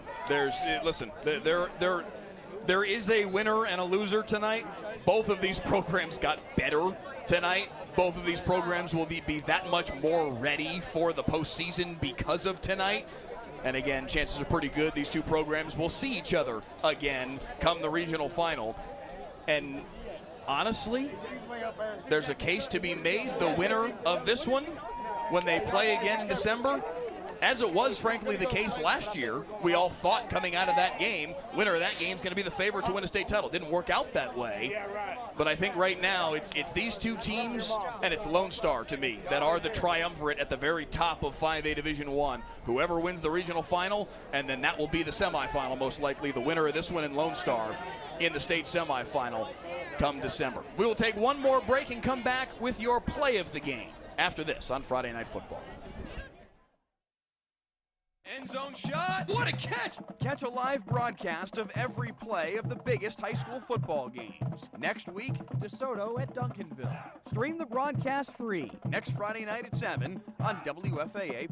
Listen, there is a winner and a loser tonight. Both of these programs got better tonight. Both of these programs will be that much more ready for the postseason because of tonight. And again, chances are pretty good these two programs will see each other again come the regional final. And honestly, there's a case to be made. The winner of this one, when they play again in December, as it was, frankly, the case last year, we all thought coming out of that game, winner of that game is going to be the favorite to win a state title. Didn't work out that way. But I think right now it's these two teams and it's Lone Star, to me, that are the triumvirate at the very top of 5A Division I. Whoever wins the regional final, and then that will be the semifinal, most likely. The winner of this one and Lone Star in the state semifinal come December. We will take one more break and come back with your play of the game after this on Friday Night Football. End zone shot. What a catch! Catch a live broadcast of every play of the biggest high school football games. Next week, DeSoto at Duncanville. Stream the broadcast free next Friday night at 7 on WFAA+.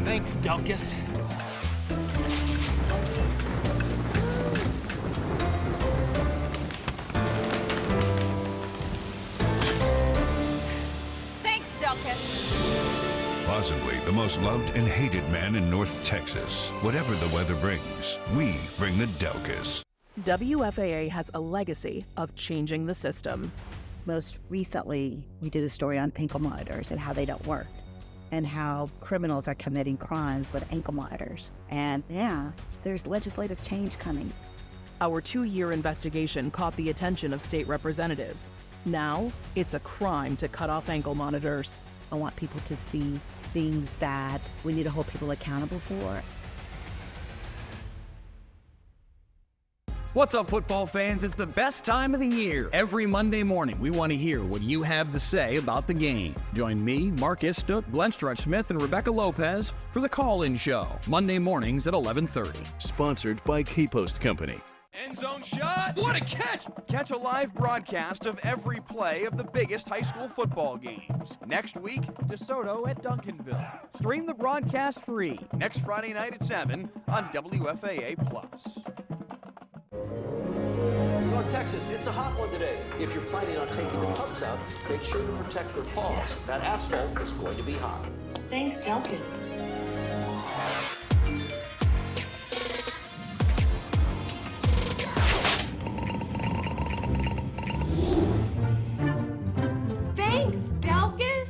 Thanks, Delkus. Possibly the most loved and hated man in North Texas. Whatever the weather brings, we bring the Delkus. WFAA has a legacy of changing the system. Most recently, we did a story on ankle monitors and how they don't work, and how criminals are committing crimes with ankle monitors. And yeah, there's legislative change coming. Our 2-year investigation caught the attention of state representatives. Now, it's a crime to cut off ankle monitors. I want people to see things that we need to hold people accountable for. What's up, football fans? It's the best time of the year. Every Monday morning, we want to hear what you have to say about the game. Join me, Mark Istook, Glenn Strutch-Smith, and Rebecca Lopez for the Call-In Show, Monday mornings at 11:30. Sponsored by Keypost Company. End zone shot. What a catch! Catch a live broadcast of every play of the biggest high school football games. Next week, DeSoto at Duncanville. Stream the broadcast free next Friday night at 7 on WFAA+. North Texas, it's a hot one today. If you're planning on taking the pups out, make sure to protect their paws. That asphalt is going to be hot. Thanks, Delkin. Thanks, Delkus.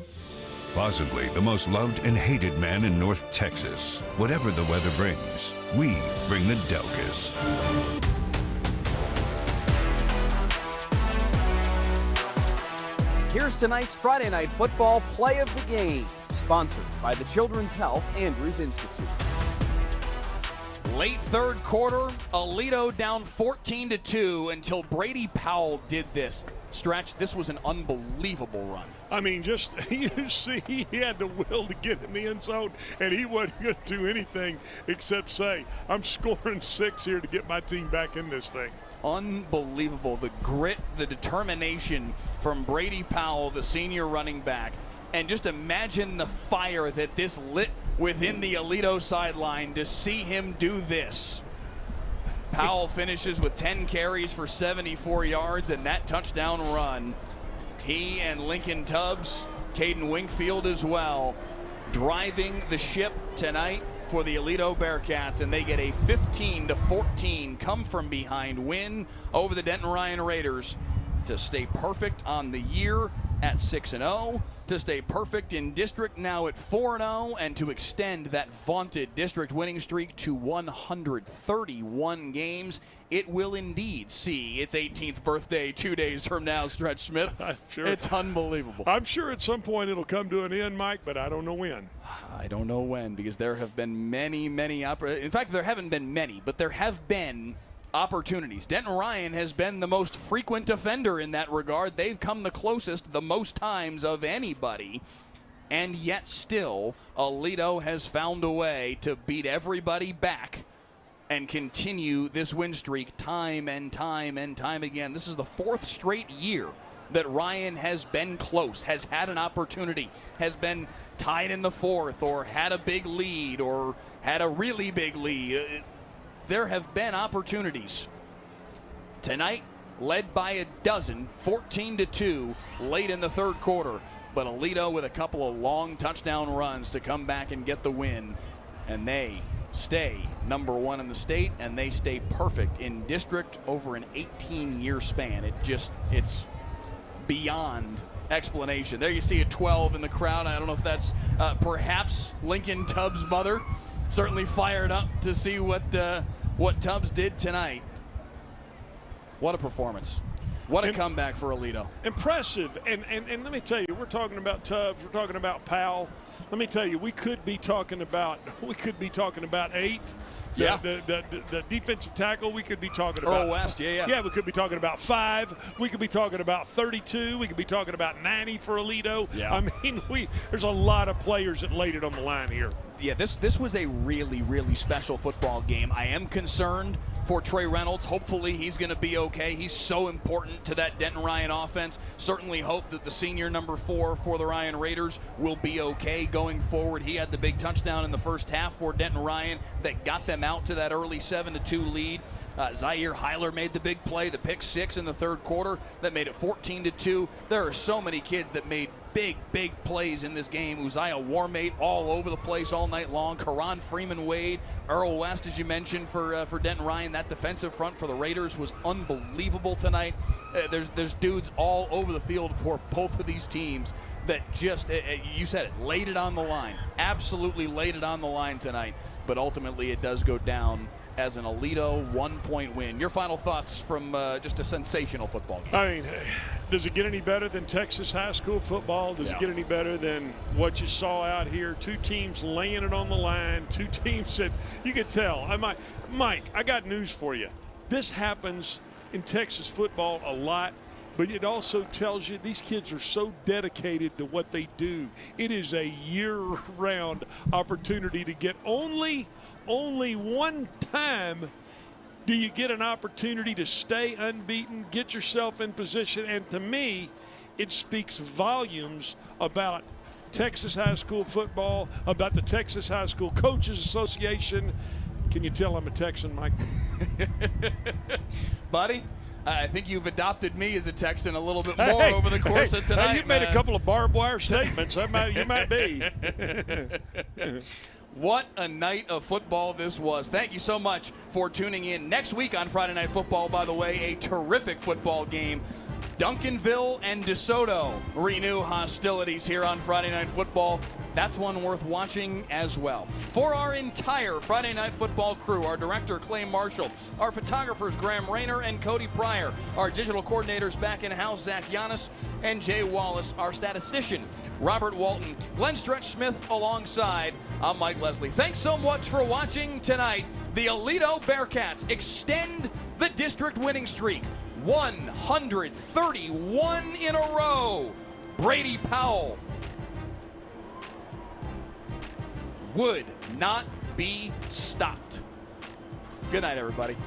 Possibly the most loved and hated man in North Texas. Whatever the weather brings, we bring the Delkus. Here's tonight's Friday Night Football Play of the Game, sponsored by the Children's Health Andrews Institute. Late third quarter, Aledo down 14-2 until Brady Powell did this. Stretch, this was an unbelievable run. I mean, just, you see, he had the will to get in the end zone, and he wasn't going to do anything except say, I'm scoring 6 here to get my team back in this thing. Unbelievable. The grit, the determination from Brady Powell, the senior running back. And just imagine the fire that this lit within the Aledo sideline to see him do this. Powell finishes with 10 carries for 74 yards and that touchdown run. He and Lincoln Tubbs, Caden Wingfield as well, driving the ship tonight for the Aledo Bearcats, and they get a 15-14 come from behind win over the Denton Ryan Raiders to stay perfect on the year at 6-0, to stay perfect in district now at 4-0, and to extend that vaunted district winning streak to 131 games. It will indeed see its 18th birthday 2 days from now, Stretch Smith. I'm sure. It's unbelievable. I'm sure at some point it'll come to an end, Mike, but I don't know when. I don't know when, because there have been many in fact, there haven't been many, but there have been opportunities. Denton Ryan has been the most frequent offender in that regard. They've come the closest the most times of anybody, and yet still Aledo has found a way to beat everybody back and continue this win streak time and time and time again. This is the 4th straight year that Ryan has been close, has had an opportunity, has been tied in the 4th, or had a big lead, or had a really big lead. There have been opportunities. Tonight, led by a dozen, 14-2, late in the third quarter. But Aledo with a couple of long touchdown runs to come back and get the win. And they stay number 1 in the state, and they stay perfect in district over an 18-year span. It's beyond explanation. There you see a 12 in the crowd. I don't know if that's perhaps Lincoln Tubbs' mother. Certainly fired up to see what Tubbs did tonight. What a performance. What a comeback for Aledo. Impressive. And let me tell you, we're talking about Tubbs, we're talking about Powell. Let me tell you, we could be talking about 8. Yeah. The defensive tackle, we could be talking about. Earl West, yeah. Yeah, we could be talking about 5. We could be talking about 32. We could be talking about 90 for Aledo. Yeah. I mean, there's a lot of players that laid it on the line here. Yeah, this was a really, really special football game. I am concerned for Trey Reynolds. Hopefully he's going to be okay. He's so important to that Denton Ryan offense. Certainly hope that the senior number 4 for the Ryan Raiders will be okay going forward. He had the big touchdown in the first half for Denton Ryan that got them out to that early 7-2 lead. Zaire Heiler made the big play, the pick 6 in the third quarter that made it 14-2. There are so many kids that made big plays in this game. Uzziah Warmate all over the place all night long. Karan Freeman Wade, Earl West, as you mentioned, for Denton Ryan. That defensive front for the Raiders was unbelievable tonight. There's dudes all over the field for both of these teams that just, you said it, laid it on the line. Absolutely laid it on the line tonight. But ultimately it does go down as an Aledo 1-point win. Your final thoughts from just a sensational football game. I mean, does it get any better than Texas high school football? Does it get any better than what you saw out here? 2 teams laying it on the line, 2 teams that you could tell. Mike, I got news for you. This happens in Texas football a lot, but it also tells you these kids are so dedicated to what they do. It is a year-round opportunity to get only one time do you get an opportunity to stay unbeaten, get yourself in position, and to me, it speaks volumes about Texas high school football, about the Texas High School Coaches Association. Can you tell I'm a Texan, Mike? Buddy, I think you've adopted me as a Texan a little bit more over the course of tonight. You've made a couple of barbed wire statements. You might be. What a night of football this was. Thank you so much for tuning in. Next week on Friday Night Football, by the way, a terrific football game. Duncanville and DeSoto renew hostilities here on Friday Night Football. That's one worth watching as well. For our entire Friday Night Football crew, our director, Clay Marshall, our photographers, Graham Rayner and Cody Pryor, our digital coordinators back in-house, Zach Giannis and Jay Wallace, our statistician, Robert Walton, Glenn Stretch Smith alongside, I'm Mike Leslie. Thanks so much for watching tonight. The Aledo Bearcats extend the district winning streak. 131 in a row. Brady Powell would not be stopped. Good night, everybody.